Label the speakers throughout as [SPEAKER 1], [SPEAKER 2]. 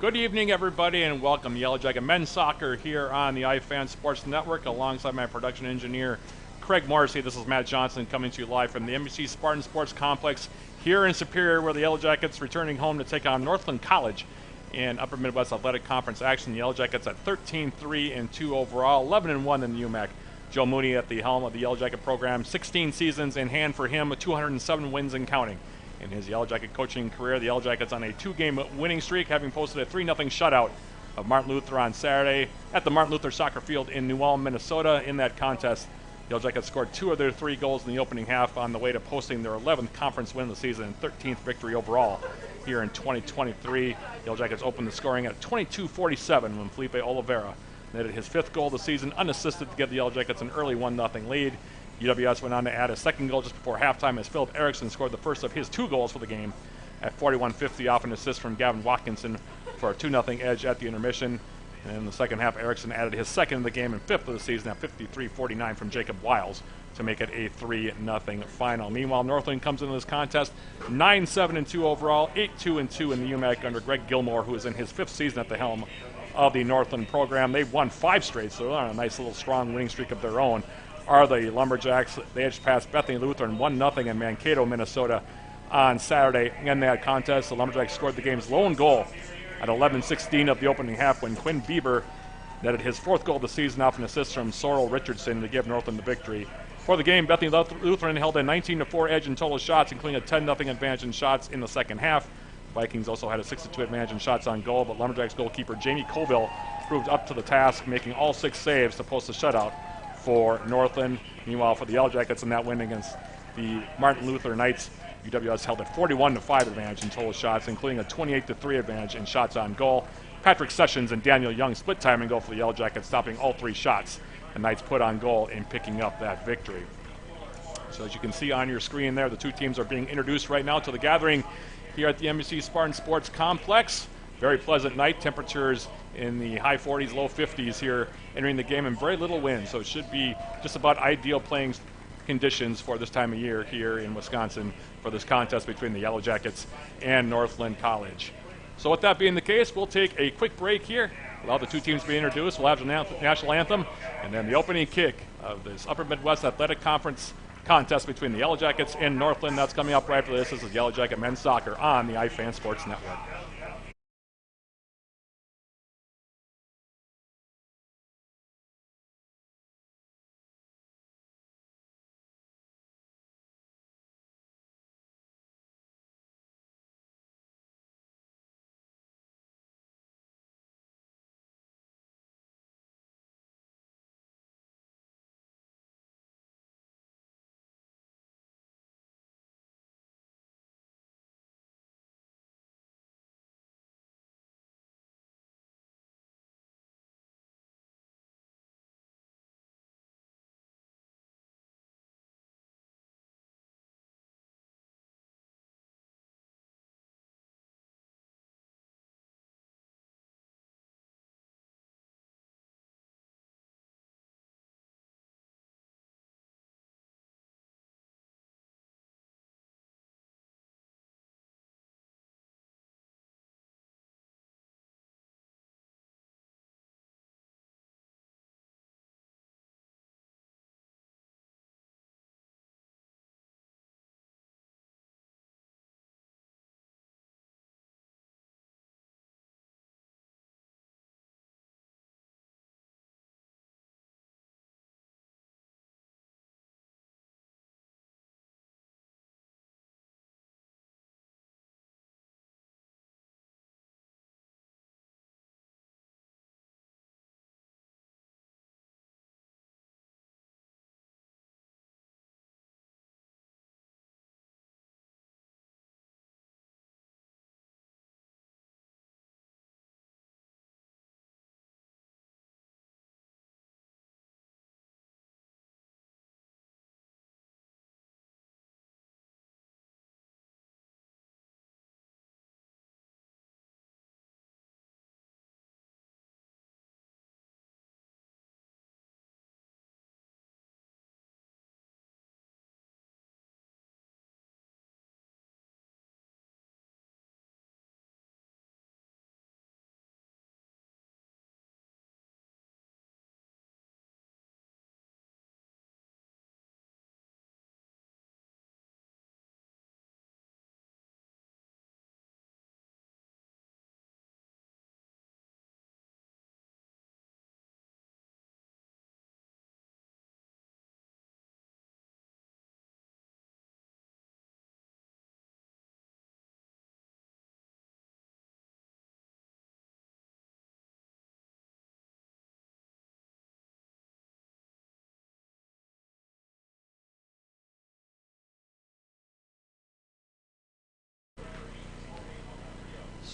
[SPEAKER 1] Good evening, everybody, and welcome to Yellow Jacket Men's Soccer here on the iFan Sports Network alongside my production engineer, Craig Morrissey. This is Matt Johnson coming to you live from the NBC Spartan Sports Complex here in Superior, where the Yellow Jackets returning home to take on Northland College in Upper Midwest Athletic Conference action. The Yellow Jackets at 13-3-2 overall, 11-1 in the UMAC. Joe Mooney at the helm of the Yellow Jacket program, 16 seasons in hand for him, 207 wins and counting. In his Yellow Jacket coaching career, the Yellow Jackets on a two-game winning streak, having posted a 3-0 shutout of Martin Luther on Saturday at the Martin Luther Soccer Field in New Ulm, Minnesota. In that contest, the Yellow Jackets scored 2 of their 3 goals in the opening half on the way to posting their 11th conference win of the season and 13th victory overall here in 2023. The Yellow Jackets opened the scoring at 22:47 when Felipe Oliveira netted his 5th goal of the season unassisted to give the Yellow Jackets an early 1-0 lead. UWS went on to add a second goal just before halftime as Philip Eriksson scored the first of his 2 goals for the game at 41:50 off an assist from Gavin Watkinson for a 2-0 edge at the intermission. And in the second half, Eriksson added his second of the game and 5th of the season at 53:49 from Jacob Wiles to make it a 3-0 final. Meanwhile, Northland comes into this contest 9-7-2 overall, 8-2-2 in the UMAC under Greg Gilmore, who is in his 5th season at the helm of the Northland program. They've won 5 straight, so they're on a nice little strong winning streak of their own. Are the Lumberjacks. They edged past Bethany Lutheran 1-0 in Mankato, Minnesota on Saturday. In that contest, the Lumberjacks scored the game's lone goal at 11:16 of the opening half when Quinn Bieber netted his 4th goal of the season off an assist from Sorrel Richardson to give Northland the victory. For the game, Bethany Lutheran held a 19-4 edge in total shots, including a 10-0 advantage in shots in the second half. Vikings also had a 6-2 advantage in shots on goal, but Lumberjacks goalkeeper Jamie Colville proved up to the task, making all 6 saves to post a shutout for Northland. Meanwhile, for the Yellow Jackets in that win against the Martin Luther Knights, UWS held a 41-5 advantage in total shots, including a 28-3 advantage in shots on goal. Patrick Sessions and Daniel Young split time and goal for the Yellow Jackets, stopping all 3 shots the Knights put on goal in picking up that victory. So as you can see on your screen there, the 2 teams are being introduced right now to the gathering here at the NBC Spartan Sports Complex. Very pleasant night, temperatures in the high 40s, low 50s here entering the game, and very little wind, so it should be just about ideal playing conditions for this time of year here in Wisconsin for this contest between the Yellow Jackets and Northland College. So with that being the case, we'll take a quick break here, allow the 2 teams to be introduced. We'll have the national anthem, and then the opening kick of this Upper Midwest Athletic Conference contest between the Yellow Jackets and Northland. That's coming up right after this. This is Yellow Jacket Men's Soccer on the iFan Sports Network.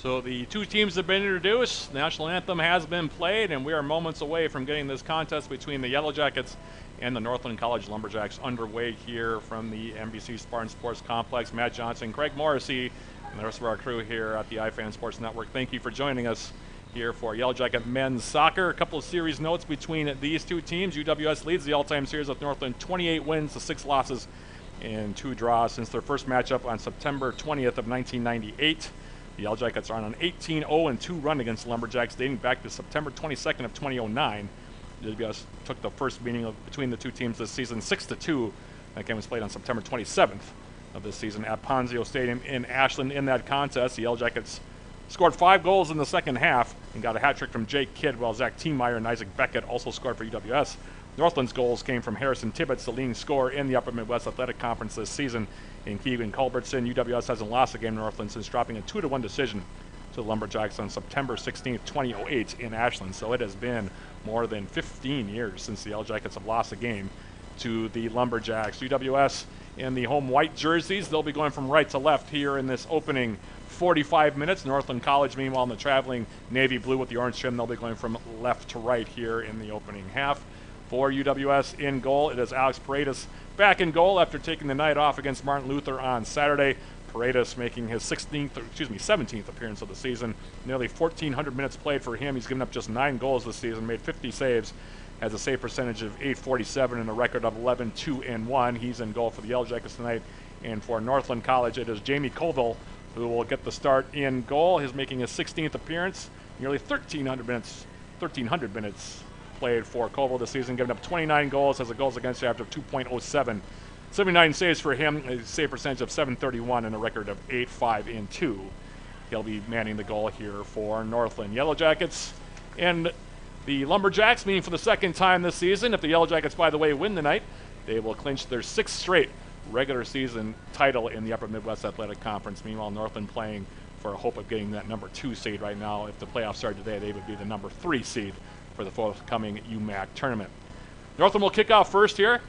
[SPEAKER 1] So the two teams have been introduced, the national anthem has been played, and we are moments away from getting this contest between the Yellow Jackets and the Northland College Lumberjacks underway here from the NBC Spartan Sports Complex. Matt Johnson, Craig Morrissey, and the rest of our crew here at the iFan Sports Network, thank you for joining us here for Yellow Jacket men's soccer. A couple of series notes between these two teams. UWS leads the all-time series with Northland 28 wins to 6 losses and 2 draws since their first matchup on September 20th of 1998. The Yellow Jackets are on an 18-0-2 run against the Lumberjacks dating back to September 22nd of 2009. UWS took the first meeting between the two teams this season 6-2. That game was played on September 27th of this season at Ponzio Stadium in Ashland. In that contest, the Yellow Jackets scored 5 goals in the second half and got a hat trick from Jake Kidd, while Zach Tiemeyer and Isaac Beckett also scored for UWS. Northland's goals came from Harrison Tibbetts, the leading scorer in the Upper Midwest Athletic Conference this season. In Keegan Culbertson, UWS hasn't lost a game to Northland since dropping a 2-1 decision to the Lumberjacks on September 16th, 2008 in Ashland. So it has been more than 15 years since the Yellow Jackets have lost a game to the Lumberjacks. UWS in the home white jerseys, they'll be going from right to left here in this opening 45 minutes. Northland College, meanwhile, in the traveling navy blue with the orange trim, they'll be going from left to right here in the opening half. For UWS in goal, it is Alex Paredes back in goal after taking the night off against Martin Luther on Saturday. Paredes making his 17th appearance of the season. Nearly 1,400 minutes played for him. He's given up just 9 goals this season, made 50 saves, has a save percentage of .847 and a record of 11-2-1. He's in goal for the Yellow Jackets tonight. And for Northland College, it is Jamie Colville who will get the start in goal. He's making his 16th appearance, nearly 1,300 minutes played for Colville this season, giving up 29 goals, has a goals against average of 2.07. 79 saves for him, a save percentage of .731 and a record of 8-5-2. He'll be manning the goal here for Northland. Yellow Jackets and the Lumberjacks meeting for the second time this season. If the Yellow Jackets, by the way, win tonight, they will clinch their 6th straight regular season title in the Upper Midwest Athletic Conference. Meanwhile, Northland playing for a hope of getting that number 2 seed right now. If the playoffs started today, they would be the number 3 seed for the forthcoming UMAC tournament. Northland will kick off first here.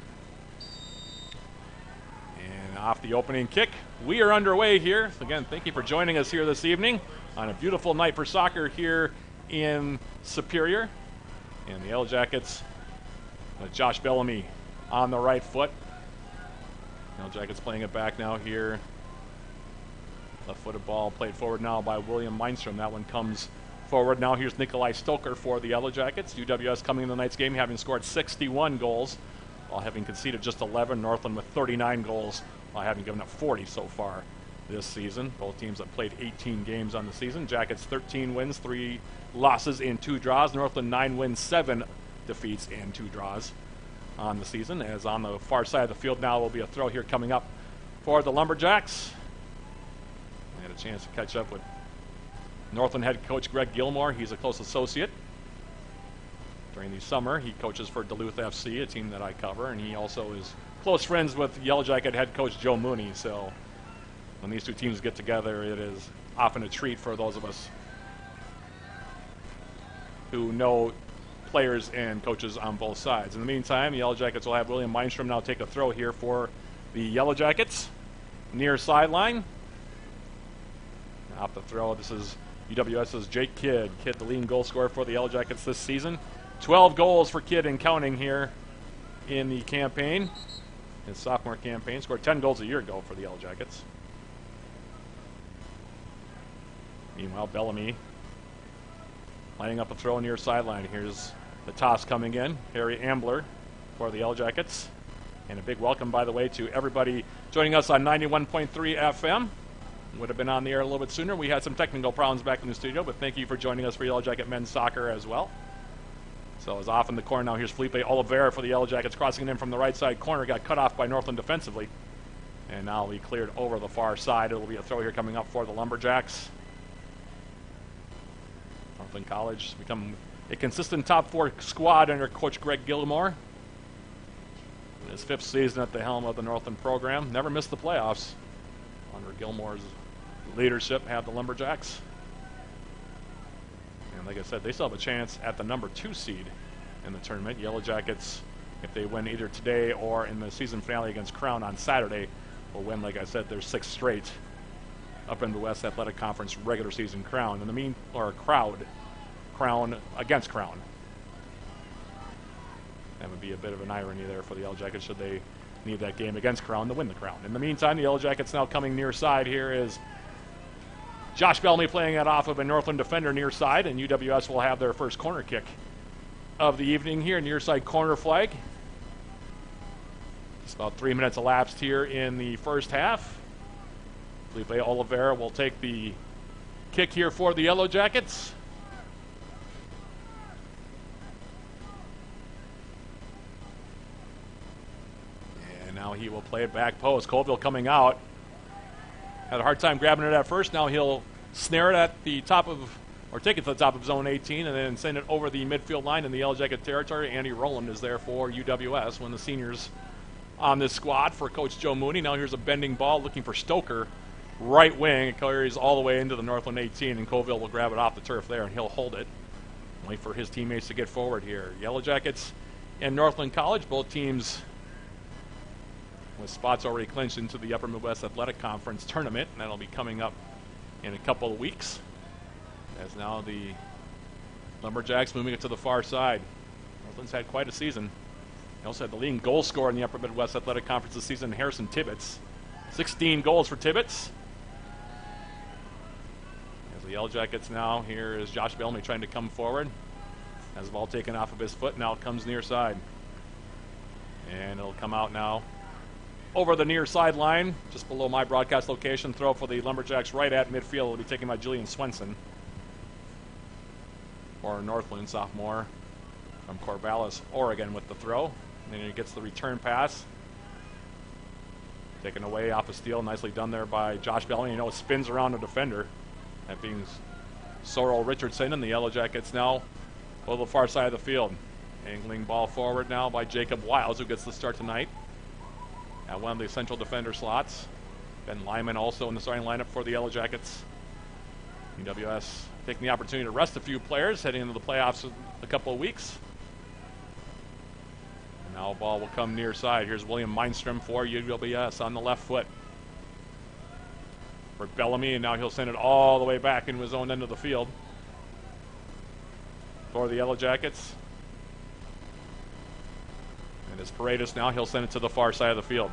[SPEAKER 1] And off the opening kick, we are underway here. Again, thank you for joining us here this evening on a beautiful night for soccer here in Superior. And the Yellow Jackets, Josh Bellamy on the right foot. Yellow Jackets playing it back now here. Left-footed ball played forward now by William Meinstrom. That one comes forward. Now here's Nikolai Stoker for the Yellow Jackets. UWS coming in the night's game having scored 61 goals while having conceded just 11. Northland with 39 goals while having given up 40 so far this season. Both teams have played 18 games on the season. Jackets 13 wins, 3 losses, and 2 draws. Northland 9 wins, 7 defeats, and 2 draws on the season. As on the far side of the field now will be a throw here coming up for the Lumberjacks. I had a chance to catch up with Northland head coach Greg Gilmore. He's a close associate. During the summer, he coaches for Duluth FC, a team that I cover, and he also is close friends with Yellow Jacket head coach Joe Mooney. So when these two teams get together, it is often a treat for those of us who know players and coaches on both sides. In the meantime, the Yellow Jackets will have William Meinstrom now take a throw here for the Yellow Jackets. Near sideline. Off the throw, this is UWS's Jake Kidd. Kidd, the leading goal scorer for the Yellow Jackets this season. 12 goals for Kidd and counting here in the campaign. His sophomore campaign. Scored 10 goals a year ago for the Yellow Jackets. Meanwhile, Bellamy lining up a throw near sideline. Here's the toss coming in. Harry Ambler for the Yellow Jackets. And a big welcome, by the way, to everybody joining us on 91.3 FM. Would have been on the air a little bit sooner. We had some technical problems back in the studio, but thank you for joining us for Yellow Jacket men's soccer as well. So as off in the corner now, here's Felipe Oliveira for the Yellow Jackets, crossing it in from the right side corner. Got cut off by Northland defensively. And now he cleared over the far side. It will be a throw here coming up for the Lumberjacks. Northland College become a consistent top 4 squad under coach Greg Gilmore. In his 5th season at the helm of the Northland program. Never missed the playoffs. Under Gilmore's leadership, have the Lumberjacks. And like I said, they still have a chance at the number 2 seed in the tournament. Yellow Jackets, if they win either today or in the season finale against Crown on Saturday, will win, like I said, their 6th straight Upper Midwest Athletic Conference regular season crown. Crown against Crown. That would be a bit of an irony there for the Yellow Jackets should they need that game against Crown to win the crown. In the meantime, the Yellow Jackets now coming near side. Here is Josh Bellamy playing it off of a Northland defender near side, and UWS will have their first corner kick of the evening here, near side corner flag. Just about 3 minutes elapsed here in the first half. Felipe Oliveira will take the kick here for the Yellow Jackets. And now he will play it back post. Colville coming out. Had a hard time grabbing it at first. Now he'll snare it at the top of, or take it to the top of zone 18 and then send it over the midfield line in the Yellow Jacket territory. Andy Rowland is there for UWS, one of the seniors on this squad for Coach Joe Mooney. Now here's a bending ball looking for Stoker. Right wing, it carries all the way into the Northland 18, and Colville will grab it off the turf there, and he'll hold it. Wait for his teammates to get forward here. Yellow Jackets and Northland College, both teams with spots already clinched into the Upper Midwest Athletic Conference tournament, and that'll be coming up in a couple of weeks. As now the Lumberjacks moving it to the far side. Northland's had quite a season. They also had the leading goal scorer in the Upper Midwest Athletic Conference this season, Harrison Tibbetts. 16 goals for Tibbetts. As the Yellow Jackets now, here is Josh Bellamy trying to come forward. Has the ball taken off of his foot, now it comes near side. And it'll come out now over the near sideline, just below my broadcast location. Throw for the Lumberjacks right at midfield. It'll be taken by Julian Swenson. Or Northland, sophomore from Corvallis, Oregon, with the throw. And then he gets the return pass. Taken away off a steal. Nicely done there by Josh Bellamy. You know, it spins around the defender. That being Sorrel Richardson, and the Yellow Jackets now go to the far side of the field. Angling ball forward now by Jacob Wiles, who gets the start tonight at one of the central defender slots. Ben Lyman also in the starting lineup for the Yellow Jackets. UWS taking the opportunity to rest a few players heading into the playoffs in a couple of weeks. And now a ball will come near side. Here's William Mindstrom for UWS on the left foot for Bellamy, and now he'll send it all the way back into his own end of the field for the Yellow Jackets. And as Paredes now, he'll send it to the far side of the field.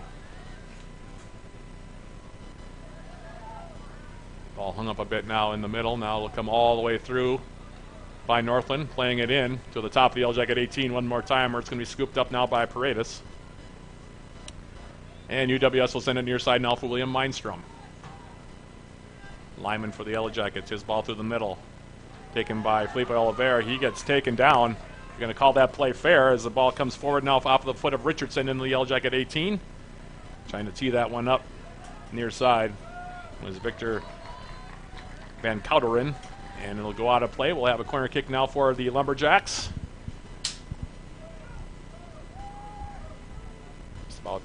[SPEAKER 1] Ball hung up a bit now in the middle. Now it'll come all the way through by Northland, playing it in to the top of the Yellow Jacket 18 one more time, where it's going to be scooped up now by Paredes. And UWS will send it near side now for William Mindstrom. Lyman for the Yellow Jackets. His ball through the middle. Taken by Felipe Oliveira. He gets taken down. You're going to call that play fair as the ball comes forward now off the foot of Richardson into the Yellow Jacket 18. Trying to tee that one up near side was Victor Van Kouderen, and it'll go out of play. We'll have a corner kick now for the Lumberjacks. It's about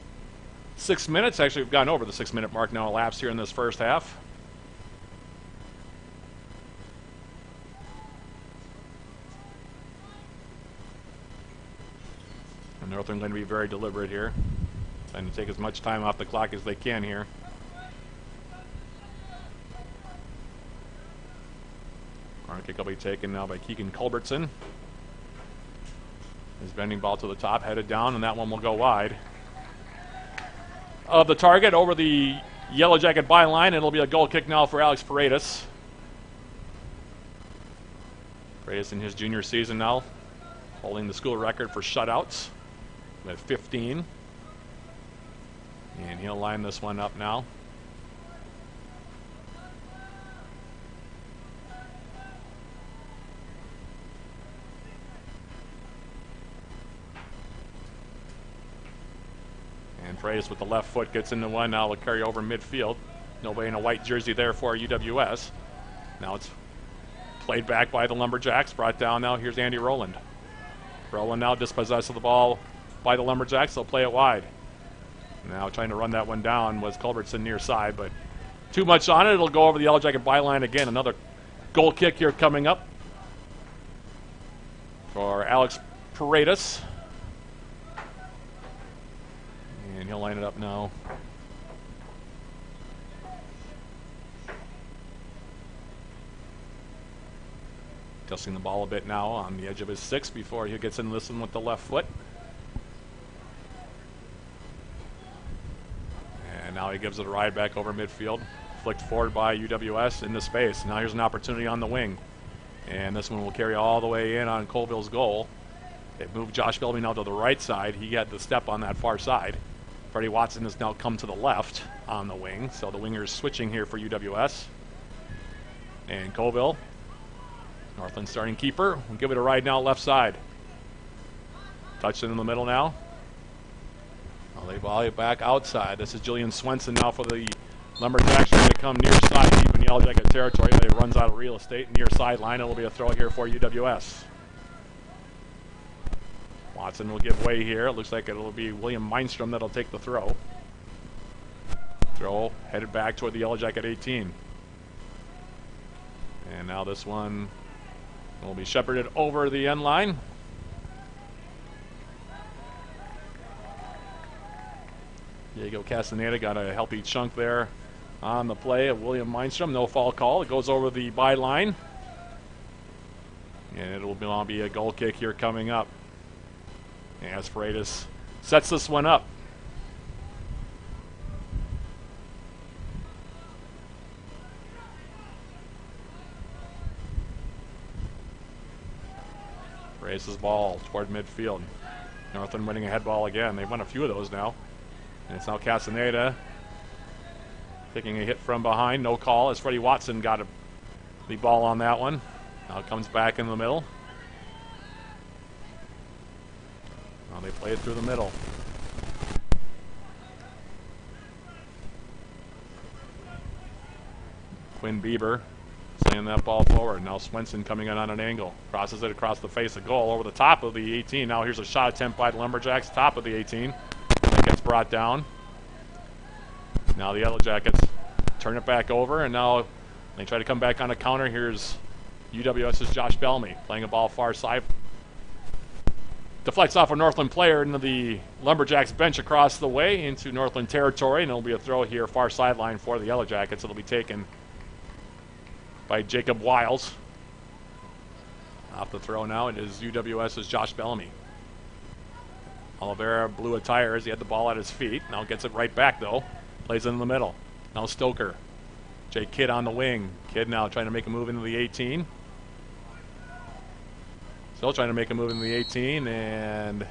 [SPEAKER 1] 6 minutes. Actually, we've gone over the 6 minute mark now elapsed here in this first half. And Northland going to be very deliberate here, trying to take as much time off the clock as they can here. Corner kick will be taken now by Keegan Culbertson. His bending ball to the top, headed down, and that one will go wide of the target over the Yellow Jacket byline. It'll be a goal kick now for Alex Paredes. Paredes in his junior season now, holding the school record for shutouts with 15. And he'll line this one up now. And Paredes with the left foot gets into one. Now will carry over midfield. Nobody in a white jersey there for UWS. Now it's played back by the Lumberjacks. Brought down now. Here's Andy Rowland. Rowland now dispossessed of the ball by the Lumberjacks. They'll play it wide. Now trying to run that one down was Culbertson near side, but too much on it. It'll go over the Yellow Jacket byline again. Another goal kick here coming up for Alex Paredes. And he'll line it up now Adjusting the ball a bit now on the edge of his 6 before he gets into this one with the left foot. And now he gives it a ride back over midfield. Flicked forward by UWS into space. Now here's an opportunity on the wing. And this one will carry all the way in on Colville's goal. They've moved Josh Bellamy now to the right side. He had the step on that far side. Freddie Watson has now come to the left on the wing. So the wingers switching here for UWS. And Colville, Northland starting keeper, will give it a ride now left side. Touched it in the middle now. Well, they volley it back outside. This is Julian Swenson now for the Lumberjacks, trying to come near side deep in Yellow Jacket territory. They runs out of real estate near sideline. It will be a throw here for UWS. Watson will give way here. It looks like it will be William Meinstrom that'll take the throw. Throw headed back toward the Yellow Jacket 18. And now this one will be shepherded over the end line. Diego Castaneda got a healthy chunk there on the play of William Meinstrom. No foul call. It goes over the byline. And it will be a goal kick here coming up. As Freitas sets this one up. Raises ball toward midfield. Northland winning a head ball again. They've won a few of those now. And it's now Castaneda taking a hit from behind. No call as Freddie Watson got the ball on that one. Now it comes back in the middle. Now they play it through the middle. Quinn Bieber sending that ball forward. Now Swenson coming in on an angle. Crosses it across the face of goal over the top of the 18. Now here's a shot attempt by the Lumberjacks. Top of the 18. That gets brought down. Now the Yellow Jackets turn it back over, and now they try to come back on a counter. Here's UWS's Josh Bellamy playing a ball far side. Deflects off a Northland player into the Lumberjacks bench across the way into Northland territory, and it'll be a throw here far sideline for the Yellow Jackets. It'll be taken by Jacob Wiles. Off the throw now, it is UWS's Josh Bellamy. Oliveira blew a tire as he had the ball at his feet. Now gets it right back, though. Plays it in the middle. Now Stoker. Jake Kidd on the wing. Kidd now trying to make a move into the 18. Still trying to make a move into the 18, and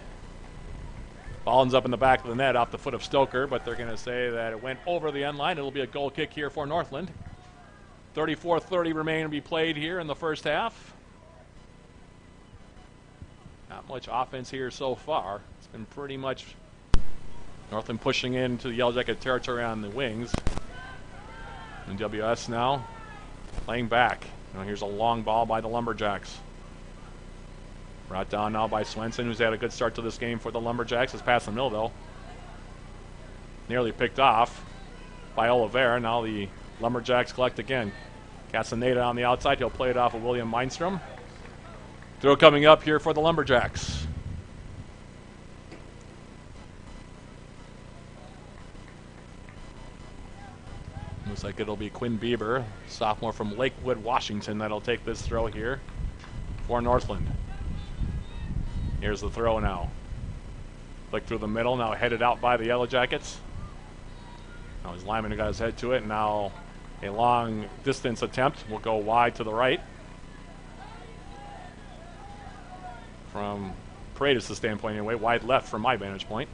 [SPEAKER 1] ball ends up in the back of the net off the foot of Stoker, but they're going to say that it went over the end line. It'll be a goal kick here for Northland. 34-30 remain to be played here in the first half. Not much offense here so far. It's been pretty much Northland pushing into the Yellow Jacket territory on the wings. And WS now playing back. Now here's a long ball by the Lumberjacks. Brought down now by Swenson, who's had a good start to this game for the Lumberjacks. It's past the middle, though. Nearly picked off by Oliveira. Now the Lumberjacks collect again. Castaneda on the outside. He'll play it off of William Meinstrom. Throw coming up here for the Lumberjacks. Looks like it'll be Quinn Bieber, sophomore from Lakewood, Washington, that'll take this throw here for Northland. Here's the throw now. Flick through the middle, now headed out by the Yellow Jackets. Now his lineman got his head to it, and now a long distance attempt will go wide to the right. From Paredes' standpoint anyway, wide left from my vantage point.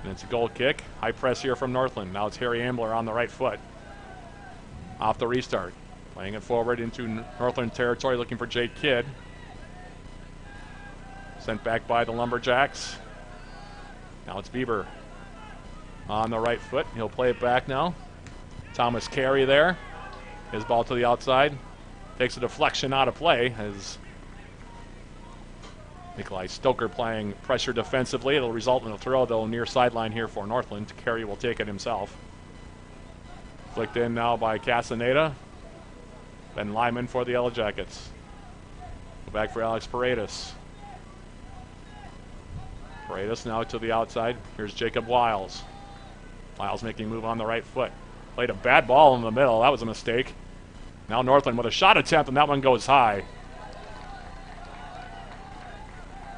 [SPEAKER 1] And it's a goal kick. High press here from Northland. Now it's Harry Ambler on the right foot. Off the restart. Playing it forward into Northland territory, looking for Jake Kidd. Sent back by the Lumberjacks. Now it's Bieber on the right foot. He'll play it back now. Thomas Carey there. His ball to the outside. Takes a deflection out of play as Nikolai Stoker playing pressure defensively. It'll result in a throw, though, near sideline here for Northland. Carey will take it himself. Flicked in now by Castaneda. Ben Lyman for the Yellow Jackets. Go back for Alex Paredes. Paredes now to the outside. Here's Jacob Wiles. Wiles making a move on the right foot. Played a bad ball in the middle. That was a mistake. Now Northland with a shot attempt, and that one goes high.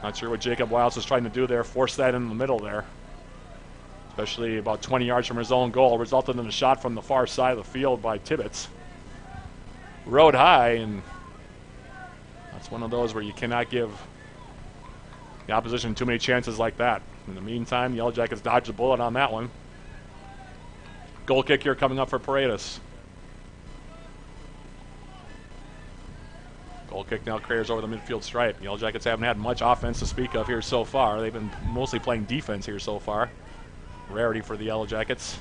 [SPEAKER 1] Not sure what Jacob Wiles was trying to do there, force that in the middle there. Especially about 20 yards from his own goal, resulted in a shot from the far side of the field by Tibbetts. Rode high, and that's one of those where you cannot give the opposition too many chances like that. In the meantime, Yellow Jackets dodged a bullet on that one. Goal kick here coming up for Paredes. Goal kick now clears over the midfield stripe. Yellow Jackets haven't had much offense to speak of here so far. They've been mostly playing defense here so far. Rarity for the Yellow Jackets.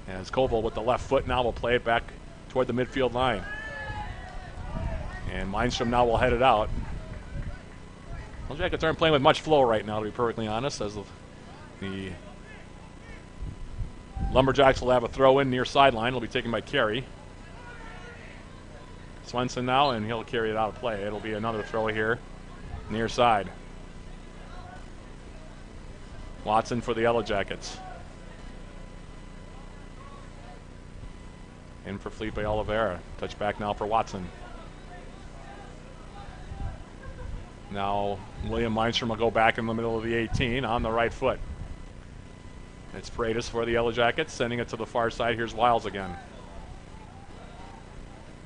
[SPEAKER 1] As Koval with the left foot now will play it back toward the midfield line. And Mindstrom now will head it out. Yellow Jackets aren't playing with much flow right now, to be perfectly honest, as the Lumberjacks will have a throw in near sideline. It'll be taken by Carey. Swenson now, and he'll carry it out of play. It'll be another throw here near side. Watson for the Yellow Jackets. In for Felipe Oliveira. Touch back now for Watson. Now William Mindstrom will go back in the middle of the 18 on the right foot. It's Paredes for the Yellow Jackets, sending it to the far side. Here's Wiles again.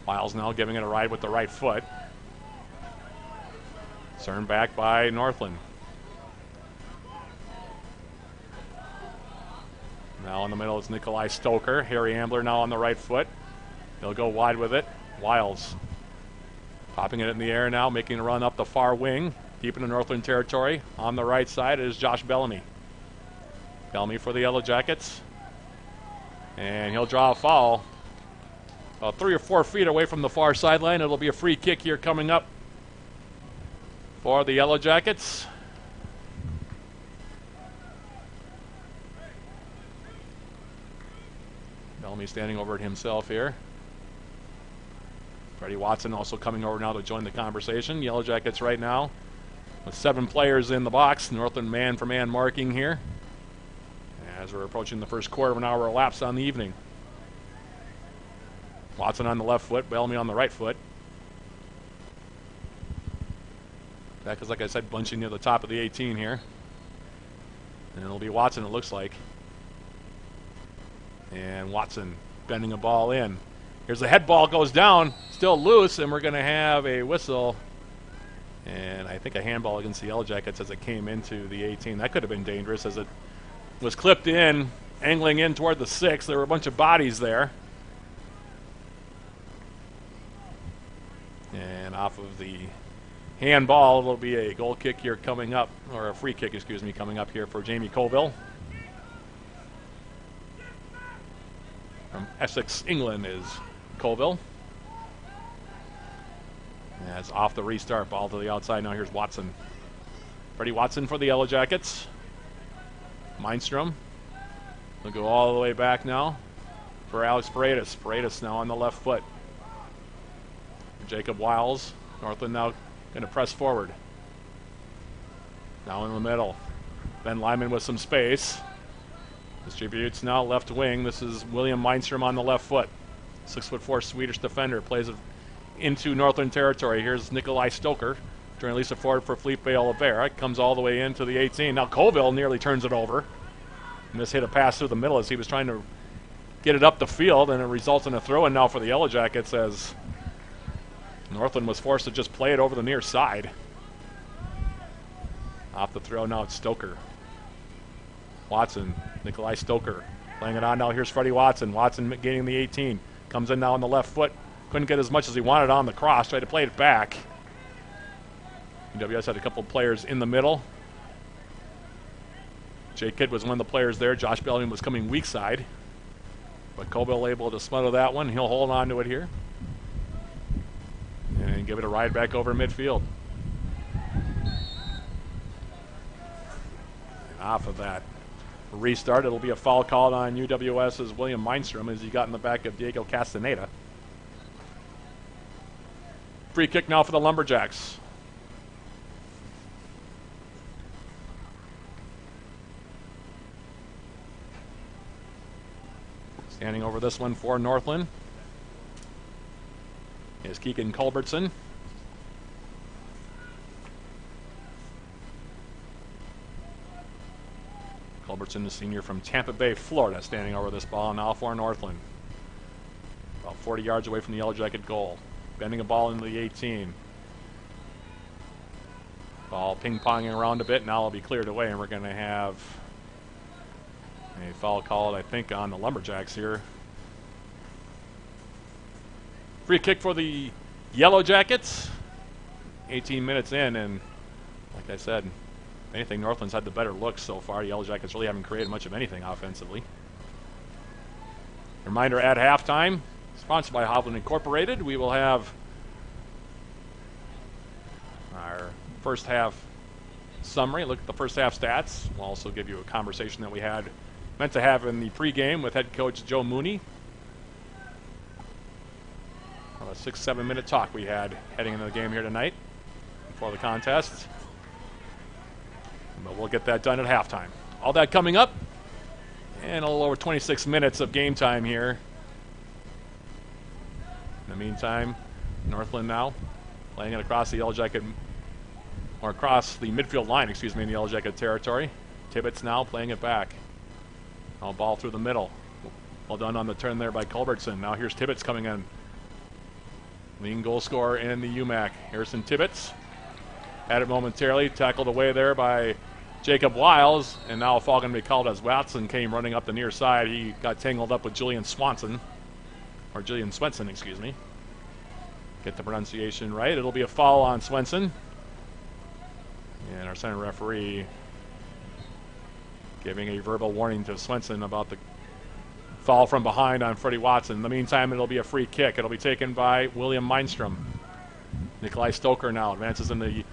[SPEAKER 1] Wiles now giving it a ride with the right foot. Turned back by Northland. Now in the middle is Nikolai Stoker. Harry Ambler now on the right foot. He'll go wide with it. Wiles popping it in the air now, making a run up the far wing, deep into Northland territory. On the right side is Josh Bellamy. Bellamy for the Yellow Jackets. And he'll draw a foul. 3 or 4 feet away from the far sideline. It'll be a free kick here coming up for the Yellow Jackets. Bellamy standing over it himself here. Freddie Watson also coming over now to join the conversation. Yellow Jackets right now with 7 players in the box. Northland man-for-man marking here as we're approaching the first quarter of an hour elapsed on the evening. Watson on the left foot, Bellamy on the right foot. That is, like I said, bunching near the top of the 18 here. And it'll be Watson, it looks like. And Watson bending a ball in. Here's the head ball, goes down, still loose, and we're going to have a whistle. And I think a handball against the Yellow Jackets as it came into the 18. That could have been dangerous as it was clipped in, angling in toward the 6. There were a bunch of bodies there. And off of the handball, it'll be a goal kick here coming up, or a free kick, excuse me, coming up here for Jamie Colville. From Essex, England is Colville. And that's off the restart, ball to the outside. Now here's Watson. Freddie Watson for the Yellow Jackets. Mindstrom will go all the way back now for Alex Paredes. Paredes now on the left foot. Jacob Wiles. Northland now going to press forward. Now in the middle. Ben Lyman with some space. Distributes now left wing. This is William Mindstrom on the left foot. 6'4" Swedish defender. Plays it into Northland territory. Here's Nikolai Stoker. Trying to release it forward for Felipe Oliveira. Comes all the way into the 18. Now Colville nearly turns it over. And this hit a pass through the middle as he was trying to get it up the field, and it results in a throw-in now for the Yellow Jackets as Northland was forced to just play it over the near side. Off the throw now it's Stoker. Watson, Nikolai Stoker playing it on now. Here's Freddie Watson. Watson gaining the 18. Comes in now on the left foot. Couldn't get as much as he wanted on the cross. Tried to play it back. UWS had a couple of players in the middle. Jay Kidd was one of the players there. Josh Bellamy was coming weak side. But Colville able to smother that one. He'll hold on to it here. And give it a ride back over midfield. And off of that restart, it'll be a foul called on UWS's William Mindstrom as he got in the back of Diego Castaneda. Free kick now for the Lumberjacks. Standing over this one for Northland is Keegan Culbertson. Culbertson, the senior from Tampa Bay, Florida, standing over this ball now for Northland. About 40 yards away from the Yellow Jacket goal. Bending a ball into the 18. Ball ping-ponging around a bit. Now it'll be cleared away, and we're going to have a foul called, I think, on the Lumberjacks here. Free kick for the Yellow Jackets. 18 minutes in, and like I said, if anything, Northland's had the better looks so far. Yellow Jackets really haven't created much of anything offensively. Reminder at halftime, sponsored by Hovland Incorporated, we will have our first half summary, look at the first half stats. We'll also give you a conversation that we had meant to have in the pregame with head coach Joe Mooney. A 6-7 minute talk we had heading into the game here tonight before the contest. But we'll get that done at halftime. All that coming up, and a little over 26 minutes of game time here. In the meantime, Northland now playing it across the Yellow Jacket, or across the midfield line, excuse me, in the Yellow Jacket territory. Tibbetts now playing it back. Now ball through the middle. Well done on the turn there by Culbertson. Now here's Tibbetts coming in. Leading goal scorer in the UMAC, Harrison Tibbetts. Had it momentarily, tackled away there by Jacob Wiles, and now a foul going to be called as Watson came running up the near side. He got tangled up with Jillian Swenson, excuse me. Get the pronunciation right. It'll be a foul on Swenson. And our center referee giving a verbal warning to Swenson about the foul from behind on Freddie Watson. In the meantime, it'll be a free kick. It'll be taken by William Meinstrom. Nikolai Stoker now advances in the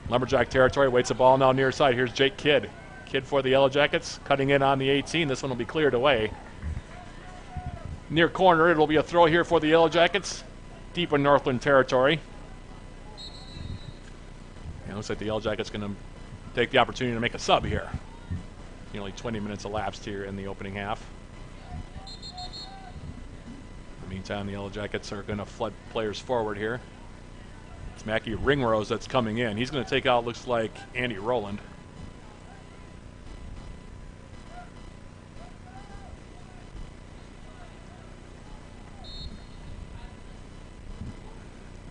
[SPEAKER 1] Lumberjack territory, waits the ball now near side. Here's Jake Kidd. Kidd for the Yellow Jackets, cutting in on the 18. This one will be cleared away. Near corner, it'll be a throw here for the Yellow Jackets, deep in Northland territory. And it looks like the Yellow Jackets going to take the opportunity to make a sub here. Nearly 20 minutes elapsed here in the opening half. In the meantime, the Yellow Jackets are going to flood players forward here. It's Mackie Ringrose that's coming in. He's going to take out, looks like, Andy Rowland.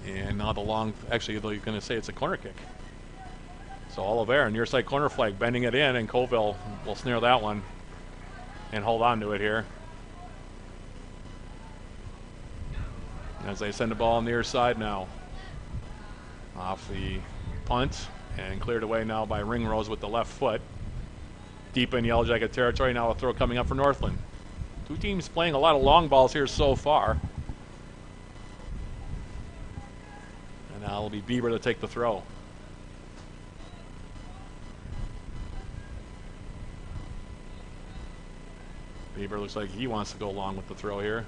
[SPEAKER 1] And now the long, actually, they're going to say it's a corner kick. So Oliveira, near side corner flag, bending it in, and Colville will snare that one and hold on to it here. As they send the ball on the near side now. Off the punt and cleared away now by Ringrose with the left foot. Deep in Yellow Jacket territory. Now a throw coming up for Northland. Two teams playing a lot of long balls here so far. And now it'll be Bieber to take the throw. Bieber looks like he wants to go along with the throw here.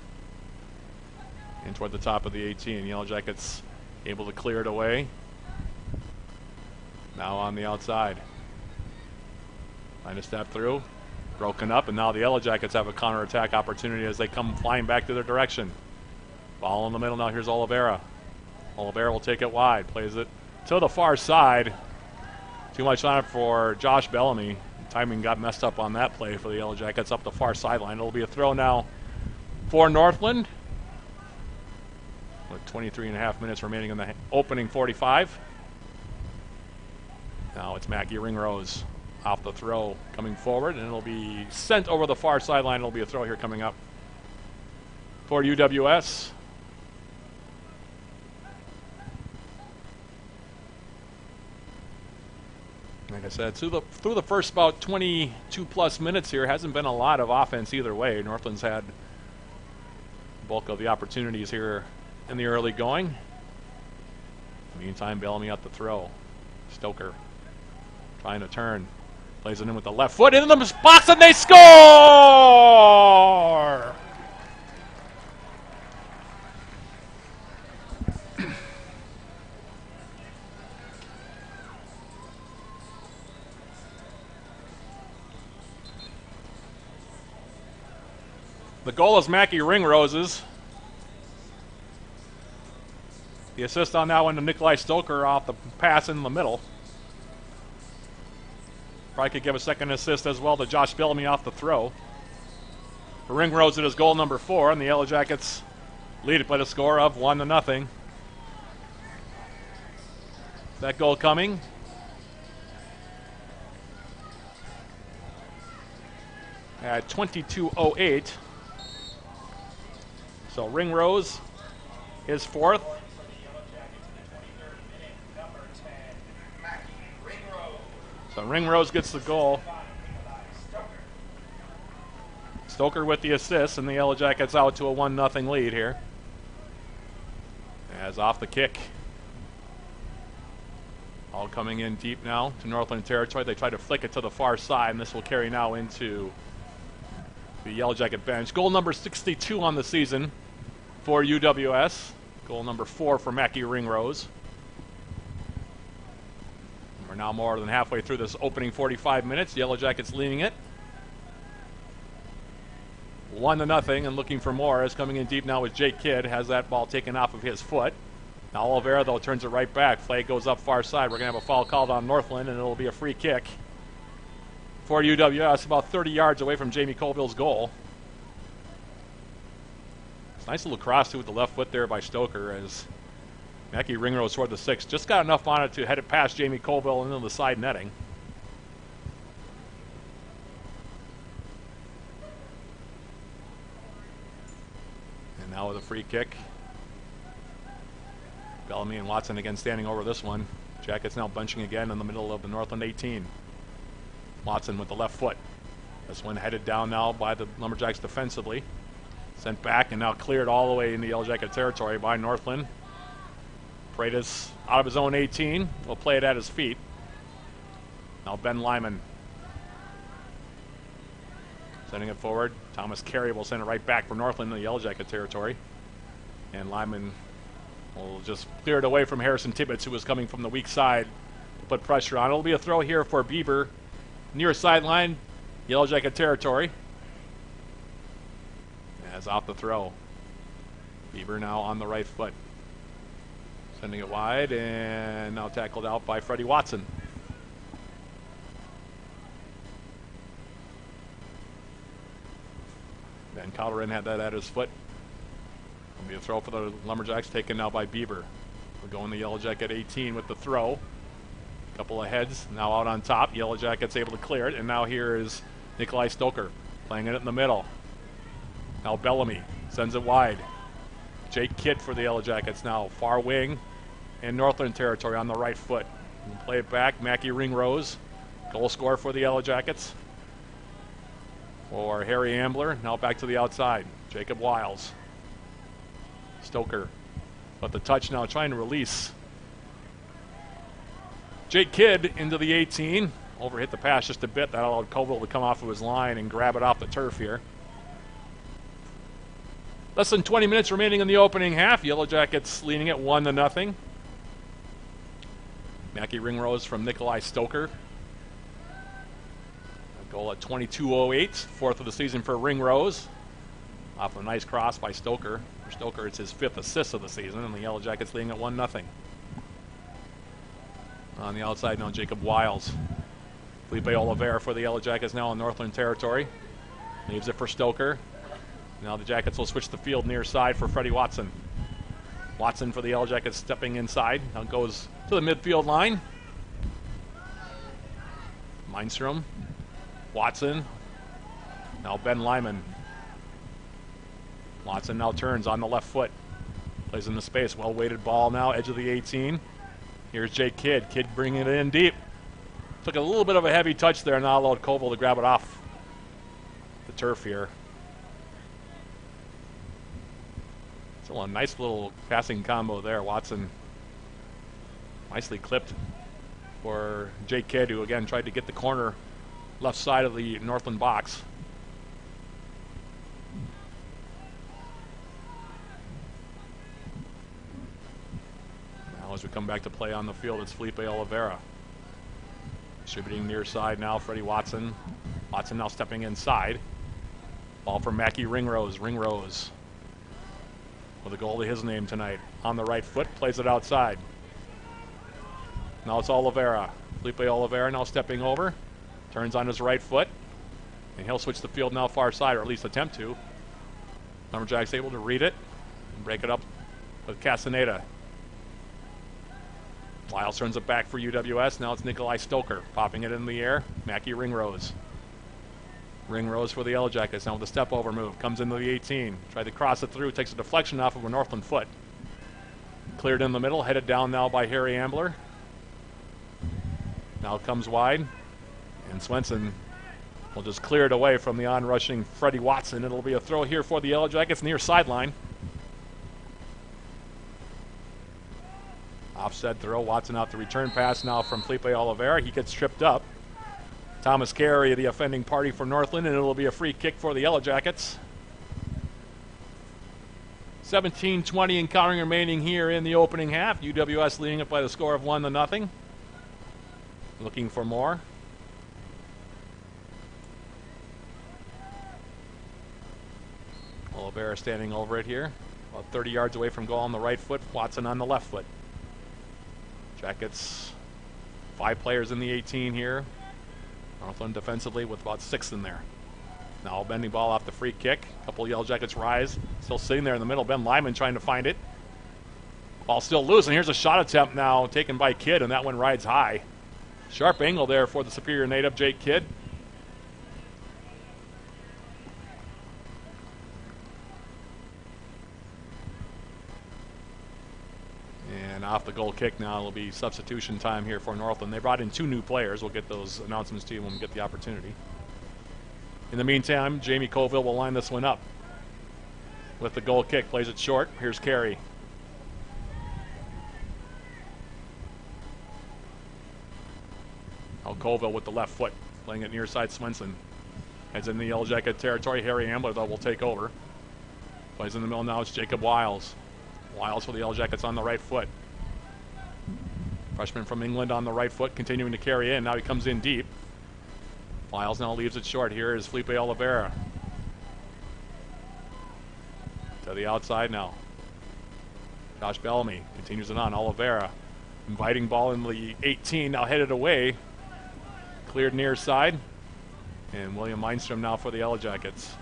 [SPEAKER 1] In toward the top of the 18. Yellow Jackets able to clear it away. Now on the outside. Trying to step through. Broken up, and now the Yellow Jackets have a counterattack opportunity as they come flying back to their direction. Ball in the middle now. Here's Oliveira. Oliveira will take it wide. Plays it to the far side. Too much on it for Josh Bellamy. Timing got messed up on that play for the Yellow Jackets up the far sideline. It'll be a throw now for Northland. With 23 and a half minutes remaining in the opening 45. Now it's Mackie Ringrose off the throw coming forward, and it'll be sent over the far sideline. It'll be a throw here coming up for UWS. Like I said, through the first about 22 plus minutes here, hasn't been a lot of offense either way. Northland's had the bulk of the opportunities here in the early going. In the meantime, Bellamy at the throw. Stoker trying to turn. Plays it in with the left foot into the box, and they score! The goal is Mackie Ringrose's. The assist on that one to Nikolai Stoker off the pass in the middle. Probably could give a second assist as well to Josh Bellamy off the throw. Ringrose at his goal number 4, and the Yellow Jackets lead it by the score of 1-0. That goal coming at 22:08. So Ringrose, his 4th. So Ringrose gets the goal. Stoker with the assist, and the Yellow Jackets out to a 1-0 lead here. As off the kick. All coming in deep now to Northland territory. They try to flick it to the far side, and this will carry now into the Yellow Jacket bench. Goal number 62 on the season for UWS. Goal number 4 for Mackie Ringrose. We're now more than halfway through this opening 45 minutes. Yellow Jackets leading it 1-0, and looking for more as coming in deep now with Jake Kidd. Has that ball taken off of his foot. Now Oliveira, though, turns it right back. Flag goes up far side. We're going to have a foul called on Northland, and it'll be a free kick for UWS, about 30 yards away from Jamie Colville's goal. It's a nice little cross, too, with the left foot there by Stoker as Mackie Ringrose toward the 6. Just got enough on it to head it past Jamie Colville into the side netting. And now with a free kick. Bellamy and Watson again standing over this one. Jackets now bunching again in the middle of the Northland 18. Watson with the left foot. This one headed down now by the Lumberjacks defensively. Sent back and now cleared all the way into Yellow Jacket territory by Northland. Paredes out of his own 18. Will play it at his feet. Now Ben Lyman sending it forward. Thomas Carey will send it right back for Northland in the Yellow Jacket territory. And Lyman will just clear it away from Harrison Tibbetts, who was coming from the weak side to put pressure on. It'll be a throw here for Bieber. Near sideline, Yellow Jacket territory. As off the throw. Bieber now on the right foot. Sending it wide, and now tackled out by Freddie Watson. Van Calderin had that at his foot. It'll be a throw for the Lumberjacks, taken now by Bieber. We're going the Yellow Jacket 18 with the throw. Couple of heads, now out on top. Yellow Jackets able to clear it, and now here is Nikolai Stoker playing it in the middle. Now Bellamy sends it wide. Jake Kidd for the Yellow Jackets now, far wing in Northland territory on the right foot. We'll play it back, Mackie Ringrose. Goal scorer for the Yellow Jackets. For Harry Ambler, now back to the outside. Jacob Wiles. Stoker, but the touch now trying to release Jake Kidd into the 18. Overhit the pass just a bit. That allowed Colville to come off of his line and grab it off the turf here. Less than 20 minutes remaining in the opening half. Yellow Jackets leading it 1-0. Mackie Ringrose from Nikolai Stoker. A goal at 22:08, 4th of the season for Ringrose. Off a nice cross by Stoker. For Stoker, it's his 5th assist of the season, and the Yellow Jackets leading at 1-0. On the outside now, Jacob Wiles. Felipe Oliveira for the Yellow Jackets now in Northland territory. Leaves it for Stoker. Now the Jackets will switch the field near side for Freddie Watson. Watson for the Yellow Jackets stepping inside. Now goes to the midfield line. Mindstrom. Watson. Now Ben Lyman. Watson now turns on the left foot. Plays in the space. Well-weighted ball now, edge of the 18. Here's Jake Kidd. Kidd bringing it in deep. Took a little bit of a heavy touch there. Now allowed Colville to grab it off the turf here. So a nice little passing combo there. Watson nicely clipped for Jake Kidd, who again tried to get the corner left side of the Northland box. Now as we come back to play on the field, it's Felipe Oliveira. Distributing near side now, Freddie Watson. Watson now stepping inside. Ball for Mackie Ringrose. Ringrose with a goal to his name tonight. On the right foot, plays it outside. Now it's Oliveira. Felipe Oliveira now stepping over. Turns on his right foot. And he'll switch the field now far side, or at least attempt to. Lumberjacks able to read it and break it up with Castaneda. Wiles turns it back for UWS. Now it's Nikolai Stoker popping it in the air. Mackie Ringrose. Ringrose for the Yellow Jackets. Now with a step over move. Comes into the 18. Tried to cross it through. Takes a deflection off of a Northland foot. Cleared in the middle. Headed down now by Harry Ambler. Now comes wide. And Swenson will just clear it away from the on-rushing Freddie Watson. It'll be a throw here for the Yellow Jackets near sideline. Offset throw. Watson out the return pass now from Felipe Oliveira. He gets tripped up. Thomas Carey, the offending party for Northland, and it'll be a free kick for the Yellow Jackets. 17:20 and counting remaining here in the opening half. UWS leading it by the score of 1-0. Looking for more. Oliveira standing over it here. About 30 yards away from goal on the right foot. Watson on the left foot. Jackets, 5 players in the 18 here. Northland defensively with about 6 in there. Now bending ball off the free kick. A couple Yellow Jackets rise. Still sitting there in the middle. Ben Lyman trying to find it. Ball still loose, and here's a shot attempt now taken by Kidd, and that one rides high. Sharp angle there for the Superior native, Jake Kidd. And off the goal kick now, it'll be substitution time here for Northland. They brought in 2 new players. We'll get those announcements to you when we get the opportunity. In the meantime, Jamie Colville will line this one up with the goal kick. Plays it short. Here's Carey. Now Colville with the left foot, playing it near side Swenson. Heads in the Yellow Jacket territory. Harry Ambler, though, will take over. Plays in the middle now. It's Jacob Wiles. Wiles for the Yellow Jackets on the right foot. Freshman from England on the right foot, continuing to carry in. Now he comes in deep. Wiles now leaves it short. Here is Felipe Oliveira. To the outside now. Josh Bellamy continues it on. Oliveira inviting ball in the 18. Now headed away. Cleared near side. And William Lindstrom now for the Yellow Jackets.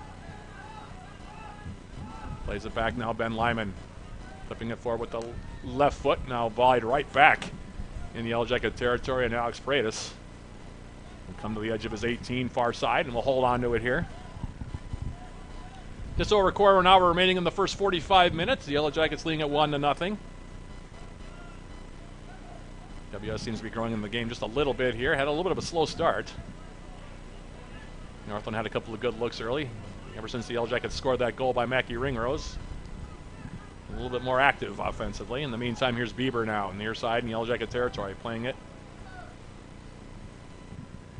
[SPEAKER 1] Plays it back now. Ben Lyman. Flipping it forward with the left foot. Now volleyed right back in the Yellow Jacket territory, and Alex Freitas will come to the edge of his 18 far side, and we'll hold on to it here. Just over a quarter of an hour remaining in the first 45 minutes. The Yellow Jackets leading at 1-0. WS seems to be growing in the game just a little bit here. Had a little bit of a slow start. Northland had a couple of good looks early. Ever since the Yellow Jackets scored that goal by Mackie Ringrose. A little bit more active offensively. In the meantime, here's Bieber now, near side in Yellow Jacket territory, playing it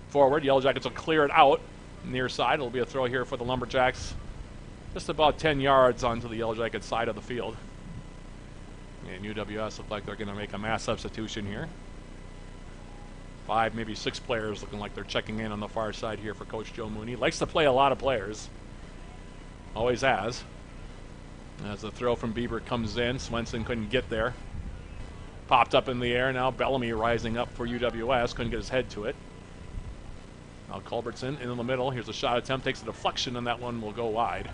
[SPEAKER 1] forward. Yellow Jackets will clear it out near side. It'll be a throw here for the Lumberjacks. Just about 10 yards onto the Yellow Jacket side of the field. And UWS look like they're going to make a mass substitution here. 5, maybe 6 players looking like they're checking in on the far side here for Coach Joe Mooney. Likes to play a lot of players. Always has. As the throw from Bieber comes in, Swenson couldn't get there. Popped up in the air. Now Bellamy rising up for UWS. Couldn't get his head to it. Now Culbertson in the middle. Here's a shot attempt. Takes a deflection, and that one will go wide.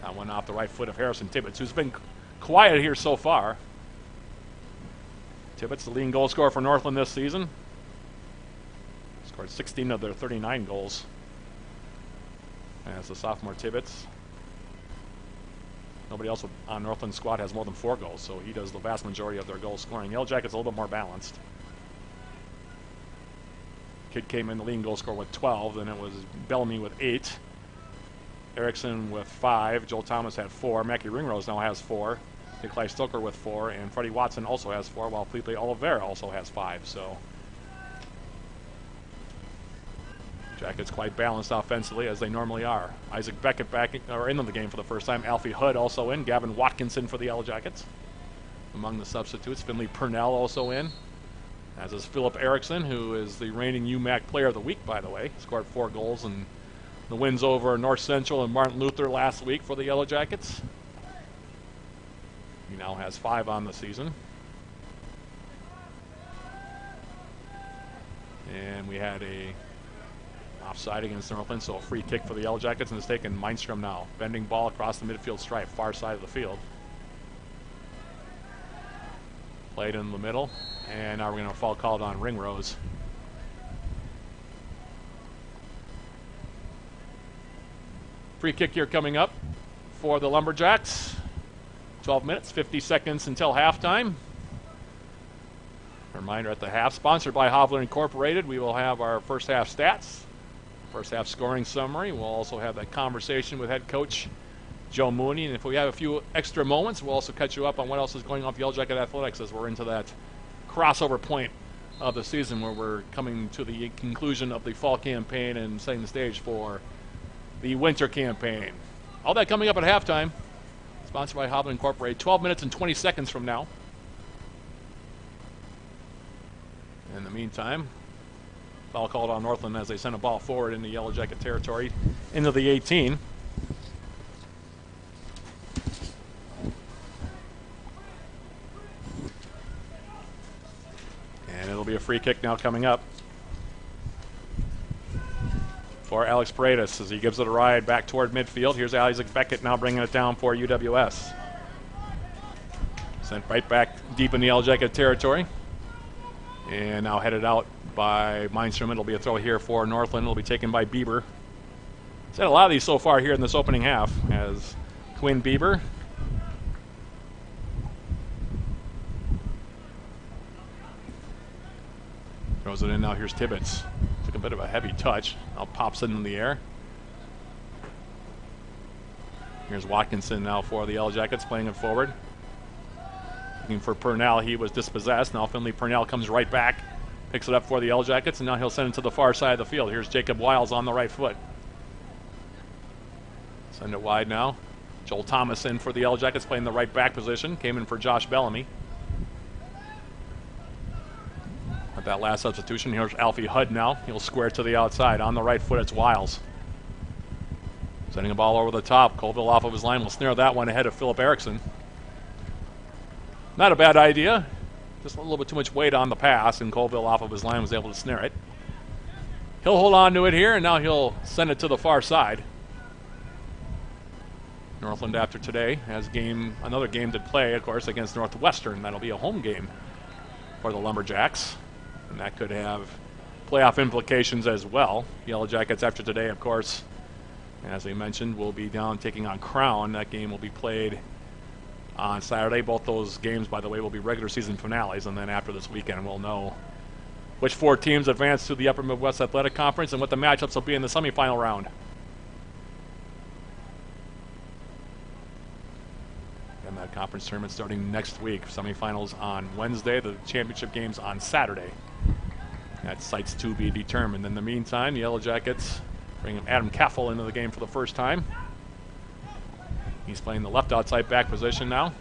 [SPEAKER 1] That one off the right foot of Harrison Tibbetts, who's been quiet here so far. Tibbetts, the leading goal scorer for Northland this season. Scored 16 of their 39 goals. As the sophomore Tibbetts. Nobody else on Northland's squad has more than 4 goals, so he does the vast majority of their goal scoring. Yellow Jackets a little bit more balanced. Kidd came in the leading goal scorer with 12, then it was Bellamy with 8. Erickson with 5. Joel Thomas had 4. Mackie Ringrose now has 4. Nikolai Stoker with 4. And Freddie Watson also has 4, while Felipe Oliveira also has 5. So Jackets quite balanced offensively, as they normally are. Isaac Beckett back into the game for the first time. Alfie Hood also in. Gavin Watkinson for the Yellow Jackets among the substitutes. Finley Purnell also in, as is Philip Erickson, who is the reigning UMAC Player of the Week, by the way. Scored 4 goals in the wins over North Central and Martin Luther last week for the Yellow Jackets. He now has 5 on the season. And we had a Offside against Northland, so a free kick for the Yellow Jackets, and it's taken Mindstrom now. Bending ball across the midfield stripe, far side of the field. Played in the middle, and now we're going to foul called on Ringrose. Free kick here coming up for the Lumberjacks. 12 minutes, 50 seconds until halftime. Reminder at the half, sponsored by Hovland Incorporated, we will have our first half stats, first half scoring summary. We'll also have that conversation with head coach Joe Mooney, and if we have a few extra moments, we'll also catch you up on what else is going on with Yellow Jacket Athletics as we're into that crossover point of the season where we're coming to the conclusion of the fall campaign and setting the stage for the winter campaign. All that coming up at halftime, sponsored by Hovland Incorporated, 12 minutes and 20 seconds from now. In the meantime, foul called on Northland as they send a ball forward into Yellow Jacket territory into the 18. And it'll be a free kick now coming up for Alex Paredes as he gives it a ride back toward midfield. Here's Isaac Beckett now bringing it down for UWS. Sent right back deep in the Yellow Jacket territory. And now headed out by Mindstrom. It'll be a throw here for Northland. It'll be taken by Bieber. He's had a lot of these so far here in this opening half as Quinn Bieber throws it in now. Here's Tibbetts. Took a bit of a heavy touch. Now pops it in the air. Here's Watkinson now for the Yellow Jackets playing it forward. Looking for Purnell. He was dispossessed. Now Finley Purnell comes right back. Picks it up for the Yellow Jackets, and now he'll send it to the far side of the field. Here's Jacob Wiles on the right foot. Send it wide now. Joel Thomas in for the Yellow Jackets playing the right back position. Came in for Josh Bellamy. At that last substitution, here's Alfie Hudd now. He'll square to the outside. On the right foot, it's Wiles. Sending a ball over the top. Colville off of his line will snare that one ahead of Philip Erickson. Not a bad idea. Just a little bit too much weight on the pass, and Colville off of his line was able to snare it. He'll hold on to it here, and now he'll send it to the far side. Northland after today has another game to play, of course, against Northwestern. That'll be a home game for the Lumberjacks, and that could have playoff implications as well. Yellow Jackets after today, of course, as we mentioned, will be down taking on Crown. That game will be played on Saturday. Both those games, by the way, will be regular season finales, and then after this weekend we'll know which 4 teams advance to the Upper Midwest Athletic Conference and what the matchups will be in the semifinal round. And that conference tournament starting next week. Semifinals on Wednesday, the championship games on Saturday. That site's to be determined. In the meantime, the Yellow Jackets bring Adam Kaffel into the game for the first time. He's playing the left outside back position now.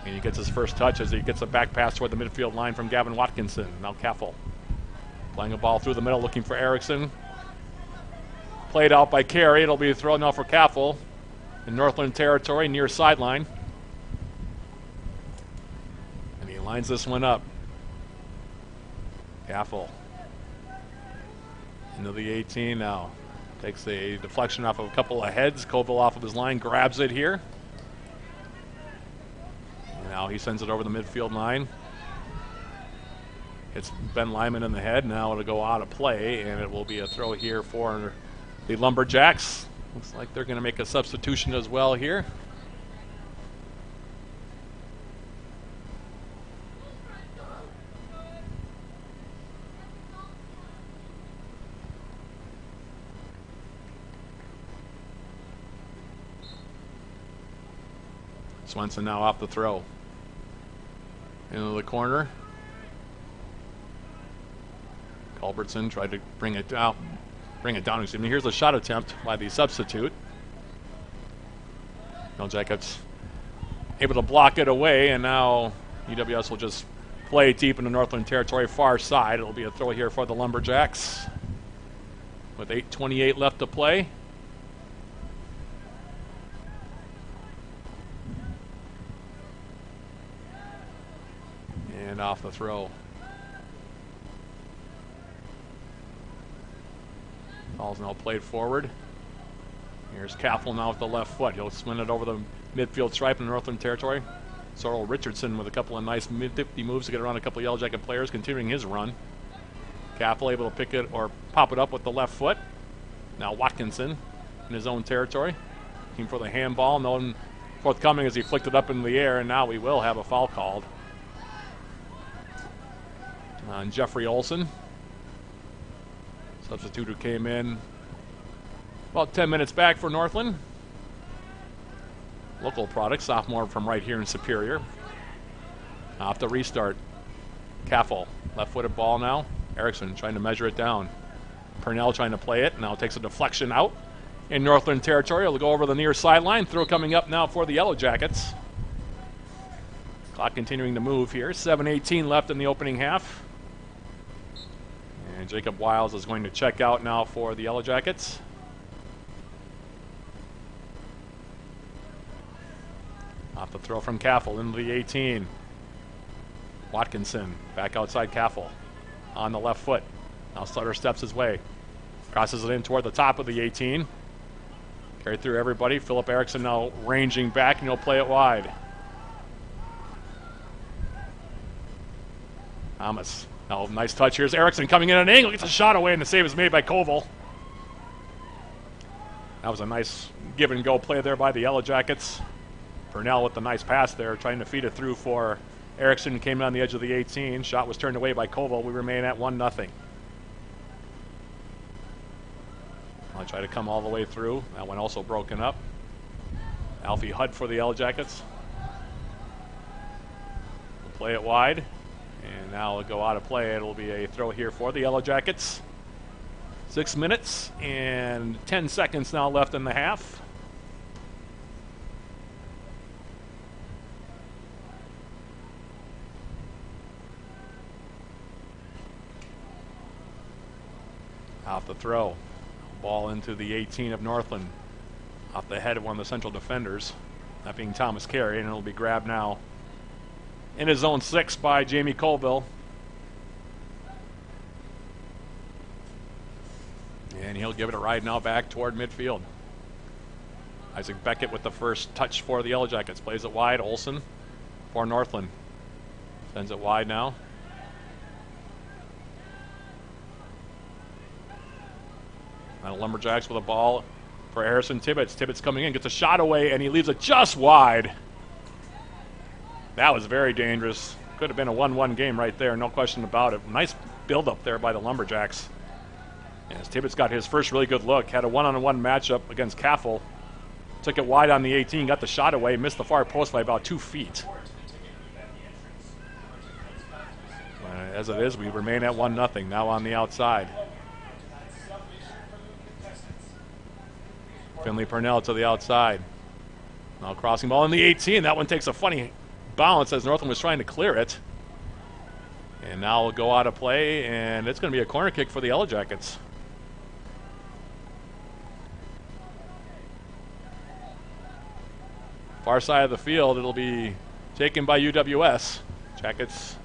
[SPEAKER 1] And he gets his first touch as he gets a back pass toward the midfield line from Gavin Watkinson. Now Kaffel playing a ball through the middle, looking for Erickson. Played out by Carey. It'll be a throw now for Kaffel in Northland territory near sideline. And he lines this one up. Kaffel into the 18 now. Takes a deflection off of a couple of heads. Colville off of his line, grabs it here. And now he sends it over the midfield line. It's Ben Lyman in the head. Now it'll go out of play, and it will be a throw here for the Lumberjacks. Looks like they're going to make a substitution as well here. Swenson now off the throw. Into the corner. Culbertson tried to bring it down. Excuse me. Here's a shot attempt by the substitute. No Jacobs able to block it away, and now UWS will just play deep into Northland territory, far side. It'll be a throw here for the Lumberjacks with 8:28 left to play. And off the throw. Ball's now played forward. Here's Kaffel now with the left foot. He'll spin it over the midfield stripe in the Northland territory. Sorrel Richardson with a couple of nice mid-50 moves to get around a couple of Yellow Jacket players, continuing his run. Kaffel able to pick it or pop it up with the left foot. Now Watkinson in his own territory. Looking for the handball. No one forthcoming as he flicked it up in the air, and now we will have a foul called on Jeffrey Olson. Substitute who came in about 10 minutes back for Northland. Local product, sophomore from right here in Superior. Off the restart. Kaffel, left-footed ball now. Erickson trying to measure it down. Purnell trying to play it. Now takes a deflection out in Northland territory. It'll go over the near sideline. Throw coming up now for the Yellow Jackets. Clock continuing to move here. 7:18 left in the opening half. And Jacob Wiles is going to check out now for the Yellow Jackets. Off the throw from Kaffel into the 18. Watkinson back outside Kaffel on the left foot. Now Sutter steps his way. Crosses it in toward the top of the 18. Carried through everybody. Philip Erickson now ranging back, and he'll play it wide. Thomas. Now nice touch. Here's Erickson coming in at an angle. Gets a shot away, and the save is made by Koval. That was a nice give and go play there by the Yellow Jackets. Purnell with the nice pass there, trying to feed it through for Erickson. Came in on the edge of the 18. Shot was turned away by Koval. We remain at 1-0. I'll try to come all the way through. That one also broken up. Alfie Hudd for the Yellow Jackets. We'll play it wide. And now it'll go out of play. It'll be a throw here for the Yellow Jackets. 6 minutes and 10 seconds now left in the half. Off the throw. Ball into the 18 of Northland. Off the head of one of the central defenders. That being Thomas Carey, and it'll be grabbed now in his own 6 by Jamie Colville. And he'll give it a ride now back toward midfield. Isaac Beckett with the first touch for the Yellow Jackets. Plays it wide. Olson for Northland. Sends it wide now. Now Lumberjacks with a ball for Harrison Tibbetts. Tibbetts coming in, gets a shot away, and he leaves it just wide. That was very dangerous. Could have been a 1-1 game right there, no question about it. Nice build-up there by the Lumberjacks. As Tibbetts got his first really good look, had a one-on-one matchup against Kaffel. Took it wide on the 18, got the shot away, missed the far post by about 2 feet. As it is, we remain at 1-0 now on the outside. Finley Purnell to the outside. Now crossing ball in the 18. That one takes a funny bounce as Northland was trying to clear it. And now it'll go out of play, and it's going to be a corner kick for the Yellow Jackets. Far side of the field, it'll be taken by UWS. Jackets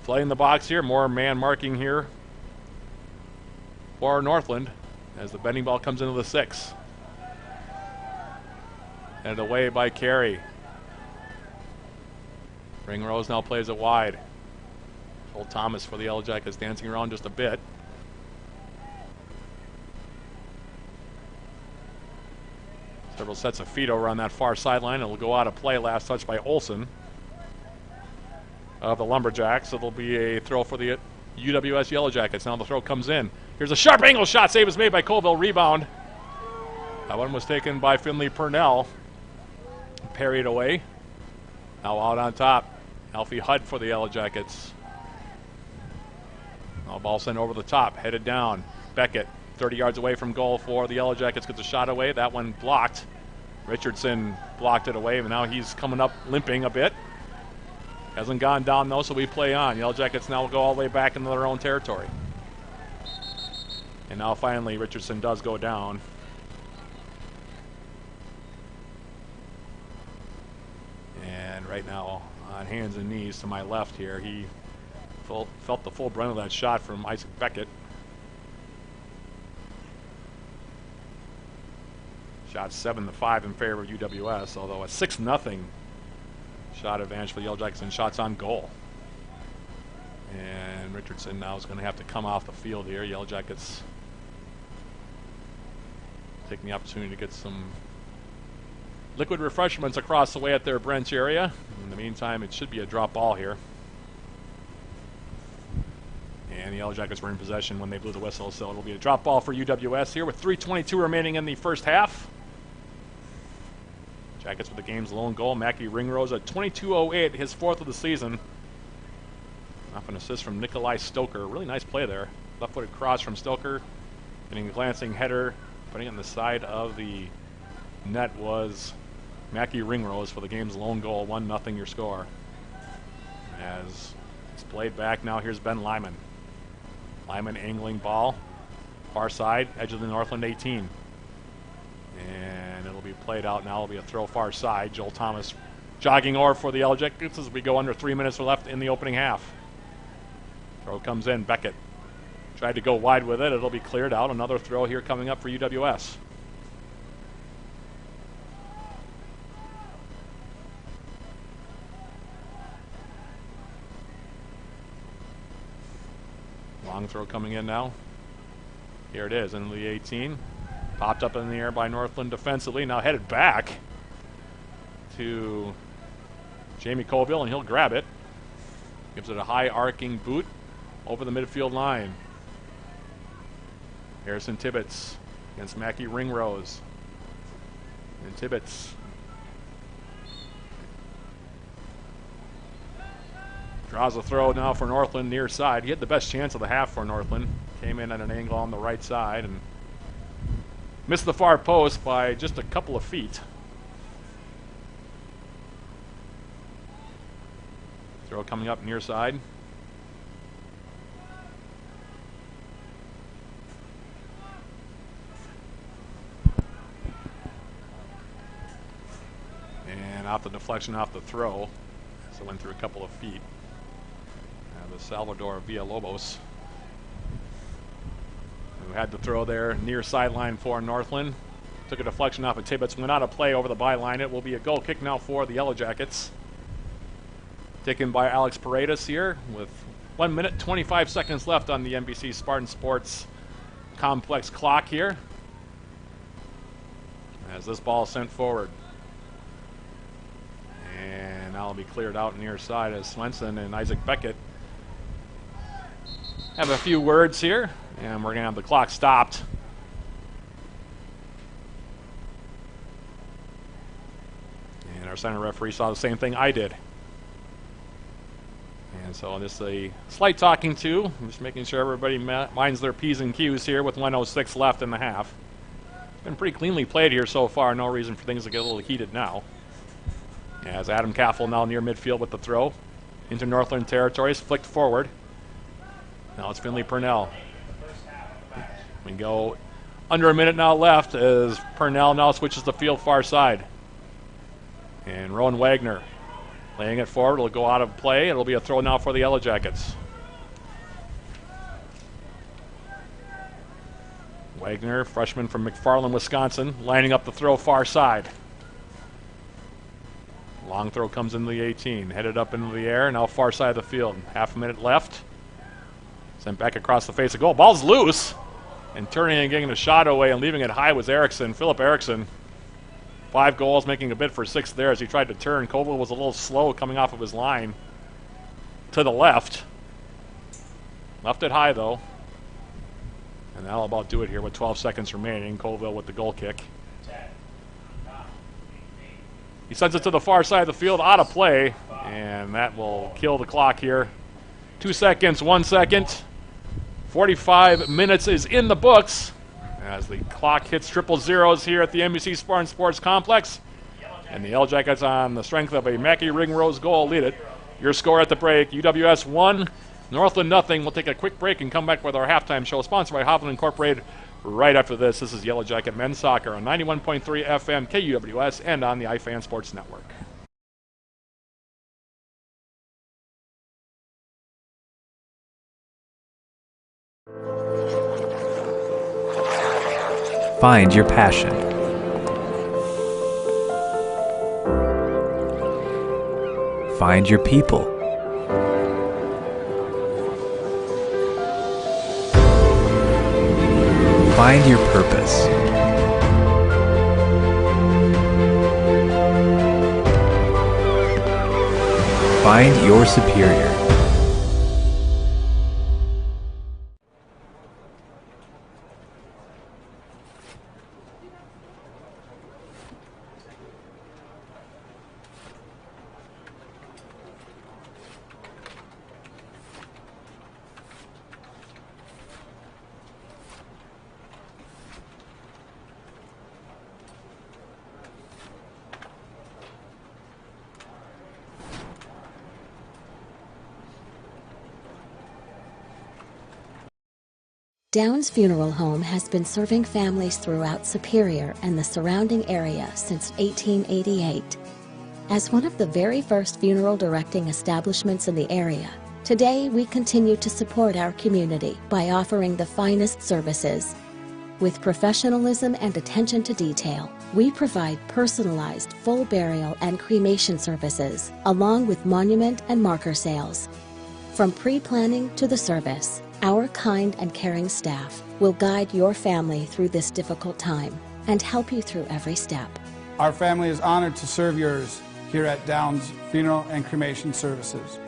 [SPEAKER 1] flooding the box here. More man marking here for Northland as the bending ball comes into the 6. And away by Carey. Ringrose now plays it wide. Old Thomas for the Yellow Jackets dancing around just a bit. Several sets of feet over on that far sideline. It'll go out of play. Last touch by Olson of the Lumberjacks. It'll be a throw for the UWS Yellow Jackets. Now the throw comes in. Here's a sharp angle shot. Save is made by Colville. Rebound. That one was taken by Finley Purnell. Parried away. Now out on top. Alfie Hudd for the Yellow Jackets. Now ball sent over the top. Headed down. Beckett 30 yards away from goal for the Yellow Jackets. Gets a shot away. That one blocked. Richardson blocked it away. And now he's coming up limping a bit. Hasn't gone down though, so we play on. Yellow Jackets now will go all the way back into their own territory. And now finally Richardson does go down. And right now on hands and knees to my left here, he felt the full brunt of that shot from Isaac Beckett. Shot 7-5 in favor of UWS, although a 6-0 shot advantage for the Yellow Jackets and shots on goal. And Richardson now is going to have to come off the field here. Yellow Jackets taking the opportunity to get some liquid refreshments across the way at their bench area. In the meantime, it should be a drop ball here. And the Yellow Jackets were in possession when they blew the whistle, so it'll be a drop ball for UWS here with 3:22 remaining in the first half. Jackets with the game's lone goal. Mackie Ringrose at 22:08, his 4th of the season. Off an assist from Nikolai Stoker. Really nice play there. Left-footed cross from Stoker. Getting a glancing header. Putting it on the side of the net was Mackie Ringrose for the game's lone goal. 1-0 your score. As it's played back now, here's Ben Lyman. Lyman angling ball. Far side, edge of the Northland 18. And it'll be played out now. It'll be a throw far side. Joel Thomas jogging over for the Yellow Jackets as we go under 3 minutes left in the opening half. Throw comes in. Beckett tried to go wide with it. It'll be cleared out. Another throw here coming up for UWS. Long throw coming in now. Here it is, into the 18. Popped up in the air by Northland defensively. Now headed back to Jamie Colville, and he'll grab it. Gives it a high arcing boot over the midfield line. Harrison Tibbetts against Mackie Ringrose. And Tibbetts draws a throw now for Northland near side. He had the best chance of the half for Northland. Came in at an angle on the right side and missed the far post by just a couple of feet. Throw coming up near side. And off the deflection, off the throw. So it went through a couple of feet. The Salvador Villalobos, who had the throw there near sideline for Northland. Took a deflection off of Tibbetts, went out of play over the byline. It will be a goal kick now for the Yellow Jackets. Taken by Alex Paredes here with 1 minute, 25 seconds left on the NBC Spartan Sports Complex clock here. As this ball is sent forward. And now it'll be cleared out near side as Swenson and Isaac Beckett have a few words here, and we're going to have the clock stopped. And our center referee saw the same thing I did. And so this is a slight talking to. I'm just making sure everybody minds their P's and Q's here with 1:06 left in the half. It's been pretty cleanly played here so far. No reason for things to get a little heated now. As Adam Caffel now near midfield with the throw into Northland territories, flicked forward. Now it's Finley Purnell. We go under a minute now left as Purnell now switches the field far side. And Rowan Wagner laying it forward. It'll go out of play. It'll be a throw now for the Yellow Jackets. Wagner, freshman from McFarland, Wisconsin, lining up the throw far side. Long throw comes into the 18, headed up into the air, now far side of the field. Half a minute left. Sent back across the face of goal. Ball's loose. And turning and getting the shot away and leaving it high was Erickson, Philip Erickson. 5 goals, making a bid for 6th there as he tried to turn. Koval was a little slow coming off of his line to the left. Left it high, though. And that'll about do it here with 12 seconds remaining. Colville with the goal kick. He sends it to the far side of the field, out of play, and that will kill the clock here. 2 seconds, 1 second. 45 minutes is in the books as the clock hits triple zeros here at the NBC Spartan Sports Complex. And the Yellow Jackets, on the strength of a Mackie Ringrose goal, lead it. Your score at the break, UWS 1, Northland nothing. We'll take a quick break and come back with our halftime show, sponsored by Hovland Incorporated. Right after this, this is Yellow Jacket Men's Soccer on 91.3 FM KUWS and on the iFan Sports Network.
[SPEAKER 2] Find your passion. Find your people. Find your purpose. Find your superior.
[SPEAKER 3] Downs Funeral Home has been serving families throughout Superior and the surrounding area since 1888. As one of the very first funeral directing establishments in the area, today we continue to support our community by offering the finest services. With professionalism and attention to detail, we provide personalized full burial and cremation services, along with monument and marker sales. From pre-planning to the service, our kind and caring staff will guide your family through this difficult time and help you through every step.
[SPEAKER 4] Our family is honored to serve yours here at Downs Funeral and Cremation Services.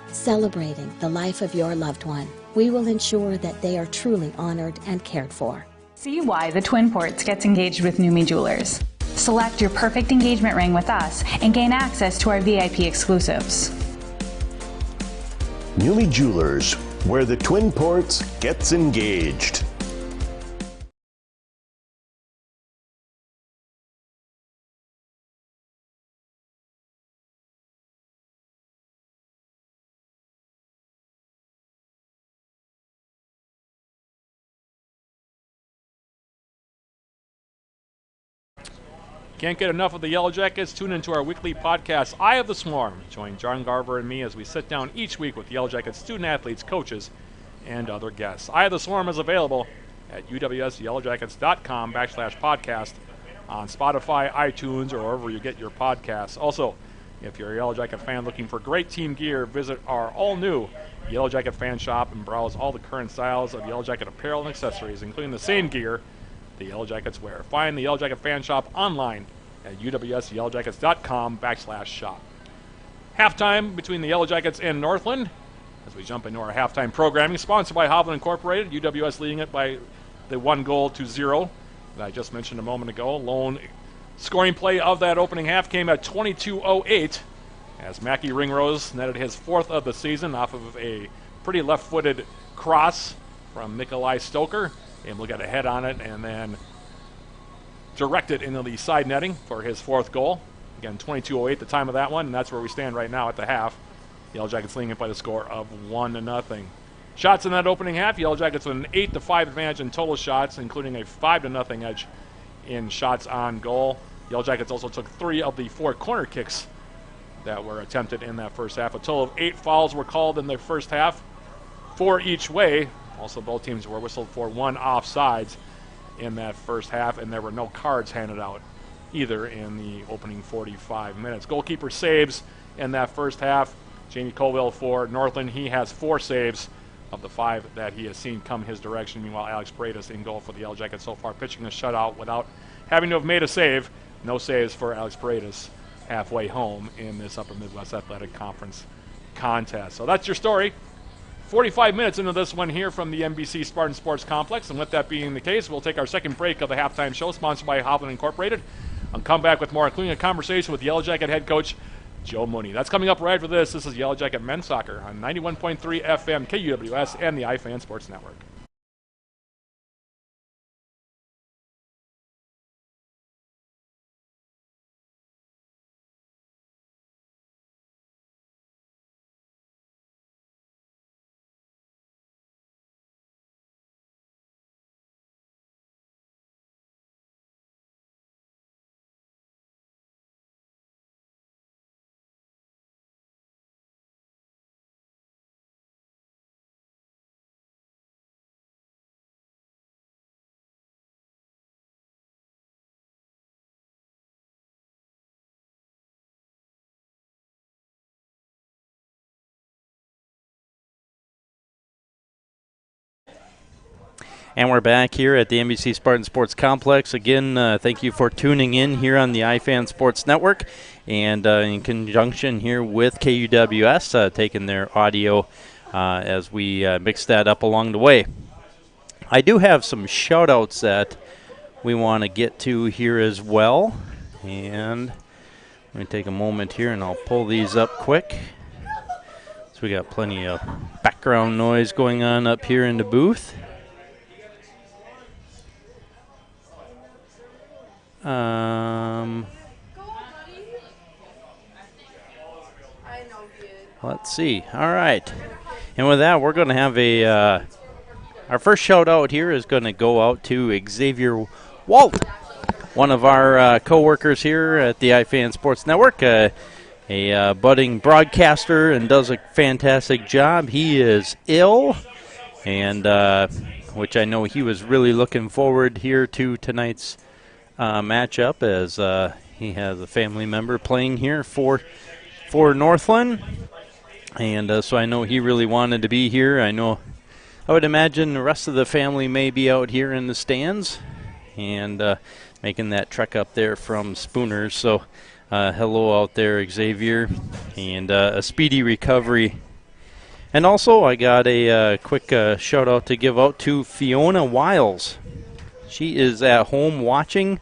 [SPEAKER 3] Celebrating the life of your loved one, we will ensure that they are truly honored and cared for.
[SPEAKER 5] See why the Twin Ports gets engaged with Numi Jewelers. Select your perfect engagement ring with us and gain access to our VIP exclusives.
[SPEAKER 6] Numi Jewelers, where the Twin Ports gets engaged.
[SPEAKER 1] Can't get enough of the Yellow Jackets? Tune into our weekly podcast, Eye of the Swarm. Join John Garver and me as we sit down each week with Yellow Jackets student athletes, coaches, and other guests. Eye of the Swarm is available at uwsyellowjackets.com/podcast on Spotify, iTunes, or wherever you get your podcasts. Also, if you're a Yellow Jacket fan looking for great team gear, visit our all-new Yellow Jacket fan shop and browse all the current styles of Yellow Jacket apparel and accessories, including the same gear the Yellow Jackets wear. Find the Yellow Jacket fan shop online at uwsyellowjackets.com/shop. Halftime between the Yellow Jackets and Northland as we jump into our halftime programming, sponsored by Hovland Incorporated. UWS leading it by the 1-0 that I just mentioned a moment ago. Lone scoring play of that opening half came at 22:08 as Mackie Ringrose netted his fourth of the season off of a pretty left-footed cross from Nikolai Stoker. Able to get a head on it and then direct it into the side netting for his fourth goal. Again, 22:08 the time of that one, and that's where we stand right now at the half. Yellow Jackets leading it by the score of 1-0. Shots in that opening half, Yellow Jackets with an 8-5 advantage in total shots, including a 5-0 edge in shots on goal. Yellow Jackets also took 3 of the 4 corner kicks that were attempted in that first half. A total of 8 fouls were called in the first half, 4 each way. Also, both teams were whistled for 1 offsides in that first half, and there were no cards handed out either in the opening 45 minutes. Goalkeeper saves in that first half. Jamie Colville for Northland. He has 4 saves of the 5 that he has seen come his direction. Meanwhile, Alex Paredes in goal for the Yellow Jackets so far, pitching a shutout without having to have made a save. No saves for Alex Paredes halfway home in this Upper Midwest Athletic Conference contest. So that's your story. 45 minutes into this one here from the NBC Spartan Sports Complex, and with that being the case, we'll take our second break of the halftime show, sponsored by Hovland Incorporated, and come back with more, including a conversation with Yellow Jacket head coach Joe Mooney. That's coming up right after this. This is Yellow Jacket Men's Soccer on 91.3 FM KUWS and the iFan Sports Network.
[SPEAKER 7] And we're back here at the NBC Spartan Sports Complex. Again, thank you for tuning in here on the iFan Sports Network, and in conjunction here with KUWS, taking their audio as we mix that up along the way. I do have some shout-outs that we want to get to here as well, and let me take a moment here and I'll pull these up quick. So we got plenty of background noise going on up here in the booth. Let's see. All right. And with that, we're going to have our first shout out here is going to go out to Xavier Walt, one of our co-workers here at the iFan Sports Network, a budding broadcaster and does a fantastic job. He is ill, and which I know he was really looking forward here to tonight's matchup, as he has a family member playing here for Northland, and so I know he really wanted to be here. I would imagine the rest of the family may be out here in the stands and making that trek up there from Spooners. So hello out there, Xavier, and a speedy recovery. And also I got a quick shout out to give out to Fiona Wiles. She is at home watching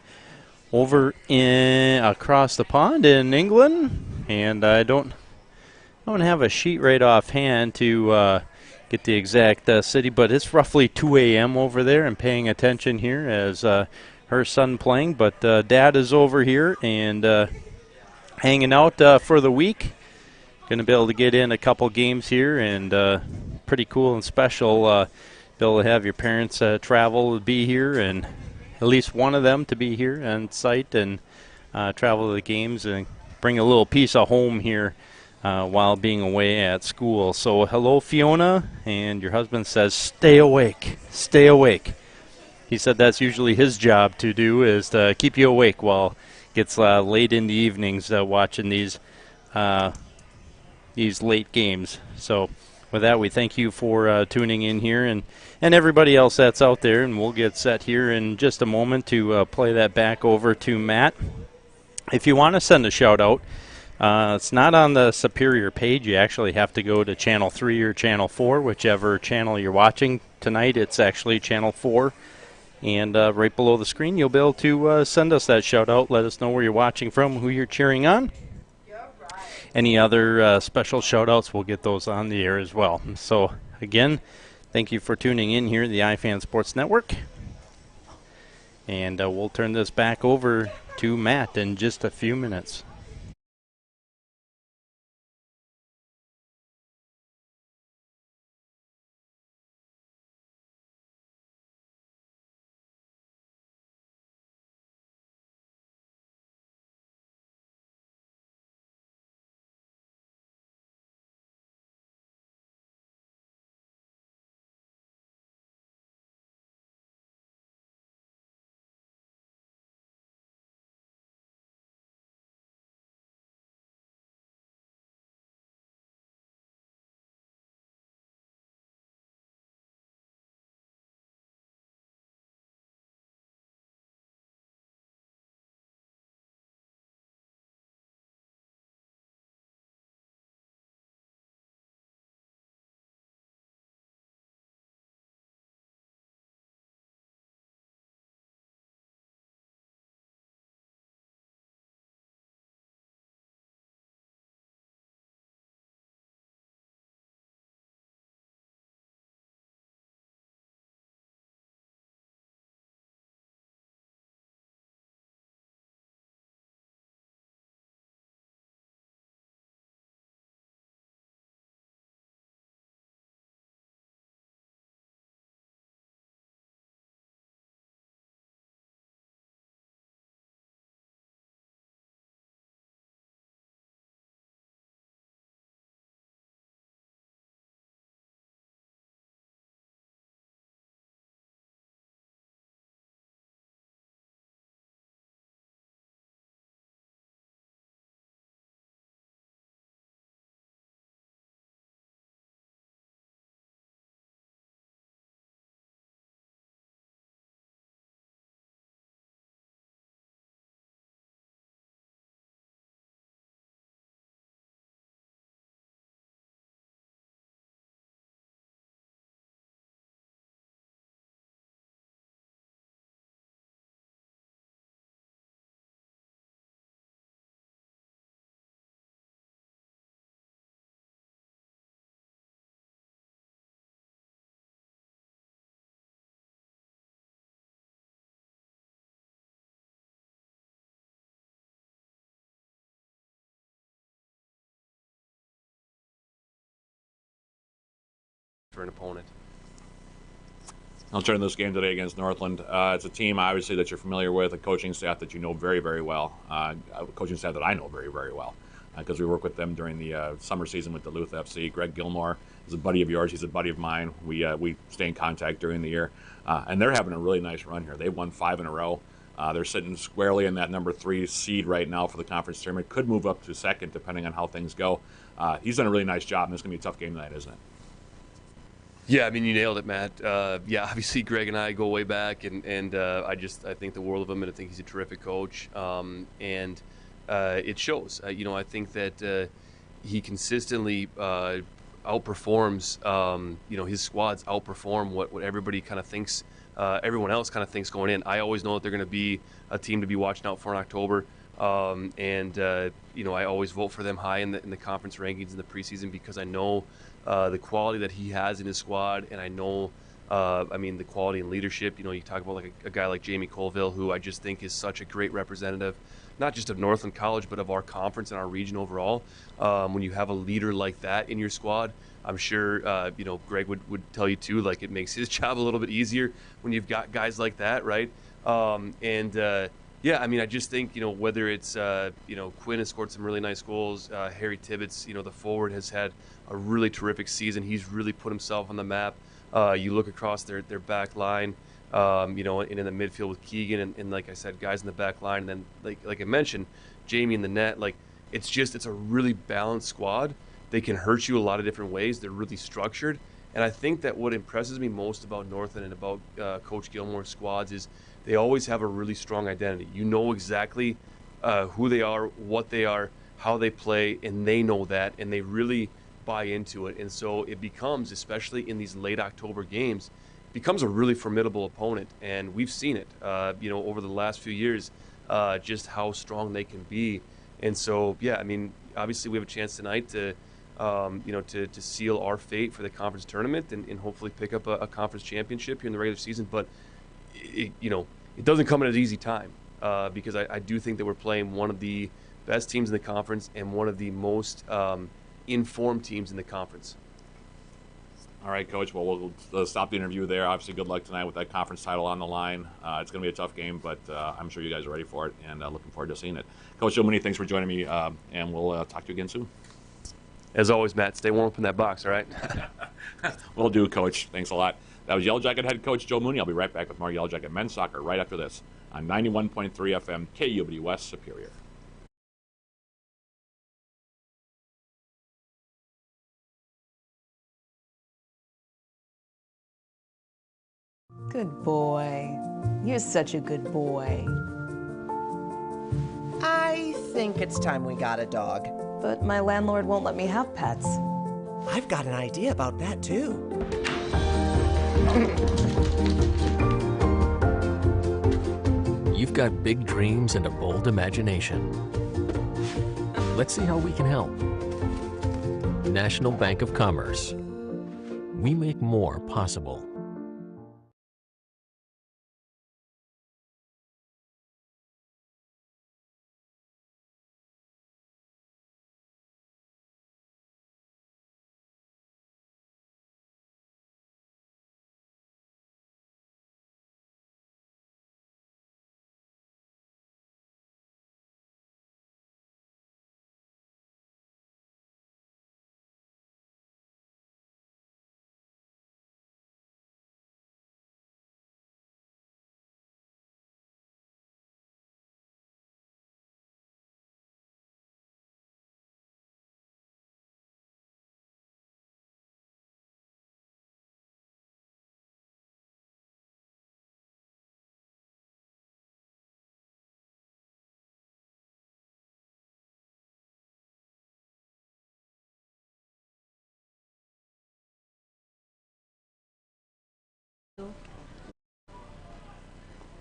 [SPEAKER 7] over across the pond in England, and I don't have a sheet right offhand to get the exact city, but it's roughly 2 a.m. over there, and paying attention here as her son playing. But Dad is over here and hanging out for the week. Going to be able to get in a couple games here, and pretty cool and special. Be able to have your parents travel to be here, and at least one of them to be here on site and travel to the games and bring a little piece of home here while being away at school. So hello, Fiona, and your husband says stay awake, stay awake. He said that's usually his job to do, is to keep you awake while it gets late in the evenings watching these late games. So with that, we thank you for tuning in here, and everybody else that's out there, and we'll get set here in just a moment to play that back over to Matt. If you want to send a shout-out, it's not on the Superior page. You actually have to go to Channel 3 or Channel 4, whichever channel you're watching. Tonight it's actually Channel 4, and right below the screen you'll be able to send us that shout-out. Let us know where you're watching from, who you're cheering on. Any other special shout-outs, we'll get those on the air as well. So, again, thank you for tuning in here at the iFan Sports Network. And we'll turn this back over to Matt in just a few minutes.
[SPEAKER 8] for an opponent.
[SPEAKER 1] I'll turn this game today against Northland. It's a team, obviously, that you're familiar with, a coaching staff that you know very, very well, a coaching staff that I know very, very well, because we work with them during the summer season with Duluth FC. Greg Gilmore is a buddy of yours. He's a buddy of mine. We stay in contact during the year, and they're having a really nice run here. They've won 5 in a row. They're sitting squarely in that number 3 seed right now for the conference tournament. Could move up to second, depending on how things go. He's done a really nice job, and it's going to be a tough game tonight, isn't it?
[SPEAKER 8] Yeah, I mean, you nailed it, Matt. Yeah, obviously Greg and I go way back, and I think the world of him, and I think he's a terrific coach. And it shows. I think that he consistently outperforms. His squads outperform what everybody kind of thinks. Everyone else kind of thinks going in. I always know that they're going to be a team to be watching out for in October. I always vote for them high in the conference rankings in the preseason because I know the quality that he has in his squad, and I know, the quality and leadership. You talk about like a guy like Jamie Colville, who I just think is such a great representative, not just of Northland College, but of our conference and our region overall. When you have a leader like that in your squad, I'm sure, Greg would tell you too, like it makes his job a little bit easier when you've got guys like that, right? Yeah, I just think, whether it's, Quinn has scored some really nice goals. Harry Tibbetts, the forward, has had a really terrific season. He's really put himself on the map. You look across their back line, and in the midfield with Keegan and like I said, guys in the back line. And then, like I mentioned, Jamie in the net. Like, it's a really balanced squad. They can hurt you a lot of different ways. They're really structured. And I think that what impresses me most about Northland and about Coach Gilmore's squads is they always have a really strong identity. You know exactly who they are, what they are, how they play, and they know that, and they really buy into it. And so it becomes, especially in these late October games, becomes a really formidable opponent. And we've seen it, over the last few years, just how strong they can be. And so, yeah, obviously we have a chance tonight to seal our fate for the conference tournament and hopefully pick up a conference championship here in the regular season. But it doesn't come at an easy time because I do think that we're playing one of the best teams in the conference and one of the most informed teams in the conference.
[SPEAKER 1] All right, Coach. Well, we'll stop the interview there. Obviously, good luck tonight with that conference title on the line. It's going to be a tough game, but I'm sure you guys are ready for it and looking forward to seeing it. Coach Joe Mooney, thanks for joining me, and we'll talk to you again soon.
[SPEAKER 8] As always, Matt, stay warm up in that box, all right?
[SPEAKER 1] Will do, Coach. Thanks a lot. That was Yellow Jacket head coach Joe Mooney. I'll be right back with more Yellow Jacket men's soccer right after this on 91.3 FM KUBD West Superior.
[SPEAKER 9] Good boy. You're such a good boy.
[SPEAKER 10] I think it's time we got a dog.
[SPEAKER 9] But my landlord won't let me have pets.
[SPEAKER 10] I've got an idea about that, too.
[SPEAKER 11] You've got big dreams and a bold imagination. Let's see how we can help. National Bank of Commerce. We make more possible.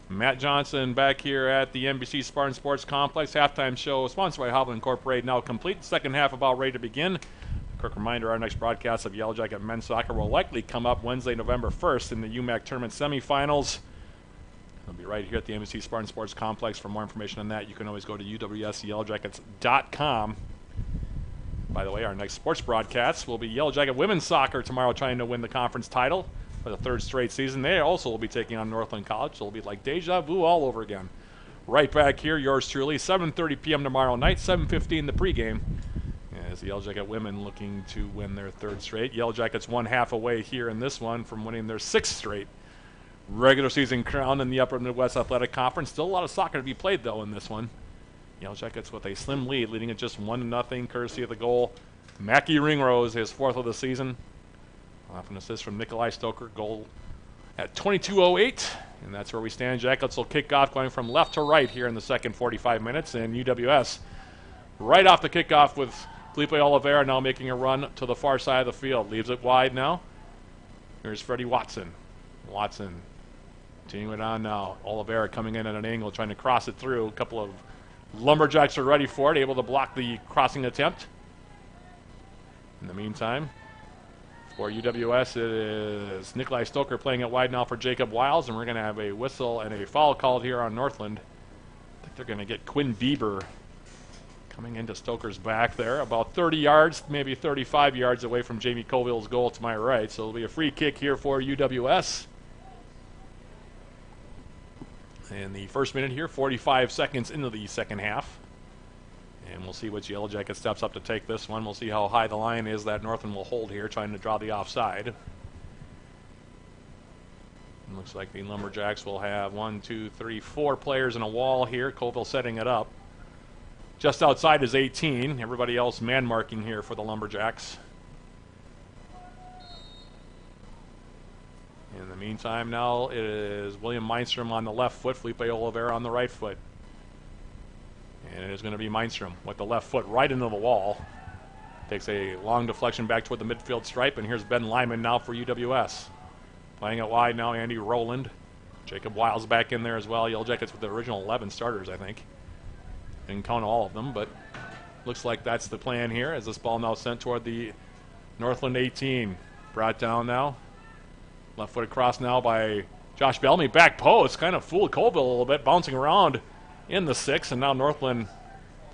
[SPEAKER 1] Matt Johnson back here at the NBC Spartan Sports Complex. Halftime show sponsored by Hobble Incorporated. Now complete. Second half about ready to begin. Quick reminder, our next broadcast of Yellow Jacket men's soccer will likely come up Wednesday, November 1st in the UMAC tournament semifinals. It'll be right here at the NBC Spartan Sports Complex. For more information on that, you can always go to uwsyellowjackets.com. By the way, our next sports broadcast will be Yellow Jacket Women's Soccer tomorrow, trying to win the conference title for the 3rd straight season. They also will be taking on Northland College, so it'll be like deja vu all over again. Right back here, yours truly, 7:30 p.m. tomorrow night, 7:15 the pregame. As the Yellow Jacket women looking to win their 3rd straight. Yellow Jackets 1/2 away here in this one from winning their 6th straight regular season crown in the Upper Midwest Athletic Conference. Still a lot of soccer to be played, though, in this one. Yellow Jackets with a slim lead, leading at just 1-0, courtesy of the goal. Mackie Ringrose, his 4th of the season. Off an assist from Nikolai Stoker. Goal at 22:08, and that's where we stand. Jackets will kick off going from left to right here in the second 45 minutes, and UWS right off the kickoff with Felipe Oliveira now making a run to the far side of the field. Leaves it wide now. Here's Freddie Watson. Watson continuing it on now. Oliveira coming in at an angle, trying to cross it through. A couple of Lumberjacks are ready for it, able to block the crossing attempt. In the meantime, for UWS, it is Nikolai Stoker playing it wide now for Jacob Wiles, and we're going to have a whistle and a foul called here on Northland. I think they're going to get Quinn Bieber coming into Stoker's back there, about 30 yards, maybe 35 yards away from Jamie Colville's goal to my right. So it'll be a free kick here for UWS. In the first minute here, 45 seconds into the second half. And we'll see which Yellow Jacket steps up to take this one. We'll see how high the line is that Northland will hold here, trying to draw the offside. It looks like the Lumberjacks will have 1, 2, 3, 4 players in a wall here. Colville setting it up. Just outside is 18. Everybody else man marking here for the Lumberjacks. In the meantime now, it is William Meinstrom on the left foot, Felipe Oliveira on the right foot. And it is going to be Meinstrom with the left foot right into the wall. Takes a long deflection back toward the midfield stripe, and here's Ben Lyman now for UWS. Playing it wide now, Andy Rowland. Jacob Wiles back in there as well. Yellow Jackets with the original 11 starters, I think. Didn't count all of them, but looks like that's the plan here as this ball now sent toward the Northland 18. Brought down now. Left foot across now by Josh Bellamy. Back post. Kind of fooled Colville a little bit, bouncing around in the 6, and now Northland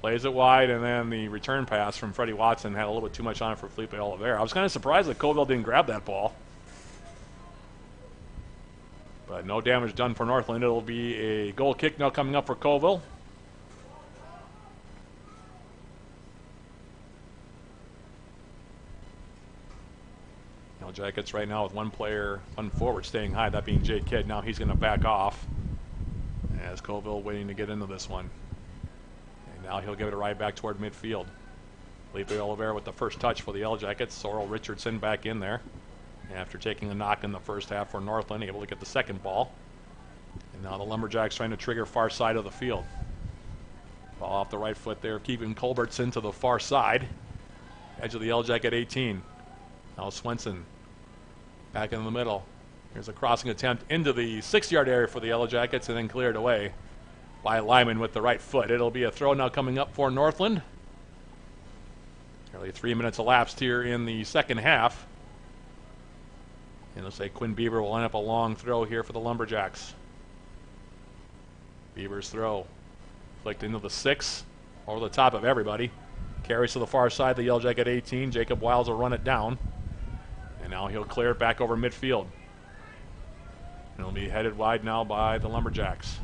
[SPEAKER 1] plays it wide, and then the return pass from Freddie Watson had a little bit too much on it for Felipe Oliveira. I was kind of surprised that Colville didn't grab that ball. But no damage done for Northland. It'll be a goal kick now coming up for Colville. Jackets right now with one player, one forward staying high, that being Jay Kidd. Now he's going to back off as Colville waiting to get into this one. And now he'll give it a ride back toward midfield. Felipe Oliveira with the first touch for the Yellow Jackets. Sorrel Richardson back in there after taking a knock in the first half for Northland, able to get the second ball. And now the Lumberjacks trying to trigger far side of the field. Ball off the right foot there, keeping Culbertson to the far side. Edge of the Yellow Jacket 18. Now Swenson back in the middle. Here's a crossing attempt into the 6-yard area for the Yellow Jackets, and then cleared away by Lyman with the right foot. It'll be a throw now coming up for Northland. Nearly 3 minutes elapsed here in the second half. And let's say Quinn Bieber will line up a long throw here for the Lumberjacks. Bieber's throw flicked into the 6, over the top of everybody. Carries to the far side, the Yellow Jacket 18. Jacob Wiles will run it down. And now he'll clear it back over midfield. And it'll be headed wide now by the Lumberjacks.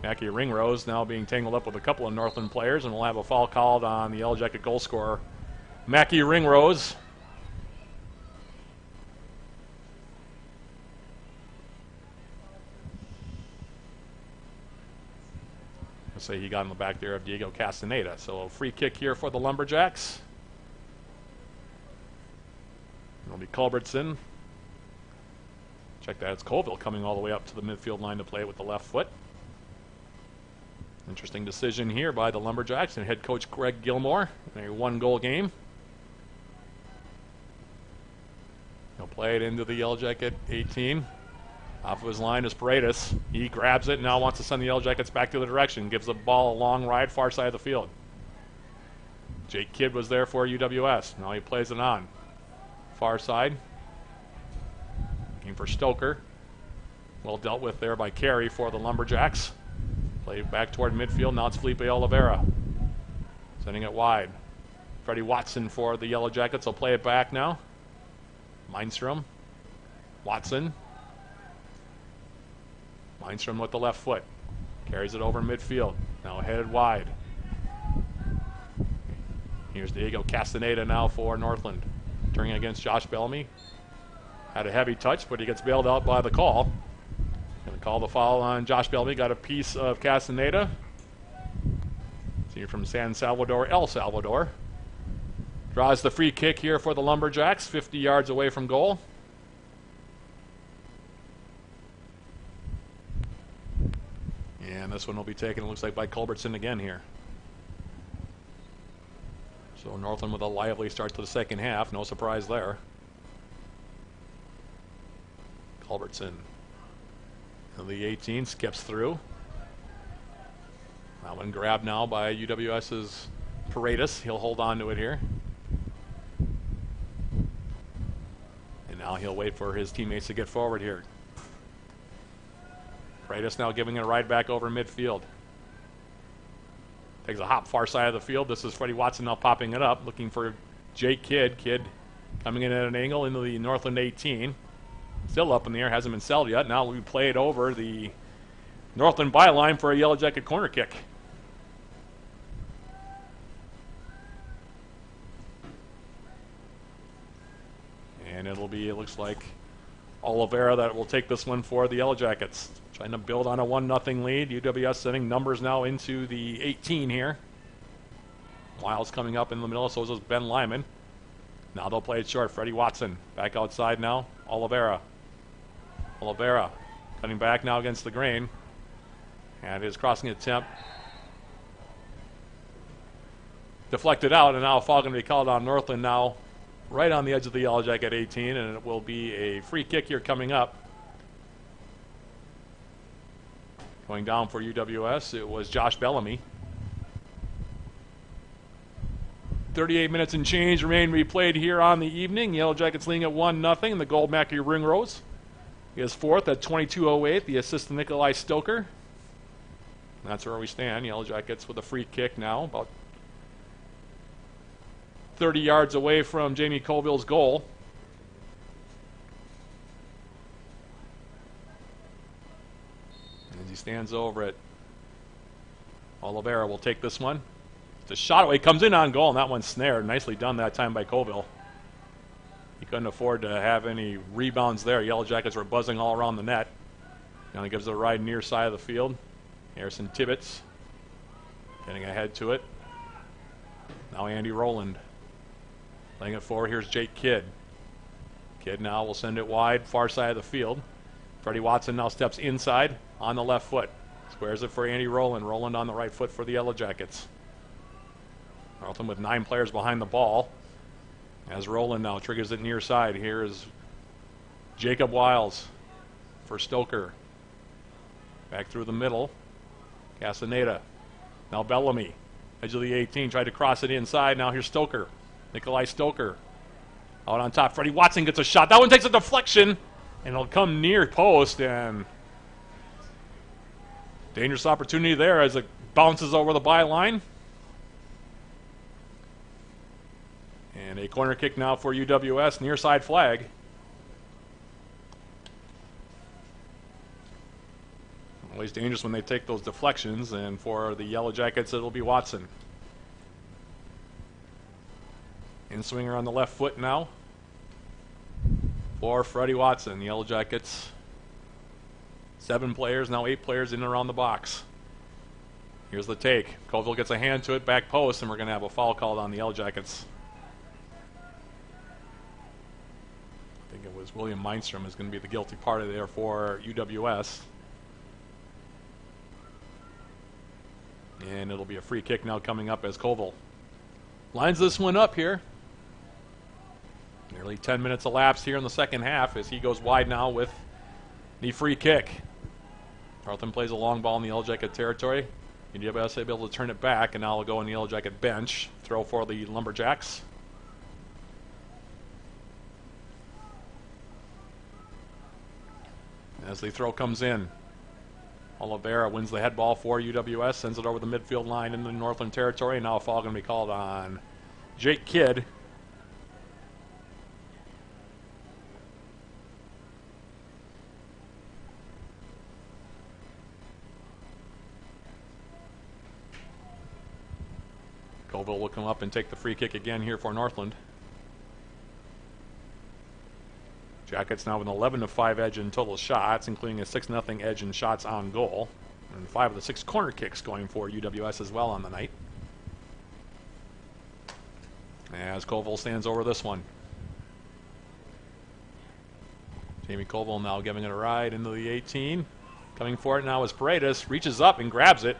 [SPEAKER 1] Mackie Ringrose now being tangled up with a couple of Northland players, and we'll have a foul called on the Yellow Jacket goal scorer, Mackie Ringrose. Let's say he got in the back there of Diego Castaneda. So a free kick here for the Lumberjacks. It'll be Culbertson. Check that, it's Colville coming all the way up to the midfield line to play with the left foot. Interesting decision here by the Lumberjacks and head coach Greg Gilmore in a 1-goal game. He'll play it into the Yellow Jacket 18. Off of his line is Paredes. He grabs it and now wants to send the Yellow Jackets back to the direction. Gives the ball a long ride far side of the field. Jake Kidd was there for UWS. Now he plays it on. Far side. Looking for Stoker. Well dealt with there by Carey for the Lumberjacks. Played back toward midfield. Now it's Felipe Oliveira. Sending it wide. Freddie Watson for the Yellow Jackets will play it back now. Mindstrom. Watson. Mindstrom with the left foot. Carries it over midfield. Now headed wide. Here's Diego Castaneda now for Northland. Turning against Josh Bellamy. Had a heavy touch, but he gets bailed out by the call. Going to call the foul on Josh Bellamy. Got a piece of Castaneda. Senior from San Salvador, El Salvador. Draws the free kick here for the Lumberjacks, 50 yards away from goal. And this one will be taken, it looks like, by Culbertson again here. So Northland with a lively start to the second half. No surprise there. Culbertson. The 18 skips through. That one grabbed now by UWS's Paredes. He'll hold on to it here. And now he'll wait for his teammates to get forward here. Paredes now giving it a ride back over midfield. Takes a hop far side of the field. This is Freddie Watson now popping it up, looking for Jake Kidd. Kidd coming in at an angle into the Northland 18. Still up in the air, hasn't been settled yet. Now we play it over the Northland byline for a Yellow Jacket corner kick. And it'll be, it looks like, Oliveira that will take this one for the Yellow Jackets. Trying to build on a 1-0 lead. UWS sending numbers now into the 18 here. Wiles coming up in the middle, so is Ben Lyman. Now they'll play it short. Freddie Watson back outside now. Oliveira. Oliveira cutting back now against the grain. And his crossing attempt deflected out, and now a foul going to be called on Northland now right on the edge of the Yellow Jacket 18, and it will be a free kick here coming up. Going down for UWS, it was Josh Bellamy. 38 minutes and change remain replayed here on the evening. Yellow Jackets leading at 1-0. The goal, Mackie Ringrose is fourth at 22:08. The assist to Nikolai Stoker. And that's where we stand. Yellow Jackets with a free kick now, about 30 yards away from Jamie Colville's goal. As he stands over it, Oliveira will take this one. The shot away comes in on goal, and that one's snared. Nicely done that time by Colville. He couldn't afford to have any rebounds there. Yellow Jackets were buzzing all around the net. Now he gives it a ride near side of the field. Harrison Tibbetts getting ahead to it. Now Andy Rowland laying it forward. Here's Jake Kidd. Kidd now will send it wide, far side of the field. Freddie Watson now steps inside on the left foot. Squares it for Andy Rowland. Rowland on the right foot for the Yellow Jackets. Northland with 9 players behind the ball. As Rowland now triggers it near side. Here is Jacob Wiles for Stoker. Back through the middle. Castaneda. Now Bellamy. Edge of the 18. Tried to cross it inside. Now here's Stoker. Nikolai Stoker. Out on top. Freddie Watson gets a shot. That one takes a deflection. And it'll come near post. And dangerous opportunity there as it bounces over the byline. And a corner kick now for UWS, near side flag. Always dangerous when they take those deflections, and for the Yellow Jackets, it'll be Watson. In-swinger on the left foot now for Freddie Watson. The Yellow Jackets, 7 players, now 8 players in and around the box. Here's the take. Colville gets a hand to it, back post, and we're going to have a foul called on the Yellow Jackets. I think it was William Mindstrom is going to be the guilty party there for UWS. And it'll be a free kick now coming up as Colville lines this one up here. Nearly 10 minutes elapsed here in the second half as he goes wide now with the free kick. Northland plays a long ball in the Yellow Jacket territory. UWS able to turn it back, and now will go on the Yellow Jacket bench. Throw for the Lumberjacks. As the throw comes in, Oliveira wins the head ball for UWS, sends it over the midfield line into the Northland territory, and now a foul going to be called on Jake Kidd. Colville will come up and take the free kick again here for Northland. Jackets now with an 11-5 edge in total shots, including a 6-0 edge in shots on goal. And 5 of the 6 corner kicks going for UWS as well on the night. As Colville stands over this one. Jamie Colville now giving it a ride into the 18. Coming for it now is Paredes. Reaches up and grabs it.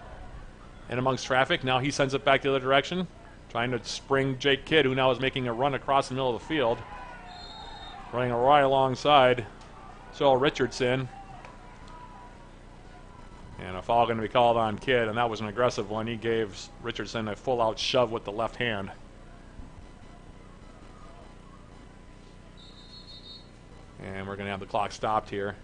[SPEAKER 1] And amongst traffic, now he sends it back the other direction. Trying to spring Jake Kidd, who now is making a run across the middle of the field. Running right alongside Cyril Richardson. And a foul going to be called on Kidd, and that was an aggressive one. He gave Richardson a full-out shove with the left hand. And we're going to have the clock stopped here.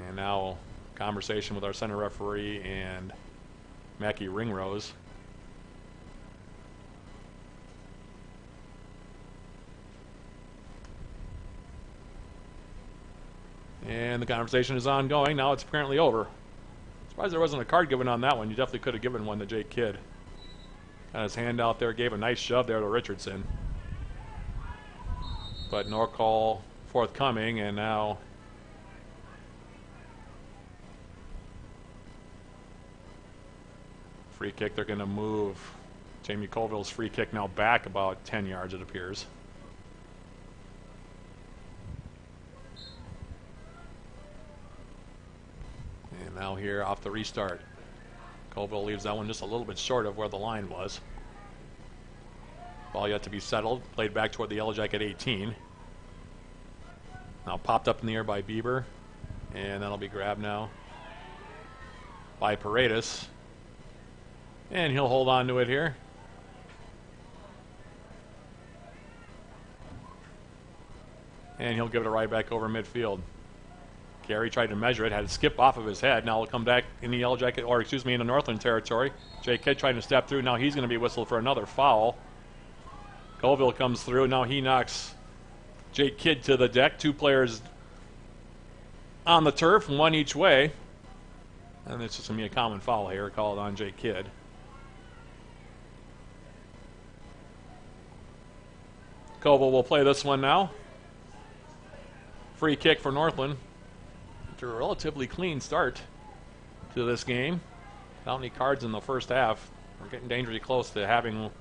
[SPEAKER 1] And now conversation with our center referee and Mackie Ringrose. And the conversation is ongoing. Now it's apparently over. Surprised there wasn't a card given on that one. You definitely could have given one to Jake Kidd. Got his hand out there, gave a nice shove there to Richardson. But no call forthcoming, and now free kick. They're going to move Jamie Colville's free kick now back about 10 yards, it appears. And now here off the restart. Colville leaves that one just a little bit short of where the line was. Ball yet to be settled. Played back toward the Yellow Jacket 18. Now popped up in the air by Bieber. And that'll be grabbed now by Paredes. And he'll hold on to it here. And he'll give it a right back over midfield. Gary tried to measure it, had to skip off of his head. Now it'll come back in the Yellow Jacket, or excuse me, in the Northland territory. Jake Kidd trying to step through. Now he's going to be whistled for another foul. Colville comes through. Now he knocks Jake Kidd to the deck. 2 players on the turf, 1 each way. And it's just going to be a common foul here called on Jake Kidd. Colville will play this one now. Free kick for Northland. After a relatively clean start to this game. Without any cards in the first half. We're getting dangerously close to having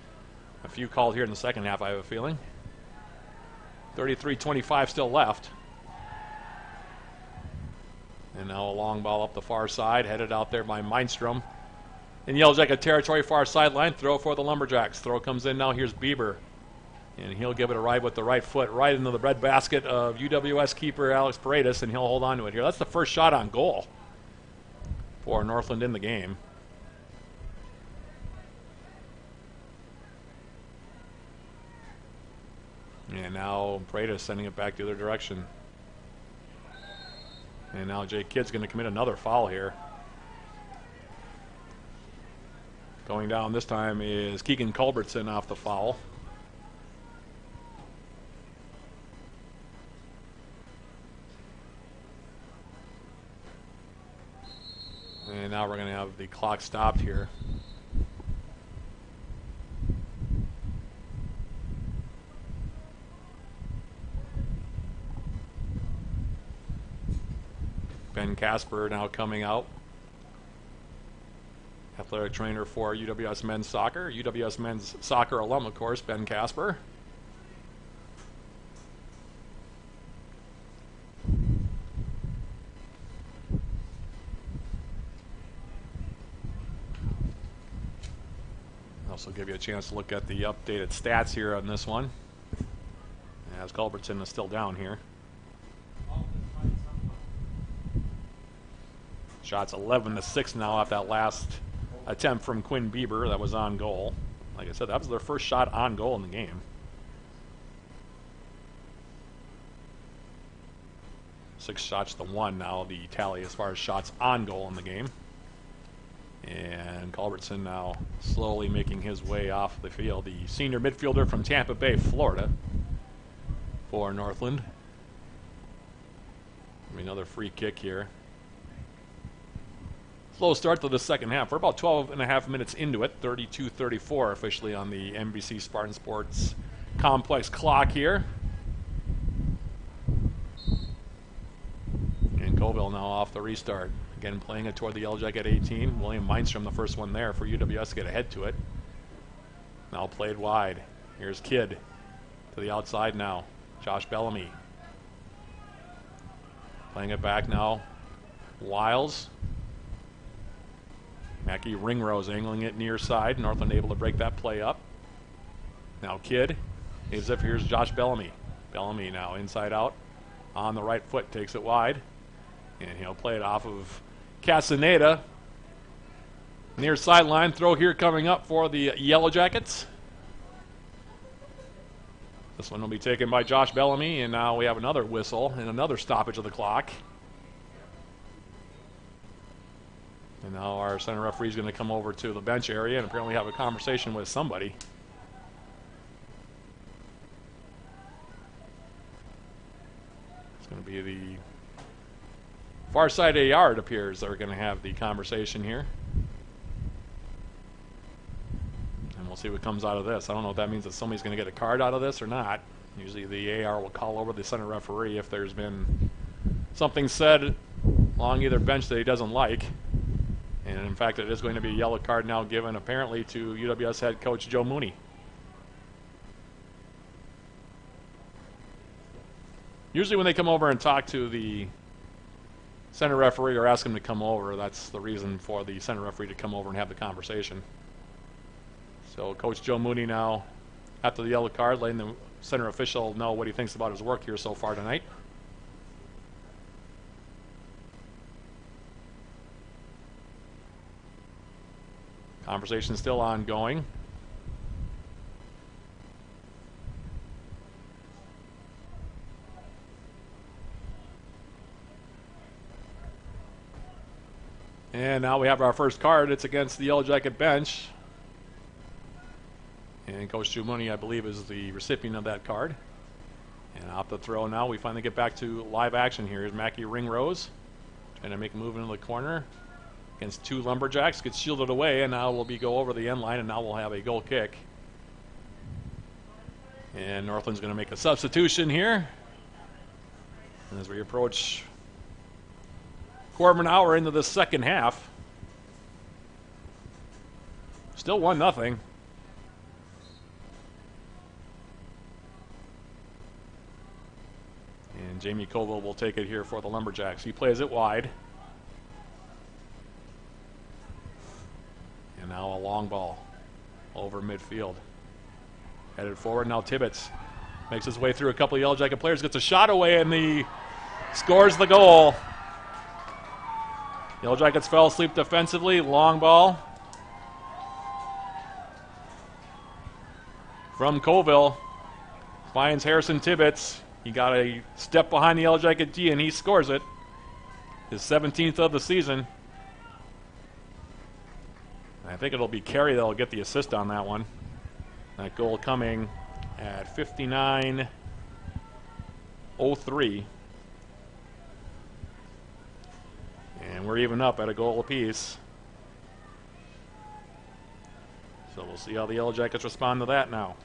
[SPEAKER 1] a few called here in the second half, I have a feeling. 33-25 still left. And now a long ball up the far side, headed out there by Mindstrom. In Yellow Jacket territory, far sideline, throw for the Lumberjacks. Throw comes in now, here's Bieber. And he'll give it a ride with the right foot right into the bread basket of UWS keeper Alex Paredes, and he'll hold on to it here. That's the first shot on goal for Northland in the game. And now Paredes sending it back the other direction. And now Jake Kidd's going to commit another foul here. Going down this time is Keegan Culbertson off the foul. And now we're going to have the clock stopped here. Ben Casper now coming out. Athletic trainer for UWS men's soccer. UWS men's soccer alum, of course, Ben Casper. Also give you a chance to look at the updated stats here on this one, as Culbertson is still down here. Shots 11-6 now off that last attempt from Quinn Bieber that was on goal. Like I said, that was their first shot on goal in the game. 6 shots to 1 now, the tally as far as shots on goal in the game. And Culbertson now slowly making his way off the field. The senior midfielder from Tampa Bay, Florida, for Northland. Another free kick here. Slow start to the second half. We're about 12 and a half minutes into it. 32-34 officially on the NBC Spartan Sports Complex clock here. And Colville now off the restart. Again, playing it toward the Yellow Jacket 18. William Mindstrom, the first one there for UWS to get ahead to it. Now played wide. Here's Kidd to the outside now. Josh Bellamy. Playing it back now. Wiles. Mackie Ringrose angling it near side. Northland able to break that play up. Now Kidd. As if here's Josh Bellamy. Bellamy now inside out. On the right foot, takes it wide. And he'll play it off of Castaneda. Near sideline, throw here coming up for the Yellow Jackets. This one will be taken by Josh Bellamy, and now we have another whistle and another stoppage of the clock. And now our center referee is going to come over to the bench area and apparently have a conversation with somebody. It's going to be the far side AR, it appears, that are going to have the conversation here. And we'll see what comes out of this. I don't know if that means that somebody's going to get a card out of this or not. Usually the AR will call over the center referee if there's been something said along either bench that he doesn't like. And in fact, it is going to be a yellow card now given apparently to UWS head coach Joe Mooney. Usually when they come over and talk to the center referee or ask him to come over, that's the reason for the center referee to come over and have the conversation. So Coach Joe Mooney now, after the yellow card, letting the center official know what he thinks about his work here so far tonight. Conversation still ongoing. And now we have our first card. It's against the Yellow Jacket bench. And Coach Joe Mooney, I believe, is the recipient of that card. And off the throw now, we finally get back to live action here. Here's Mackie Ringrose trying to make a move into the corner against two Lumberjacks. Gets shielded away, and now we'll go over the end line, and now we'll have a goal kick. And Northland's going to make a substitution here. And as we approach quarter of an hour into the second half, still 1-0. And Jamie Colville will take it here for the Lumberjacks. He plays it wide. And now a long ball over midfield. Headed forward now. Tibbetts makes his way through a couple of Yellow Jacket players, gets a shot away, and scores the goal. Yellow Jackets fell asleep defensively. Long ball from Colville. Finds Harrison Tibbetts. He got a step behind the Yellow Jacket D, and he scores it. His 17th of the season. I think it'll be Carey that'll get the assist on that one. That goal coming at 59:03. And we're even up at a goal apiece. So we'll see how the Yellow Jackets respond to that now.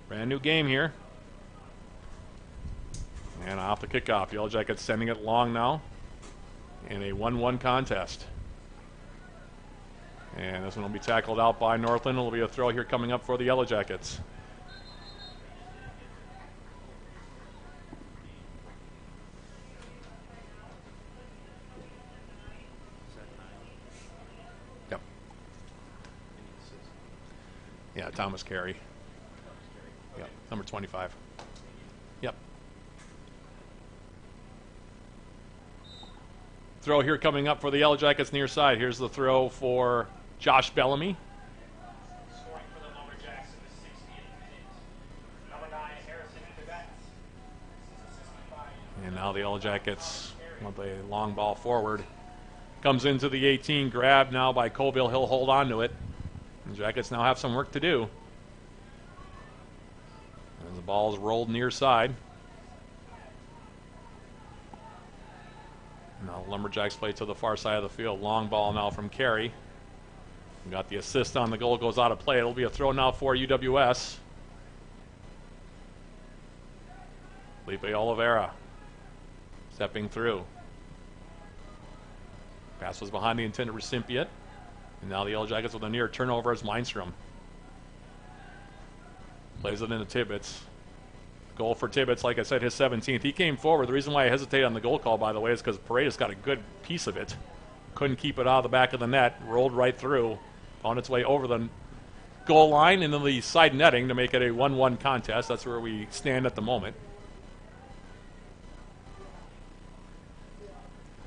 [SPEAKER 1] Brand new game here. And off the kickoff, Yellow Jackets sending it long now in a 1-1 contest. And this one will be tackled out by Northland. It'll be a throw here coming up for the Yellow Jackets. Yep. Yeah, Thomas Carey. Yep, number 25. Yep. Throw here coming up for the Yellow Jackets near side. Here's the throw for Josh Bellamy.
[SPEAKER 12] Scoring for the Lumberjacks in the 60th minute. Number 9, Harrison Tibbetts.
[SPEAKER 1] And now the Yellow Yellow Jackets with a long ball forward. Comes into the 18, grabbed now by Colville. He'll hold on to it. The Jackets now have some work to do. As the ball is rolled near side. Now Lumberjacks play to the far side of the field. Long ball now from Carey. Got the assist on the goal, goes out of play. It'll be a throw now for UWS. Felipe Oliveira stepping through. Pass was behind the intended recipient. And now the Yellow Jackets with a near turnover as Lindstrom. Plays it into Tibbetts. Goal for Tibbetts, like I said, his 17th. He came forward. The reason why I hesitate on the goal call, by the way, is because Paredes got a good piece of it. Couldn't keep it out of the back of the net. Rolled right through. On its way over the goal line into the side netting to make it a 1-1 contest. That's where we stand at the moment.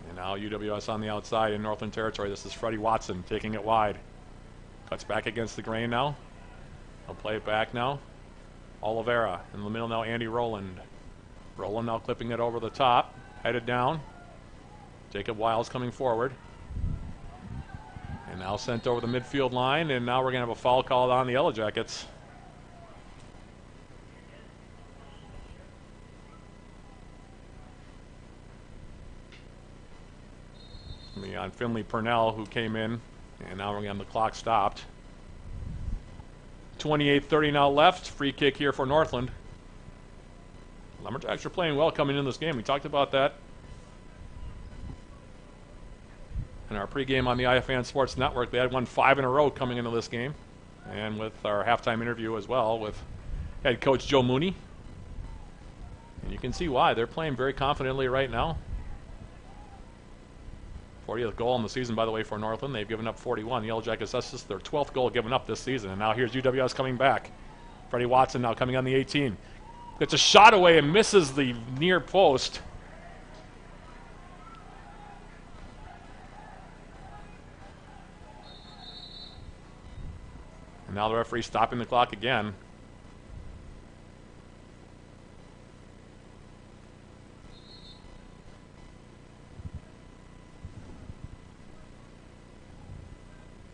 [SPEAKER 1] And now UWS on the outside in Northland territory. This is Freddie Watson taking it wide. Cuts back against the grain now. He'll play it back now. Oliveira in the middle now, Andy Rowland. Rowland now clipping it over the top. Headed down. Jacob Wiles coming forward. And now sent over the midfield line, and now we're going to have a foul called on the Yellow Jackets. It's going to be on Finley Purnell, who came in, and now we're going to have the clock stopped. 28:30 now left. Free kick here for Northland. Lumberjacks are playing well coming in this game. We talked about that in our pregame on the iFan Sports Network. They had won 5 in a row coming into this game. And with our halftime interview as well with head coach Joe Mooney. And you can see why. They're playing very confidently right now. 40th goal in the season, by the way, for Northland. They've given up 41. The Yellow Jackets, that's just their 12th goal given up this season. And now here's UWS coming back. Freddie Watson now coming on the 18. Gets a shot away and misses the near post. And now the referee stopping the clock again.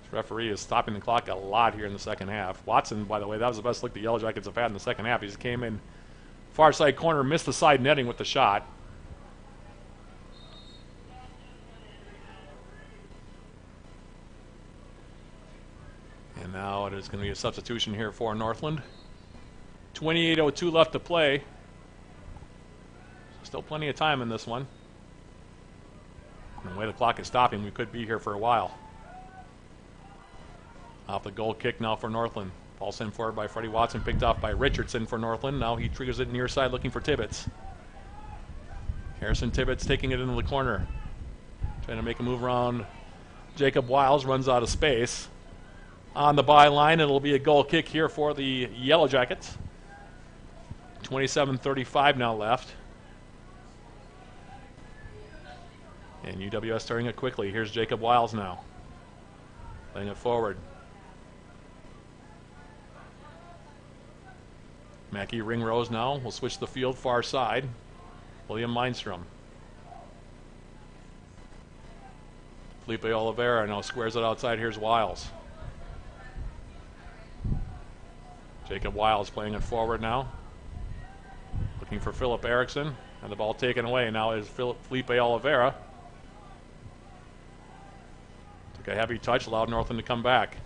[SPEAKER 1] This referee is stopping the clock a lot here in the second half. Watson, by the way, that was the best look the Yellow Jackets have had in the second half. He just came in far side corner, missed the side netting with the shot. And now it is going to be a substitution here for Northland. 28:02 left to play. Still plenty of time in this one. And the way the clock is stopping, we could be here for a while. Off the goal kick now for Northland. Ball sent forward by Freddie Watson, picked off by Richardson for Northland. Now he triggers it near side looking for Tibbetts. Harrison Tibbetts taking it into the corner. Trying to make a move around Jacob Wiles, runs out of space. On the byline, it'll be a goal kick here for the Yellow Jackets. 27:35 now left. And UWS starting it quickly. Here's Jacob Wiles now. Playing it forward. Mackie Ringrose now will switch the field far side. William Lindstrom. Felipe Oliveira now squares it outside. Here's Wiles. Jacob Wiles playing it forward now. Looking for Philip Erickson. And the ball taken away. Now is Felipe Oliveira. Took a heavy touch, allowed Northland to come back.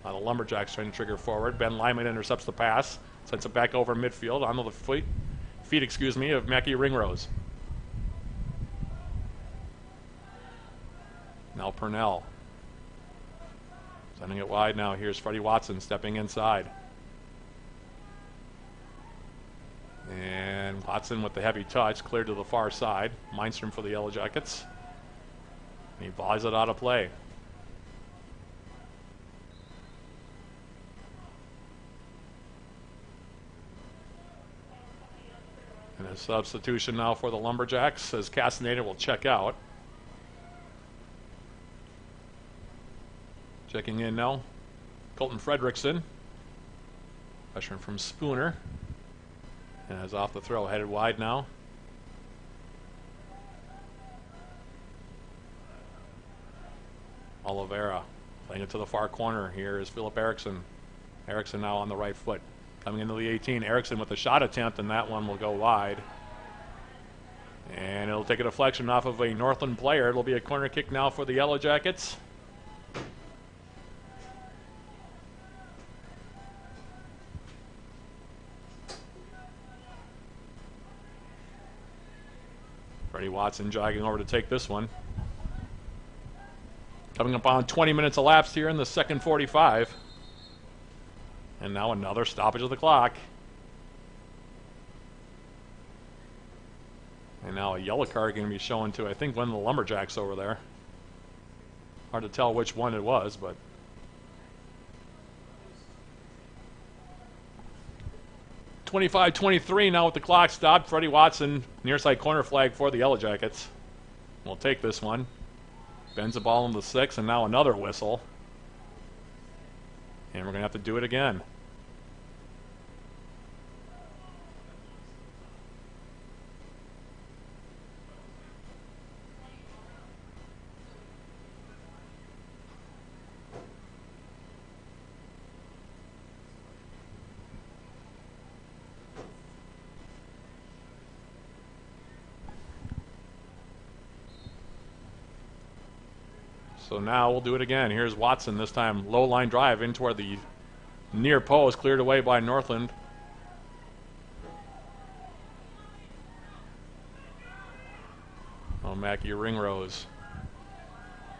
[SPEAKER 1] Now the Lumberjacks trying to trigger forward. Ben Lyman intercepts the pass. Sends it back over midfield onto the feet of Mackie Ringrose. Now Purnell. Sending it wide now. Here's Freddie Watson stepping inside. And Watson with the heavy touch, cleared to the far side. Lindstrom for the Yellow Jackets. And he volleys it out of play. And a substitution now for the Lumberjacks as Castaneda will check out. Checking in now, Colton Fredrickson. Pressure from Spooner. And is off the throw, headed wide now. Oliveira playing it to the far corner. Here is Philip Eriksson. Eriksson now on the right foot. Coming into the 18. Eriksson with a shot attempt, and that one will go wide. And it'll take a deflection off of a Northland player. It'll be a corner kick now for the Yellow Jackets. Freddie Watson jogging over to take this one. Coming up on 20 minutes elapsed here in the second 45. And now another stoppage of the clock. And now a yellow card going to be shown to, I think, one of the Lumberjacks over there. Hard to tell which one it was, but... (25-23) now with the clock stopped. Freddie Watson, near side corner flag for the Yellow Jackets. We'll take this one. Bends the ball into the 6, and now another whistle. And we're going to have to do it again. So now we'll do it again. Here's Watson, this time low line drive in toward the near post, cleared away by Northland. Oh, Mackie Ringrose.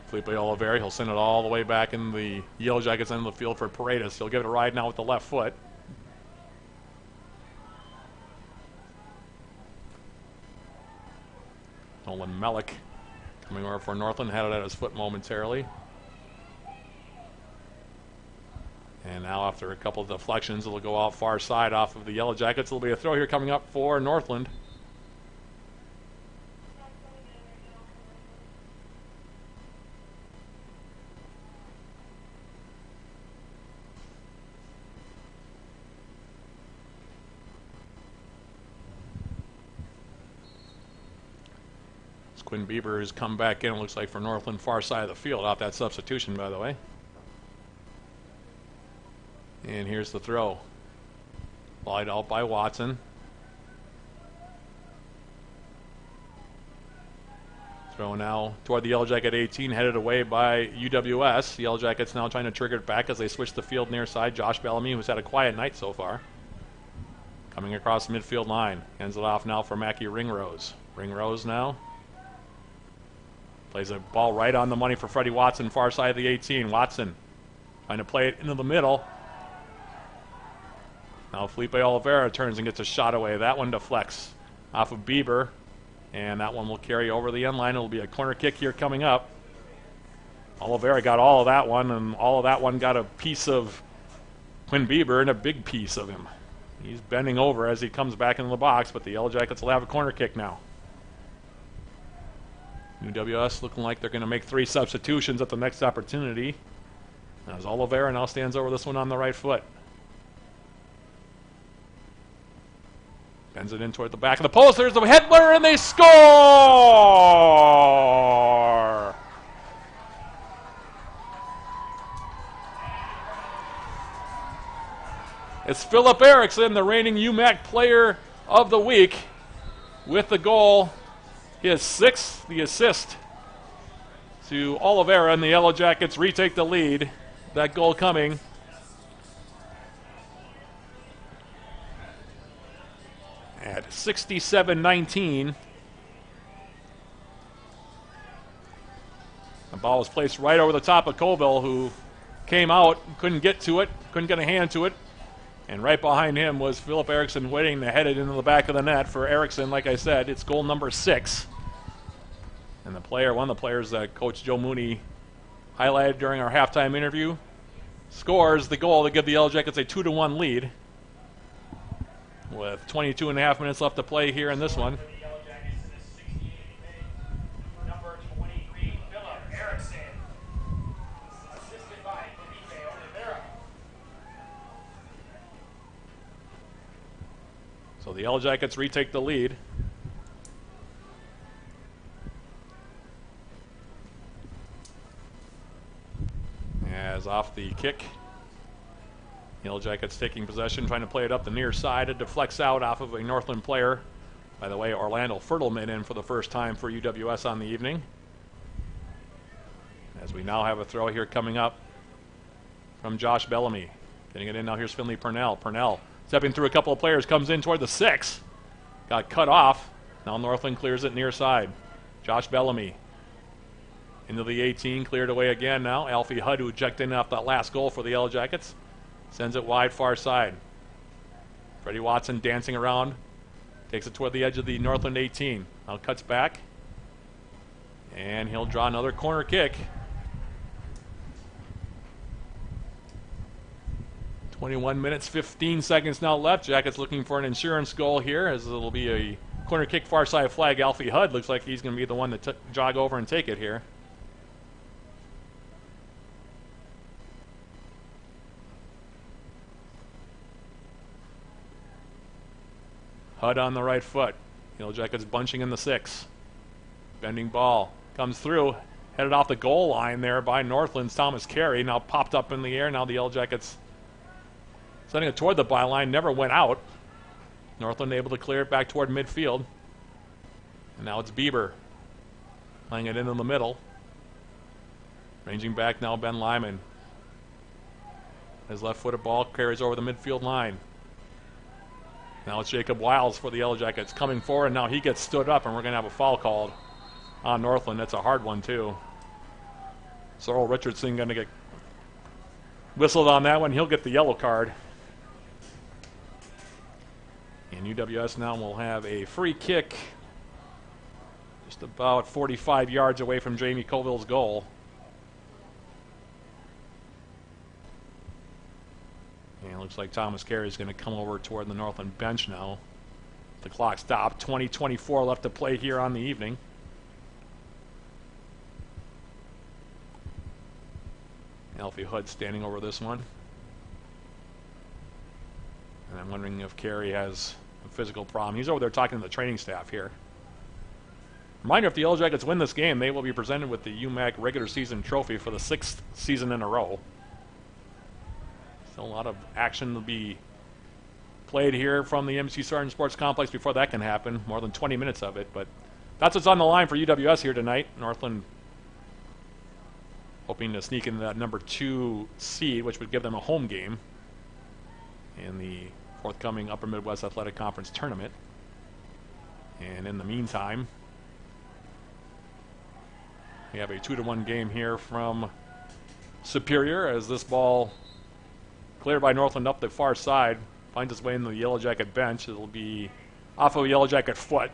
[SPEAKER 1] Felipe Oliveira, he'll send it all the way back in the Yellow Jackets end of the field for Paredes. He'll give it a ride now with the left foot. Nolan Mellick coming over for Northland, had it at his foot momentarily. And now after a couple of deflections, it'll go out far side off of the Yellow Jackets. There'll be a throw here coming up for Northland. Quinn Bieber has come back in, it looks like, for Northland, far side of the field, off that substitution, by the way. And here's the throw. Wide out by Watson. Throw now toward the Yellow Jacket 18, headed away by UWS. The Yellow Jackets now trying to trigger it back as they switch the field near side. Josh Bellamy, who's had a quiet night so far, coming across the midfield line. Ends it off now for Mackie Ringrose. Ringrose now plays a ball right on the money for Freddie Watson, far side of the 18. Watson trying to play it into the middle. Now Felipe Oliveira turns and gets a shot away. That one deflects off of Bieber, and that one will carry over the end line. It'll be a corner kick here coming up. Oliveira got all of that one, and all of that one got a piece of Quinn Bieber and a big piece of him. He's bending over as he comes back into the box, but the Yellow Jackets will have a corner kick now. UWS looking like they're going to make 3 substitutions at the next opportunity, as Oliveira now stands over this one on the right foot. Bends it in toward the back of the post. There's the headler, and they score! It's Philip Eriksson, the reigning UMAC Player of the Week, with the goal. His 6th, the assist to Oliveira, and the Yellow Jackets retake the lead. That goal coming at 67-19. The ball was placed right over the top of Colville, who came out, couldn't get to it, couldn't get a hand to it. And right behind him was Philip Eriksson waiting to head it into the back of the net for Eriksson. Like I said, it's goal number 6. And the player, one of the players that Coach Joe Mooney highlighted during our halftime interview, scores the goal to give the Yellow Jackets a 2-1 lead with 22.5 minutes left to play here in this one.
[SPEAKER 12] Number 23, Philip Eriksson, assisted by Felipe Oliveira.
[SPEAKER 1] So the Yellow Jackets retake the lead. As off the kick, Yellow Jackets taking possession, trying to play it up the near side. It deflects out off of a Northland player. By the way, Orlando Fertelman in for the first time for UWS on the evening. As we now have a throw here coming up from Josh Bellamy. Getting it in now, here's Finley Purnell. Purnell stepping through a couple of players, comes in toward the 6. Got cut off. Now Northland clears it near side. Josh Bellamy into the 18, cleared away again now. Alfie Hudd, who checked in off that last goal for the Yellow Jackets, sends it wide far side. Freddie Watson dancing around, takes it toward the edge of the Northland 18. Now cuts back, and he'll draw another corner kick. 21 minutes, 15 seconds now left. Jackets looking for an insurance goal here, as it'll be a corner kick far side flag. Alfie Hudd looks like he's going to be the one to jog over and take it here. Hudd on the right foot. Yellow Jackets bunching in the 6. Bending ball comes through, headed off the goal line there by Northland's Thomas Carey. Now popped up in the air. Now the Yellow Jackets sending it toward the byline, never went out. Northland able to clear it back toward midfield. And now it's Bieber playing it into the middle. Ranging back now, Ben Lyman. His left-footed ball carries over the midfield line. Now it's Jacob Wiles for the Yellow Jackets coming forward. Now he gets stood up, and we're going to have a foul called on Northland. That's a hard one, too. Sorrel Richardson going to get whistled on that one. He'll get the yellow card. And UWS now will have a free kick just about 45 yards away from Jamie Colville's goal. And it looks like Thomas Carey is going to come over toward the Northland bench now. The clock stopped. 20-24 left to play here on the evening. Alfie Hood standing over this one. And I'm wondering if Carey has a physical problem. He's over there talking to the training staff here. Reminder, if the Yellow Jackets win this game, they will be presented with the UMAC regular season trophy for the 6th season in a row. Still a lot of action to be played here from the MC Sargent Sports Complex before that can happen. More than 20 minutes of it, but that's what's on the line for UWS here tonight. Northland hoping to sneak into that number 2 seed, which would give them a home game in the forthcoming Upper Midwest Athletic Conference tournament. And in the meantime, we have a 2-1 game here from Superior, as this ball cleared by Northland up the far side finds its way into the Yellow Jacket bench. It'll be off of a Yellow Jacket foot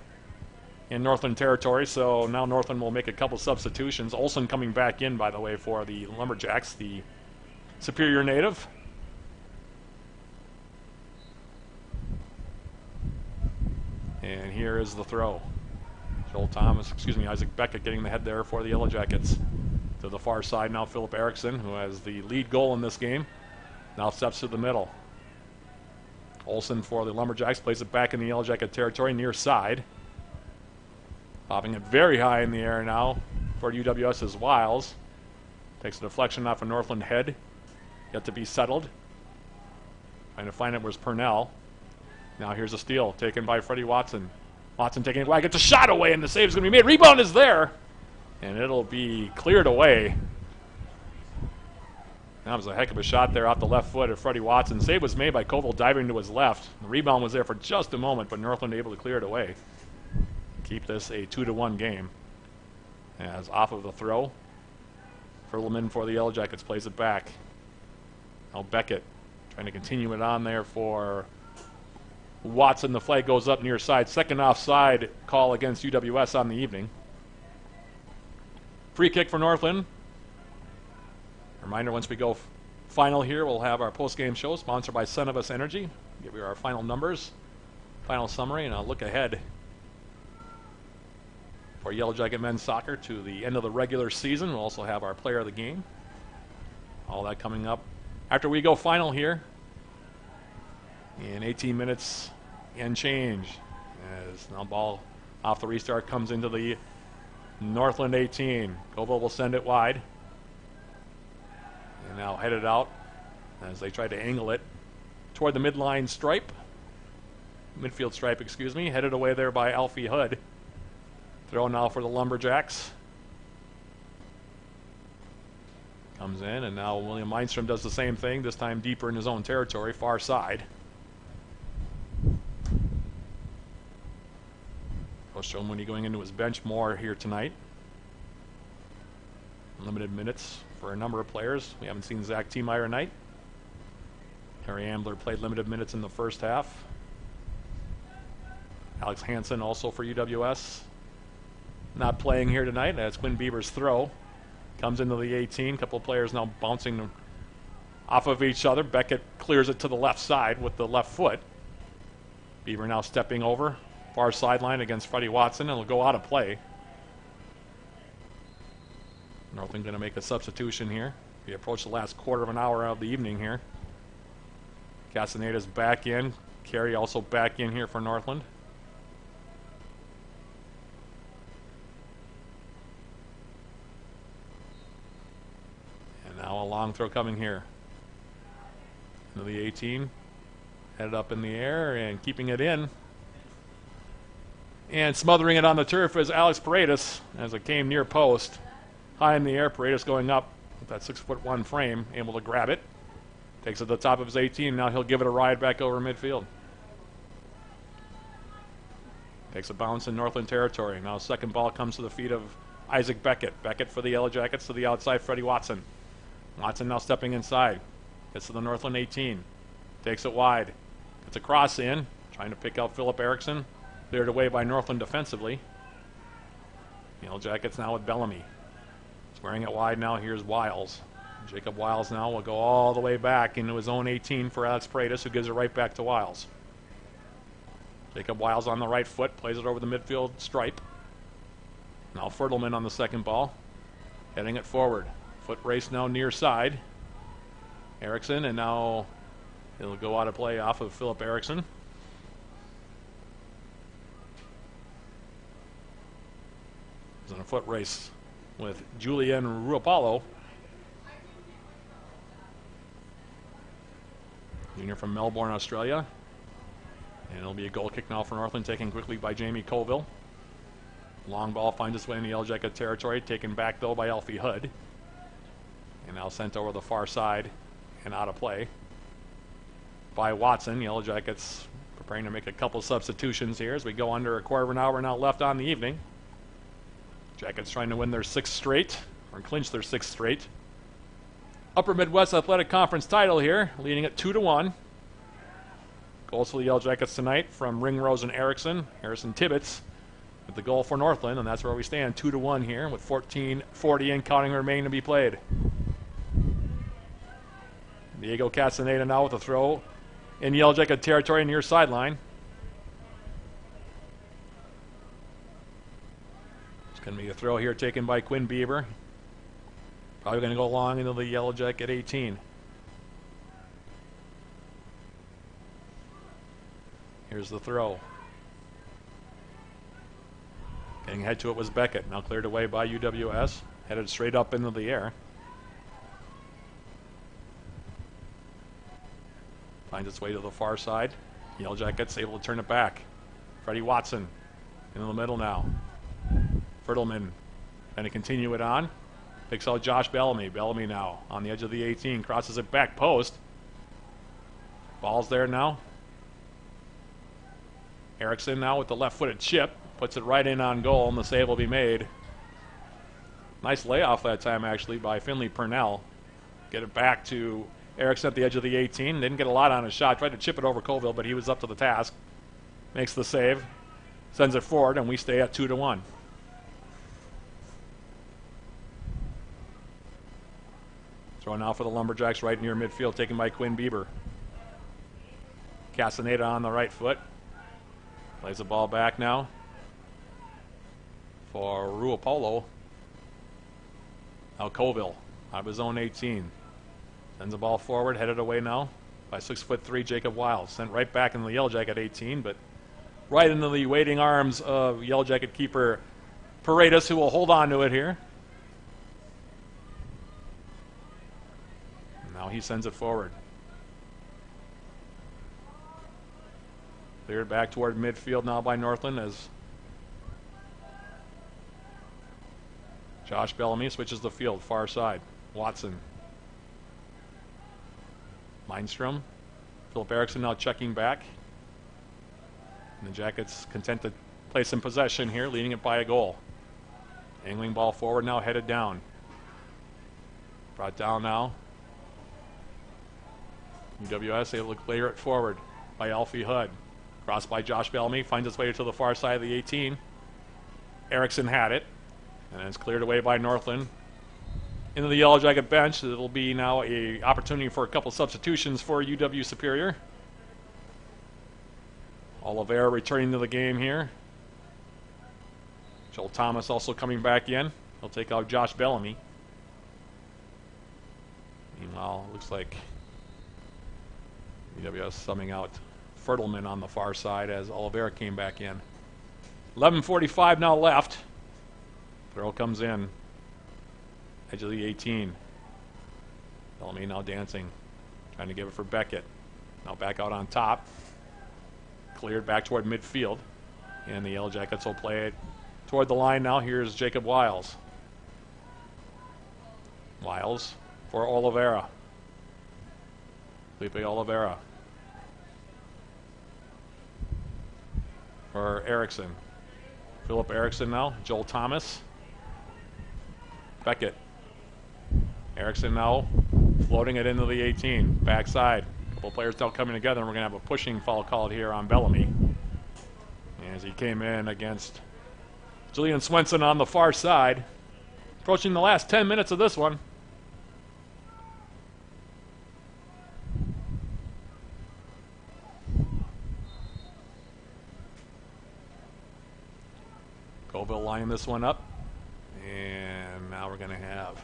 [SPEAKER 1] in Northland territory, so now Northland will make a couple substitutions. Olson coming back in, by the way, for the Lumberjacks, the Superior native. And here is the throw. Isaac Beckett getting the head there for the Yellow Jackets. To the far side now, Philip Erickson, who has the lead goal in this game, now steps to the middle. Olson for the Lumberjacks plays it back in the Yellow Jacket territory, near side. Popping it very high in the air now for UWS's Wiles. Takes a deflection off a Northland head. Yet to be settled. Trying to find it was Purnell. Now here's a steal taken by Freddie Watson. Watson taking it away, gets a shot away, and the save is going to be made. Rebound is there, and it'll be cleared away. That was a heck of a shot there off the left foot of Freddie Watson. Save was made by Colville diving to his left. The rebound was there for just a moment, but Northland able to clear it away. Keep this a 2-1 game. As off of the throw, Fertelman for the Yellow Jackets plays it back. Now Beckett trying to continue it on there for Watson. The flag goes up near side. Second offside call against UWS on the evening. Free kick for Northland. Reminder, once we go final here, we'll have our post-game show sponsored by Son of Us Energy. Give you our final numbers, final summary, and a look ahead for Yellow Jacket men's soccer to the end of the regular season. We'll also have our player of the game. All that coming up after we go final here in 18 minutes and change. As now ball off the restart comes into the Northland 18. Colville will send it wide. And now headed out as they try to angle it toward the midline stripe. Midfield stripe, excuse me. Headed away there by Alfie Hood. Throw now for the Lumberjacks. Comes in, and now William Meinstrom does the same thing, this time deeper in his own territory, far side. Coach Joe Mooney going into his bench more here tonight. Limited minutes for a number of players. We haven't seen Zach Tiemeyer tonight. Harry Ambler played limited minutes in the first half. Alex Hansen also for UWS. Not playing here tonight. That's Quinn Bieber's throw. Comes into the 18. Couple of players now bouncing off of each other. Beckett clears it to the left side with the left foot. Bieber now stepping over. Far sideline against Freddie Watson. It'll go out of play. Northland going to make a substitution here. We approach the last quarter of an hour of the evening here. Castaneda's back in. Carey also back in here for Northland. And now a long throw coming here. Into the 18. Headed up in the air and keeping it in. And smothering it on the turf is Alex Paredes as it came near post. High in the air, Paredes going up with that 6'1" frame, able to grab it. Takes it to the top of his 18. Now he'll give it a ride back over midfield. Takes a bounce in Northland territory. Now second ball comes to the feet of Isaac Beckett. Beckett for the Yellow Jackets to the outside, Freddie Watson. Watson now stepping inside. Gets to the Northland 18. Takes it wide. Gets a cross in. Trying to pick out Philip Erickson. Cleared away by Northland defensively. Yellow Jackets now with Bellamy. Squaring it wide now, here's Wiles. Jacob Wiles now will go all the way back into his own 18 for Alex Paredes, who gives it right back to Wiles. Jacob Wiles on the right foot, plays it over the midfield stripe. Now Fertelman on the second ball, heading it forward. Foot race now near side. Erickson, and now it'll go out of play off of Philip Erickson. It's in a foot race with Julian Ruapalo, junior from Melbourne, Australia. And it'll be a goal kick now for Northland, taken quickly by Jamie Colville. Long ball finds its way in the Yellow Jacket territory, taken back though by Alfie Hood. And now sent over the far side and out of play by Watson. Yellow Jackets preparing to make a couple substitutions here as we go under a quarter of an hour now left on the evening. Jackets trying to win their 6th straight, or clinch their 6th straight. Upper Midwest Athletic Conference title here, leading at 2-1. Goals for the Yellow Jackets tonight from Ringrose and Erickson. Harrison Tibbetts with the goal for Northland, and that's where we stand, 2-1 here, with 14:40 and counting remaining to be played. Diego Castaneda now with a throw in Yellow Jacket territory near sideline. Going to be a throw here taken by Quinn Bieber. Probably going to go long into the Yellow Jacket 18. Here's the throw. Getting head to it was Beckett. Now cleared away by UWS. Headed straight up into the air. Finds its way to the far side. Yellow Jackets able to turn it back. Freddie Watson in the middle now. Fertelman going to continue it on. Picks out Josh Bellamy. Bellamy now on the edge of the 18. Crosses it back post. Ball's there now. Erickson now with the left-footed chip. Puts it right in on goal, and the save will be made. Nice layoff that time, actually, by Finley Purnell. Get it back to Erickson at the edge of the 18. Didn't get a lot on his shot. Tried to chip it over Colville, but he was up to the task. Makes the save. Sends it forward, and we stay at 2-1. Throw now for the Lumberjacks right near midfield, taken by Quinn Bieber. Castaneda on the right foot. Plays the ball back now for Ruapolo. Now Colville out of his own 18. Sends the ball forward, headed away now by 6'3" Jacob Wiles. Sent right back into the Yellow Jacket 18, but right into the waiting arms of Yellow Jacket keeper Paredes, who will hold on to it here. Now he sends it forward. Cleared back toward midfield now by Northland as Josh Bellamy switches the field, far side. Watson. Lindstrom. Philip Erickson now checking back. And the Jackets content to place in possession here, leading it by a goal. Angling ball forward now, headed down. Brought down now. UWS able to clear it forward by Alfie Hood. Crossed by Josh Bellamy, finds its way to the far side of the 18. Erickson had it, and it's cleared away by Northland. Into the Yellow Jacket bench. It'll be now a opportunity for a couple substitutions for UW Superior. Oliveira returning to the game here. Joel Thomas also coming back in. He'll take out Josh Bellamy. Meanwhile, it looks like UWS summing out Fertelman on the far side as Oliveira came back in. 11:45 now left. Throw comes in. Edge of the 18. Bellamy now dancing. Trying to give it for Beckett. Now back out on top. Cleared back toward midfield. And the Yellow Jackets will play it toward the line now. Here's Jacob Wiles. Wiles for Oliveira. Felipe Oliveira. For Erickson. Philip Erickson now. Joel Thomas. Beckett. Erickson now floating it into the 18. Backside. A couple players now coming together, and we're going to have a pushing foul called here on Bellamy. As he came in against Julian Swenson on the far side. Approaching the last 10 minutes of this one. Colville lining this one up. And now we're going to have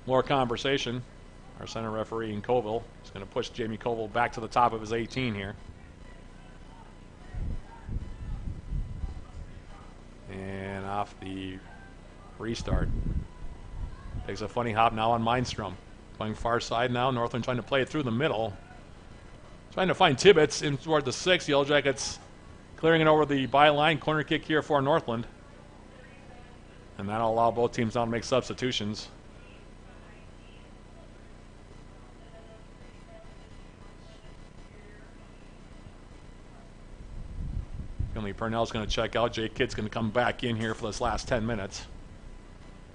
[SPEAKER 1] more conversation. Our center referee in Colville is going to push Jamie Colville back to the top of his 18 here. And off the restart. Takes a funny hop now on Mindstrom. Going far side now. Northland trying to play it through the middle. Trying to find Tibbetts in toward the 6. Yellow Jackets clearing it over the byline. Corner kick here for Northland. And that'll allow both teams now to make substitutions. Finley Purnell's going to check out. Jake Kidd's going to come back in here for this last 10 minutes.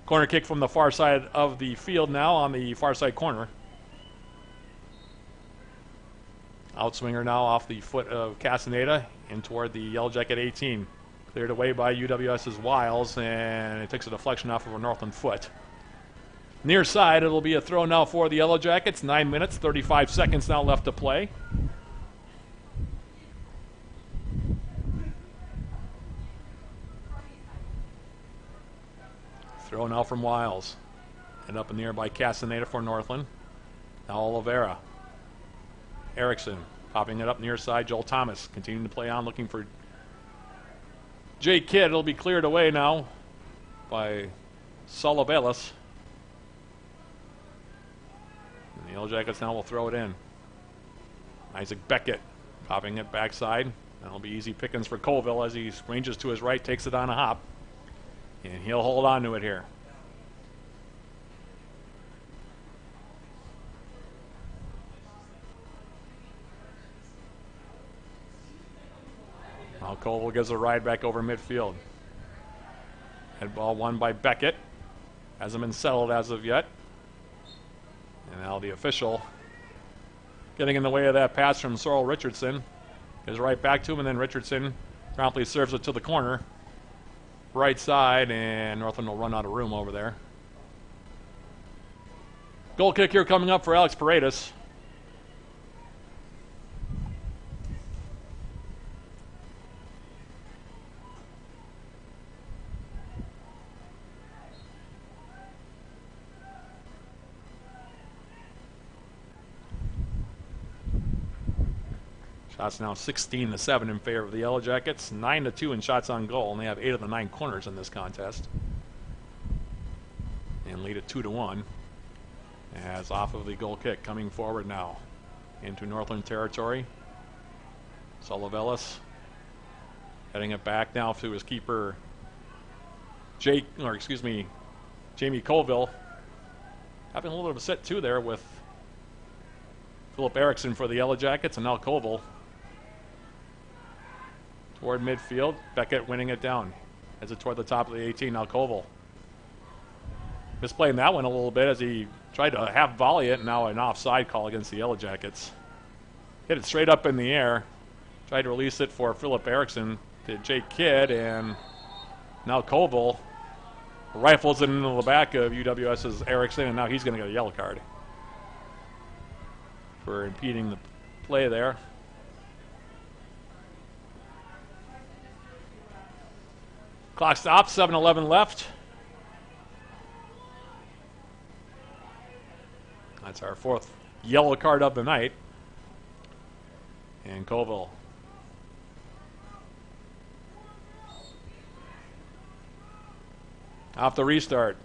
[SPEAKER 1] Corner kick from the far side of the field now on the far side corner. Outswinger now off the foot of Castaneda in toward the Yellow Jacket 18. Cleared away by UWS's Wiles, and it takes a deflection off of a Northland foot. Near side, it'll be a throw now for the Yellow Jackets. 9 minutes, 35 seconds now left to play. Throw now from Wiles. And up in the air by Castaneda for Northland. Now Oliveira. Erickson popping it up near side. Joel Thomas continuing to play on, looking for Jake Kidd. It'll be cleared away now by Solovelis. And the Yellow Jackets now will throw it in. Isaac Beckett popping it backside. That'll be easy pickings for Colville as he ranges to his right, takes it on a hop. And he'll hold on to it here. Now Colville gives a ride back over midfield. Head ball won by Beckett. Hasn't been settled as of yet. And now the official getting in the way of that pass from Sorrel Richardson. Goes right back to him, and then Richardson promptly serves it to the corner. Right side, and Northland will run out of room over there. Goal kick here coming up for Alex Paredes. Shots now 16-7 in favor of the Yellow Jackets, 9-2 in shots on goal, and they have 8 of the 9 corners in this contest. And lead at 2-1. As off of the goal kick coming forward now into Northland territory. Solovelis heading it back now to his keeper, Jamie Colville. Having a little bit of a set too there with Philip Erickson for the Yellow Jackets, and now Colville toward midfield. Beckett winning it down. As it toward the top of the 18, now Colville. Misplaying that one a little bit as he tried to half volley it, and now an offside call against the Yellow Jackets. Hit it straight up in the air. Tried to release it for Philip Erickson to Jake Kidd, and now Colville rifles it into the back of UWS's Erickson, and now he's going to get a yellow card for impeding the play there. Clock stops, 7:11 left. That's our fourth yellow card of the night. And Colville off the restart.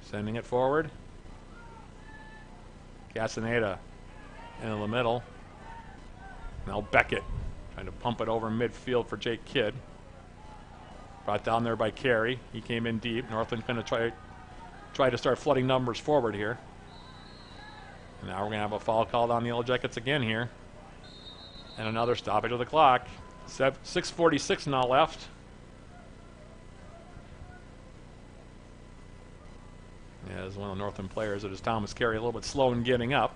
[SPEAKER 1] Sending it forward. Castaneda in the middle. Now Beckett trying to pump it over midfield for Jake Kidd. Brought down there by Carey. He came in deep. Northland going to try to start flooding numbers forward here. And now we're going to have a foul called on the Yellow Jackets again here. And another stoppage of the clock. 6:46 now left. As one of the Northland players, it is Thomas Carey, a little bit slow in getting up.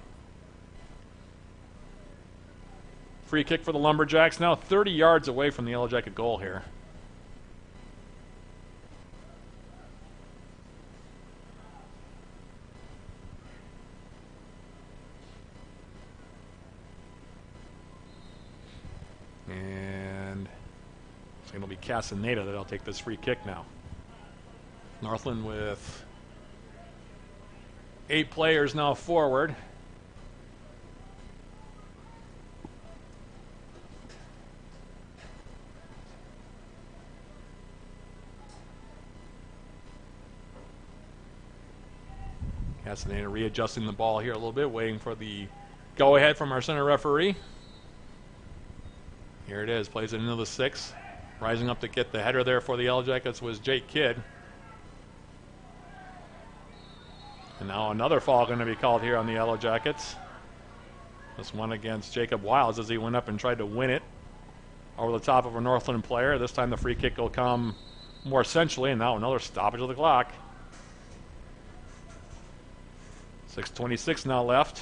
[SPEAKER 1] Free kick for the Lumberjacks, now 30 yards away from the Yellow Jacket goal here. And it'll be Castaneda that'll take this free kick now. Northland with 8 players now forward. Castaneda readjusting the ball here a little bit, waiting for the go-ahead from our center referee. Here it is, plays it into the 6. Rising up to get the header there for the Yellow Jackets was Jake Kidd. And now another foul going to be called here on the Yellow Jackets. This one against Jacob Wiles as he went up and tried to win it over the top of a Northland player. This time the free kick will come more centrally, and now another stoppage of the clock. 6:26 now left.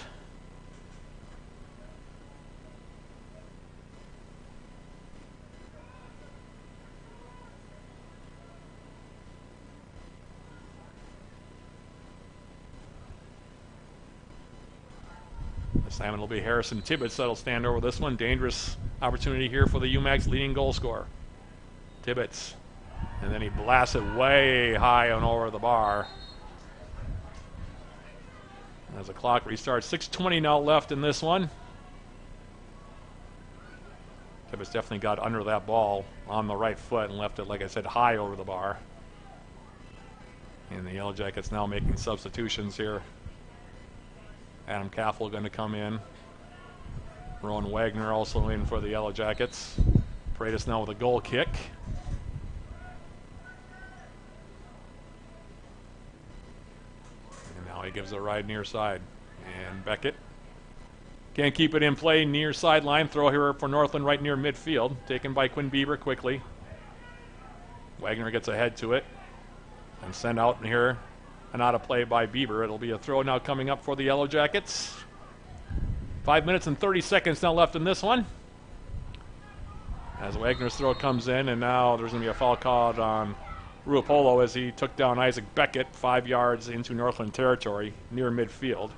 [SPEAKER 1] This time it'll be Harrison Tibbetts that'll stand over this one. Dangerous opportunity here for the UMAC's leading goal scorer. Tibbetts. And then he blasts it way high and over the bar. As the clock restarts, 6:20 now left in this one. Tibbetts definitely got under that ball on the right foot and left it, like I said, high over the bar. And the Yellow Jackets now making substitutions here. Adam Caffel going to come in. Rowan Wagner also in for the Yellow Jackets. Paredes now with a goal kick. And now he gives a ride near side. And Beckett can't keep it in play near sideline. Throw here for Northland right near midfield. Taken by Quinn Bieber quickly. Wagner gets ahead to it. And sent out here. And out of play by Bieber. It'll be a throw now coming up for the Yellow Jackets. 5 minutes and 30 seconds now left in this one. As Wagner's throw comes in, and now there's going to be a foul called on Ruopolo as he took down Isaac Beckett 5 yards into Northland territory near midfield.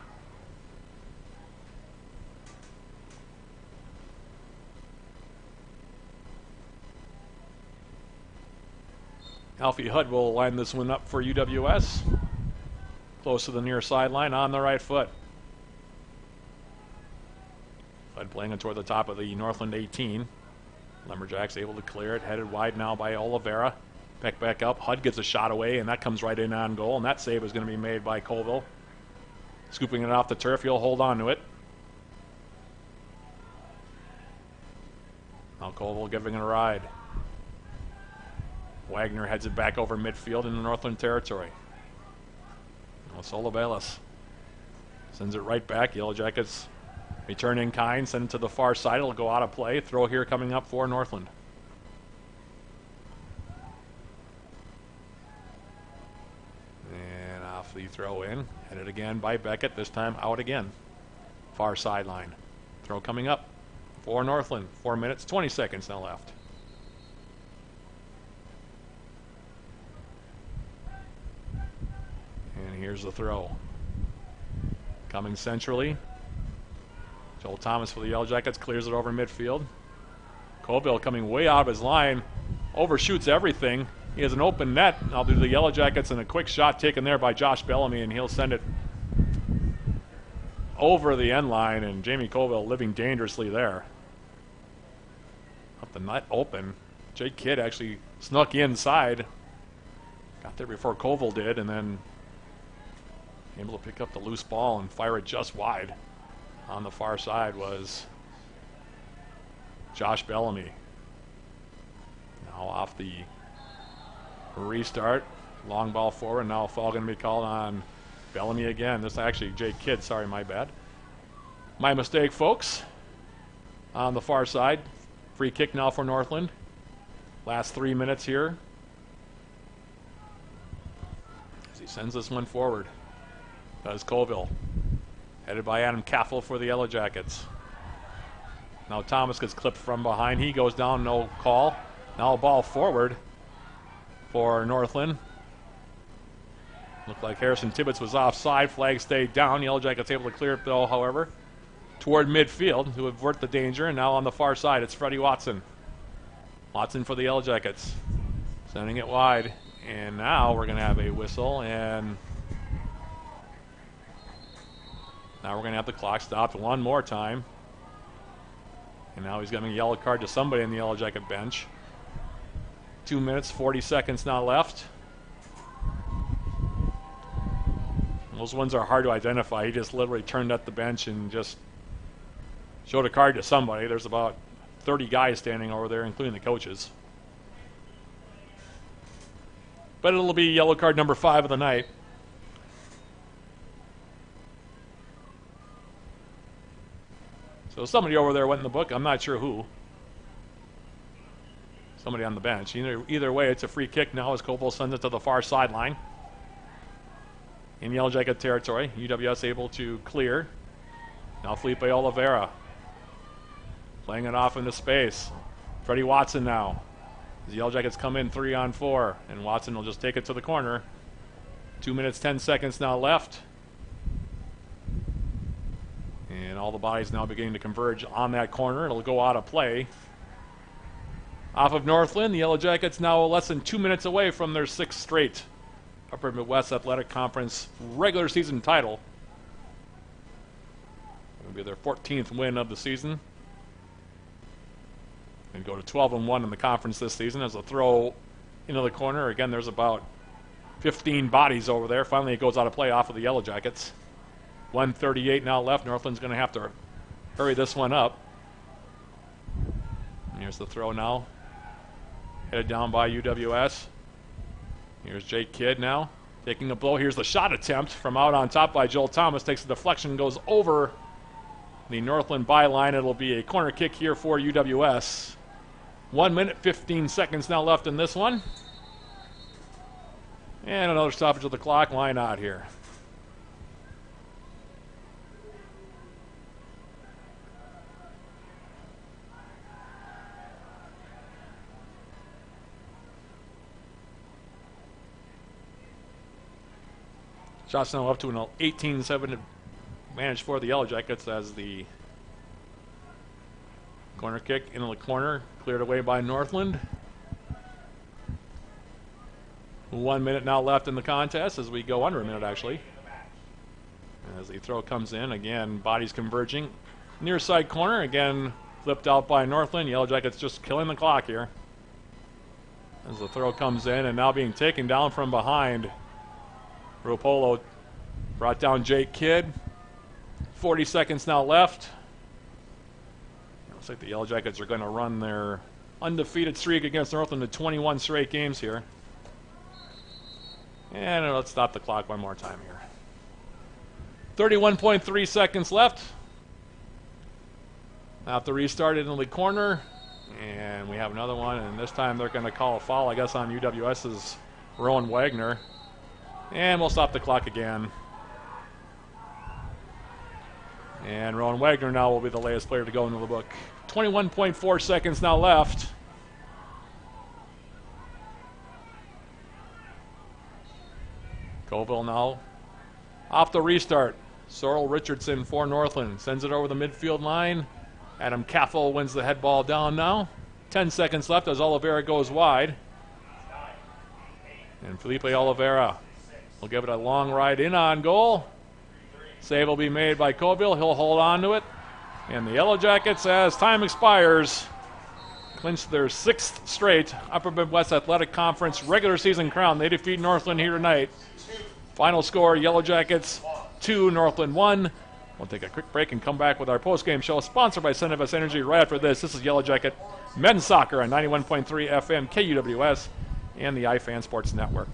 [SPEAKER 1] Alfie Hudd will line this one up for UWS. Close to the near sideline on the right foot. Hudd playing it toward the top of the Northland 18. Lumberjacks able to clear it. Headed wide now by Oliveira. Back up. Hud gets a shot away, and that comes right in on goal, and that save is going to be made by Colville. Scooping it off the turf, he'll hold on to it. Now Colville giving it a ride. Wagner heads it back over midfield into Northland territory. Now Solovelas sends it right back. Yellow Jackets return in kind, send it to the far side. It'll go out of play. Throw here coming up for Northland. And off the throw in. Headed again by Beckett, this time out again. Far sideline. Throw coming up for Northland. 4 minutes, 20 seconds now left. And here's the throw. Coming centrally. Joel Thomas for the Yellow Jackets clears it over midfield. Colville coming way out of his line. Overshoots everything. He has an open net. I'll do the Yellow Jackets, and a quick shot taken there by Josh Bellamy, and he'll send it over the end line, and Jamie Colville living dangerously there. Up the net open. Jake Kidd actually snuck inside. Got there before Colville did, and then able to pick up the loose ball and fire it just wide. On the far side was Josh Bellamy. Now off the restart. Long ball forward. Now a foul going to be called on Bellamy again. This is actually Jake Kidd. Sorry, my bad. My mistake, folks. On the far side. Free kick now for Northland. Last 3 minutes here. As he sends this one forward. Does Colville. Headed by Adam Caffel for the Yellow Jackets. Now Thomas gets clipped from behind. He goes down, no call. Now a ball forward for Northland. Looked like Harrison Tibbetts was offside. Flag stayed down. Yellow Jackets able to clear it though, however, toward midfield to avert the danger. And now on the far side, it's Freddie Watson. Watson for the Yellow Jackets. Sending it wide. And now we're going to have a whistle, and now we're going to have the clock stopped one more time. And now he's giving a yellow card to somebody in the Yellow Jacket bench. 2 minutes, 40 seconds now left. Those ones are hard to identify. He just literally turned at the bench and just showed a card to somebody. There's about 30 guys standing over there, including the coaches. But it'll be yellow card number 5 of the night. So somebody over there went in the book. I'm not sure who. Somebody on the bench. Either way, it's a free kick now as Colville sends it to the far sideline. In Yellow Jacket territory. UWS able to clear. Now Felipe Oliveira. Playing it off into space. Freddie Watson now. The Yellow Jackets come in 3-on-4. And Watson will just take it to the corner. 2 minutes, 10 seconds now left. And all the bodies now beginning to converge on that corner. It'll go out of play. Off of Northland, the Yellow Jackets now less than 2 minutes away from their 6th straight Upper Midwest Athletic Conference regular season title. It'll be their 14th win of the season. And go to 12-1 in the conference this season as a throw into the corner. Again, there's about 15 bodies over there. Finally, it goes out of play off of the Yellow Jackets. 1:38 now left. Northland's going to have to hurry this one up. Here's the throw now. Headed down by UWS. Here's Jake Kidd now. Taking a blow. Here's the shot attempt from out on top by Joel Thomas. Takes a deflection, goes over the Northland byline. It'll be a corner kick here for UWS. 1 minute, 15 seconds now left in this one. And another stoppage of the clock. Why not here? Shots now up to an 18-7 advantage for the Yellow Jackets as the corner kick into the corner, cleared away by Northland. 1 minute now left in the contest as we go under a minute, actually. As the throw comes in, again, bodies converging. Near side corner, again, flipped out by Northland. Yellow Jackets just killing the clock here. as the throw comes in, and now being taken down from behind. Ruopolo brought down Jake Kidd. 40 seconds now left. Looks like the Yellow Jackets are going to run their undefeated streak against Northland to 21 straight games here. And let's stop the clock one more time here. 31.3 seconds left. Have to restart it in the corner. And we have another one, and this time they're going to call a foul, I guess, on UWS's Rowan Wagner. And we'll stop the clock again. And Rowan Wagner now will be the latest player to go into the book. 21.4 seconds now left. Colville now off the restart. Sorrel Richardson for Northland. Sends it over the midfield line. Adam Caffel wins the head ball down now. 10 seconds left as Oliveira goes wide. And Felipe Oliveira will give it a long ride in on goal. Save will be made by Colville. He'll hold on to it. And the Yellow Jackets, as time expires, clinch their 6th straight Upper Midwest Athletic Conference regular season crown. They defeat Northland here tonight. Final score, Yellow Jackets 2, Northland 1. We'll take a quick break and come back with our post-game show, sponsored by Cenovus Energy right after this. This is Yellow Jacket Men's Soccer on 91.3 FM KUWS and the iFan Sports Network.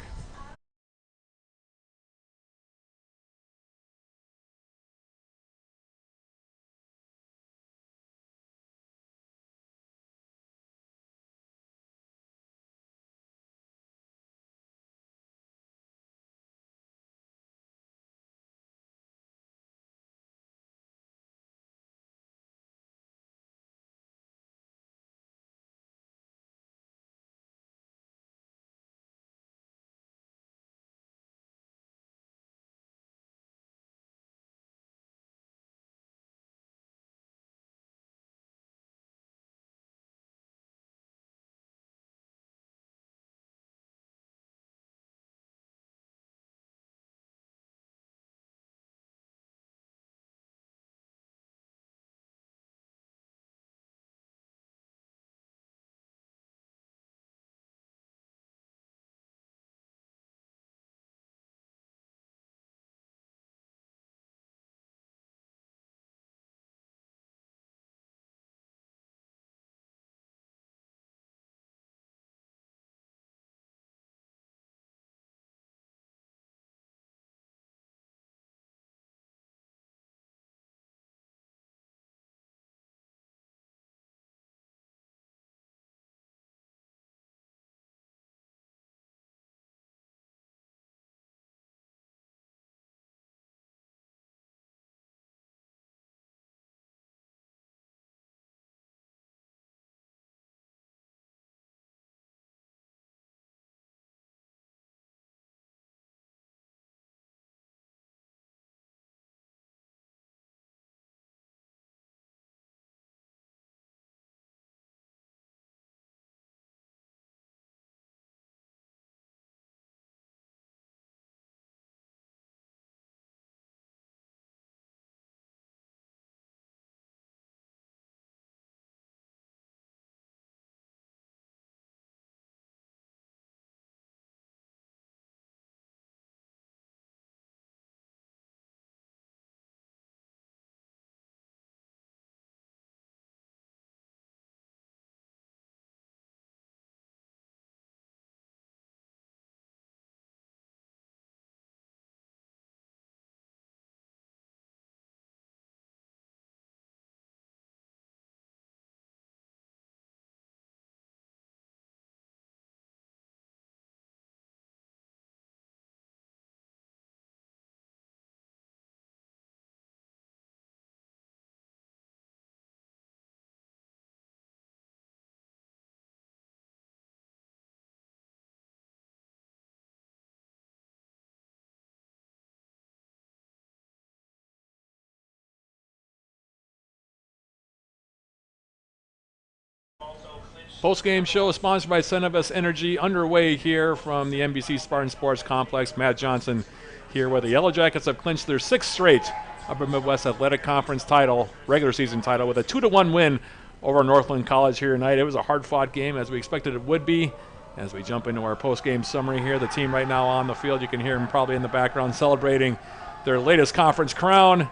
[SPEAKER 1] Post-game show sponsored by Cenovus Energy underway here from the NBC Spartan Sports Complex. Matt Johnson here where the Yellow Jackets have clinched their 6th straight Upper Midwest Athletic Conference title, regular season title, with a 2-1 win over Northland College here tonight. It was a hard-fought game as we expected it would be. As we jump into our post-game summary here, the team right now on the field, you can hear them probably in the background celebrating their latest conference crown.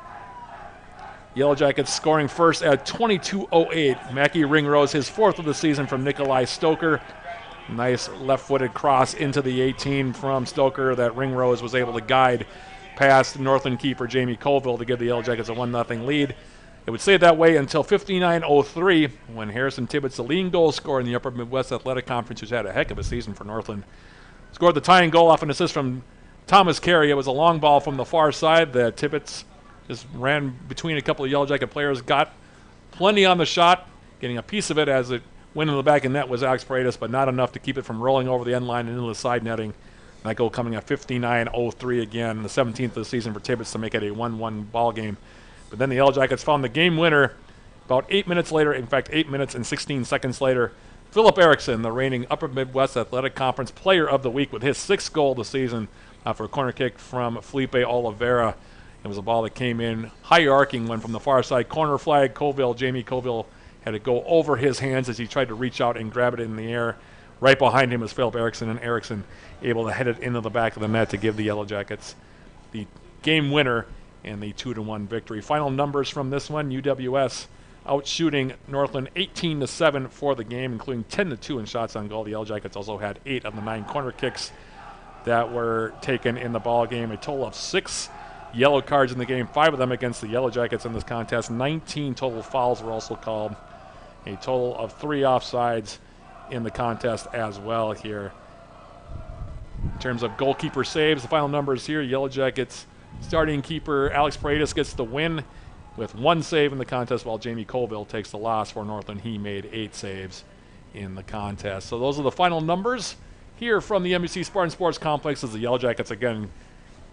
[SPEAKER 1] Yellow Jackets scoring first at 22:08. Mackie Ringrose, his 4th of the season from Nikolai Stoker. Nice left-footed cross into the 18 from Stoker that Ringrose was able to guide past Northland keeper Jamie Colville to give the Yellow Jackets a 1-0 lead. It would stay that way until 59:03 when Harrison Tibbetts, the leading goal scorer in the Upper Midwest Athletic Conference, who's had a heck of a season for Northland, scored the tying goal off an assist from Thomas Carey. It was a long ball from the far side that Tibbetts just ran between a couple of Yellow Jacket players, got plenty on the shot, getting a piece of it as it went in the back of net was Alex Paredes, but not enough to keep it from rolling over the end line and into the side netting. That goal coming at 59:03 again, the 17th of the season for Tibbetts to make it a 1-1 ball game. But then the Yellow Jackets found the game winner about 8 minutes later. In fact, 8 minutes and 16 seconds later. Philip Erickson, the reigning Upper Midwest Athletic Conference Player of the Week with his 6th goal of the season for a corner kick from Felipe Oliveira. It was a ball that came in, high arcing one from the far side. Corner flag, Jamie Colville had to go over his hands as he tried to reach out and grab it in the air. Right behind him was Philip Erickson, and Erickson able to head it into the back of the net to give the Yellow Jackets the game winner and the 2-1 victory. Final numbers from this one: UWS out shooting Northland 18-7 for the game, including 10-2 in shots on goal. The Yellow Jackets also had 8 of the 9 corner kicks that were taken in the ball game. A total of 6 yellow cards in the game, 5 of them against the Yellow Jackets in this contest. 19 total fouls were also called. A total of 3 offsides in the contest as well here. In terms of goalkeeper saves, the final numbers here: Yellow Jackets starting keeper Alex Paredes gets the win with 1 save in the contest, while Jamie Colville takes the loss for Northland. He made 8 saves in the contest. So those are the final numbers here from the NBC Spartan Sports Complex, as the Yellow Jackets again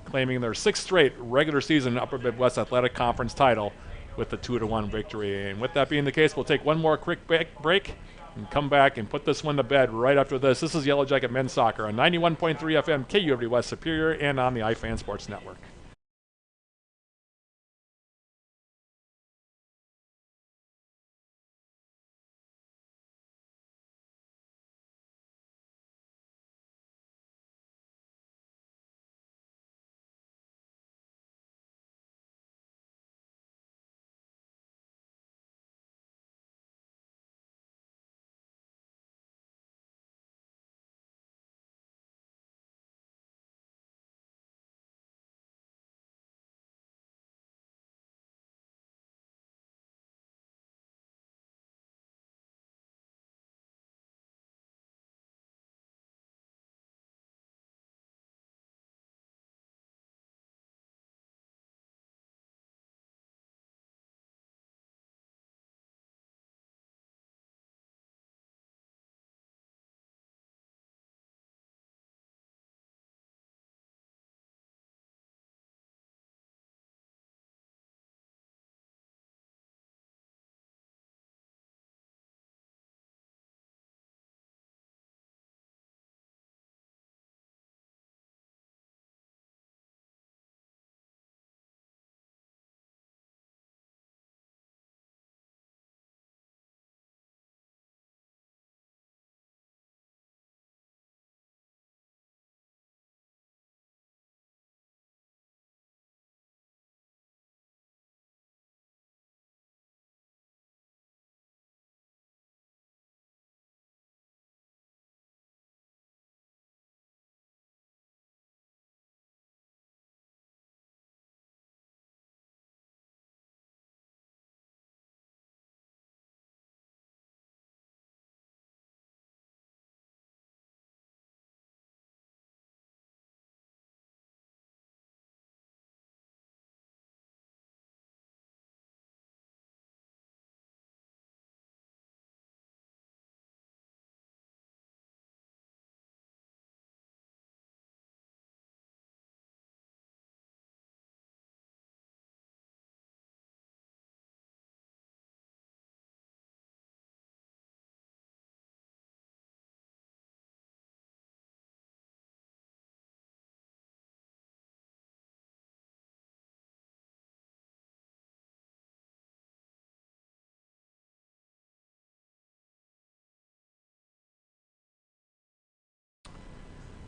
[SPEAKER 1] claiming their 6th straight regular season Upper Midwest Athletic Conference title with the 2-1 victory. And with that being the case, we'll take one more quick break and come back and put this one to bed right after this. This is Yellow Jacket Men's Soccer on 91.3 FM KUWD West Superior and on the iFan Sports Network.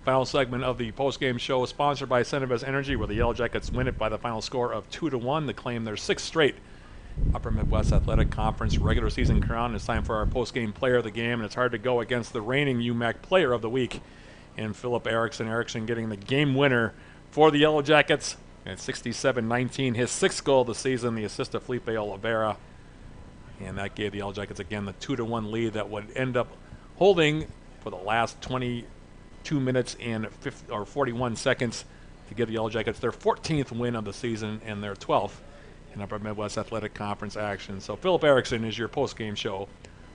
[SPEAKER 1] Final segment of the post-game show is sponsored by Centervest Energy, where the Yellow Jackets win it by the final score of 2-1 to claim their 6th straight Upper Midwest Athletic Conference regular season crown. It's time for our post-game player of the game, and it's hard to go against the reigning UMAC player of the week and Philip Erickson. Erickson getting the game winner for the Yellow Jackets at 67-19. His 6th goal of the season, the assist to Felipe Oliveira. And that gave the Yellow Jackets, again, the 2-1 lead that would end up holding for the last 22 minutes and 41 seconds to give the Yellow Jackets their 14th win of the season and their 12th in Upper Midwest Athletic Conference action. So Philip Erickson is your post-game show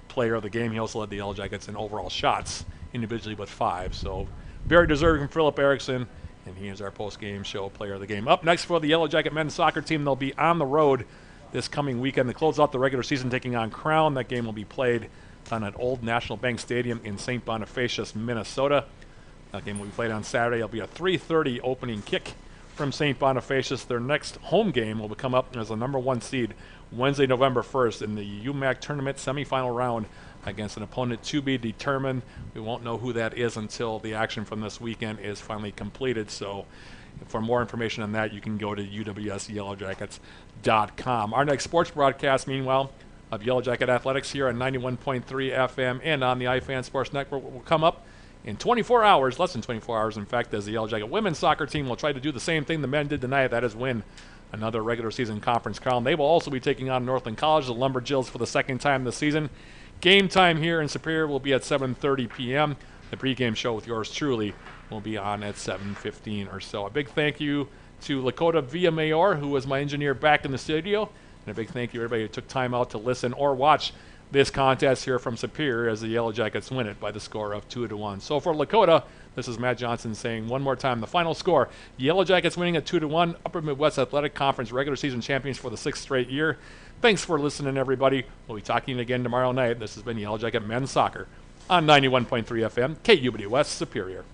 [SPEAKER 1] player of the game. He also led the Yellow Jackets in overall shots individually with 5. So very deserving from Philip Erickson, and he is our post-game show player of the game. Up next for the Yellow Jacket men's soccer team, they'll be on the road this coming weekend to close out the regular season, taking on Crown. That game will be played on at Old National Bank Stadium in St. Bonifacius, Minnesota. That game will be played on Saturday. It'll be a 3:30 opening kick from St. Bonifacius. Their next home game will come up as the number 1 seed Wednesday, November 1st in the UMAC tournament semifinal round against an opponent to be determined. We won't know who that is until the action from this weekend is finally completed. So for more information on that, you can go to uwsyellowjackets.com. Our next sports broadcast, meanwhile, of Yellow Jacket Athletics here on 91.3 FM and on the iFan Sports Network will come up in 24 hours, less than 24 hours, in fact, as the Yellow Jacket women's soccer team will try to do the same thing the men did tonight, that is win another regular season conference crown. They will also be taking on Northland College, the Lumberjills, for the 2nd time this season. Game time here in Superior will be at 7:30 p.m. The pregame show with yours truly will be on at 7:15 or so. A big thank you to Lakota Villamayor, who was my engineer back in the studio, and a big thank you to everybody who took time out to listen or watch this contest here from Superior as the Yellow Jackets win it by the score of 2-1. So for Lakota, this is Matt Johnson saying one more time the final score. Yellow Jackets winning at 2-1, Upper Midwest Athletic Conference regular season champions for the 6th straight year. Thanks for listening, everybody. We'll be talking again tomorrow night. This has been Yellow Jacket Men's Soccer on 91.3 FM, KUBD West Superior.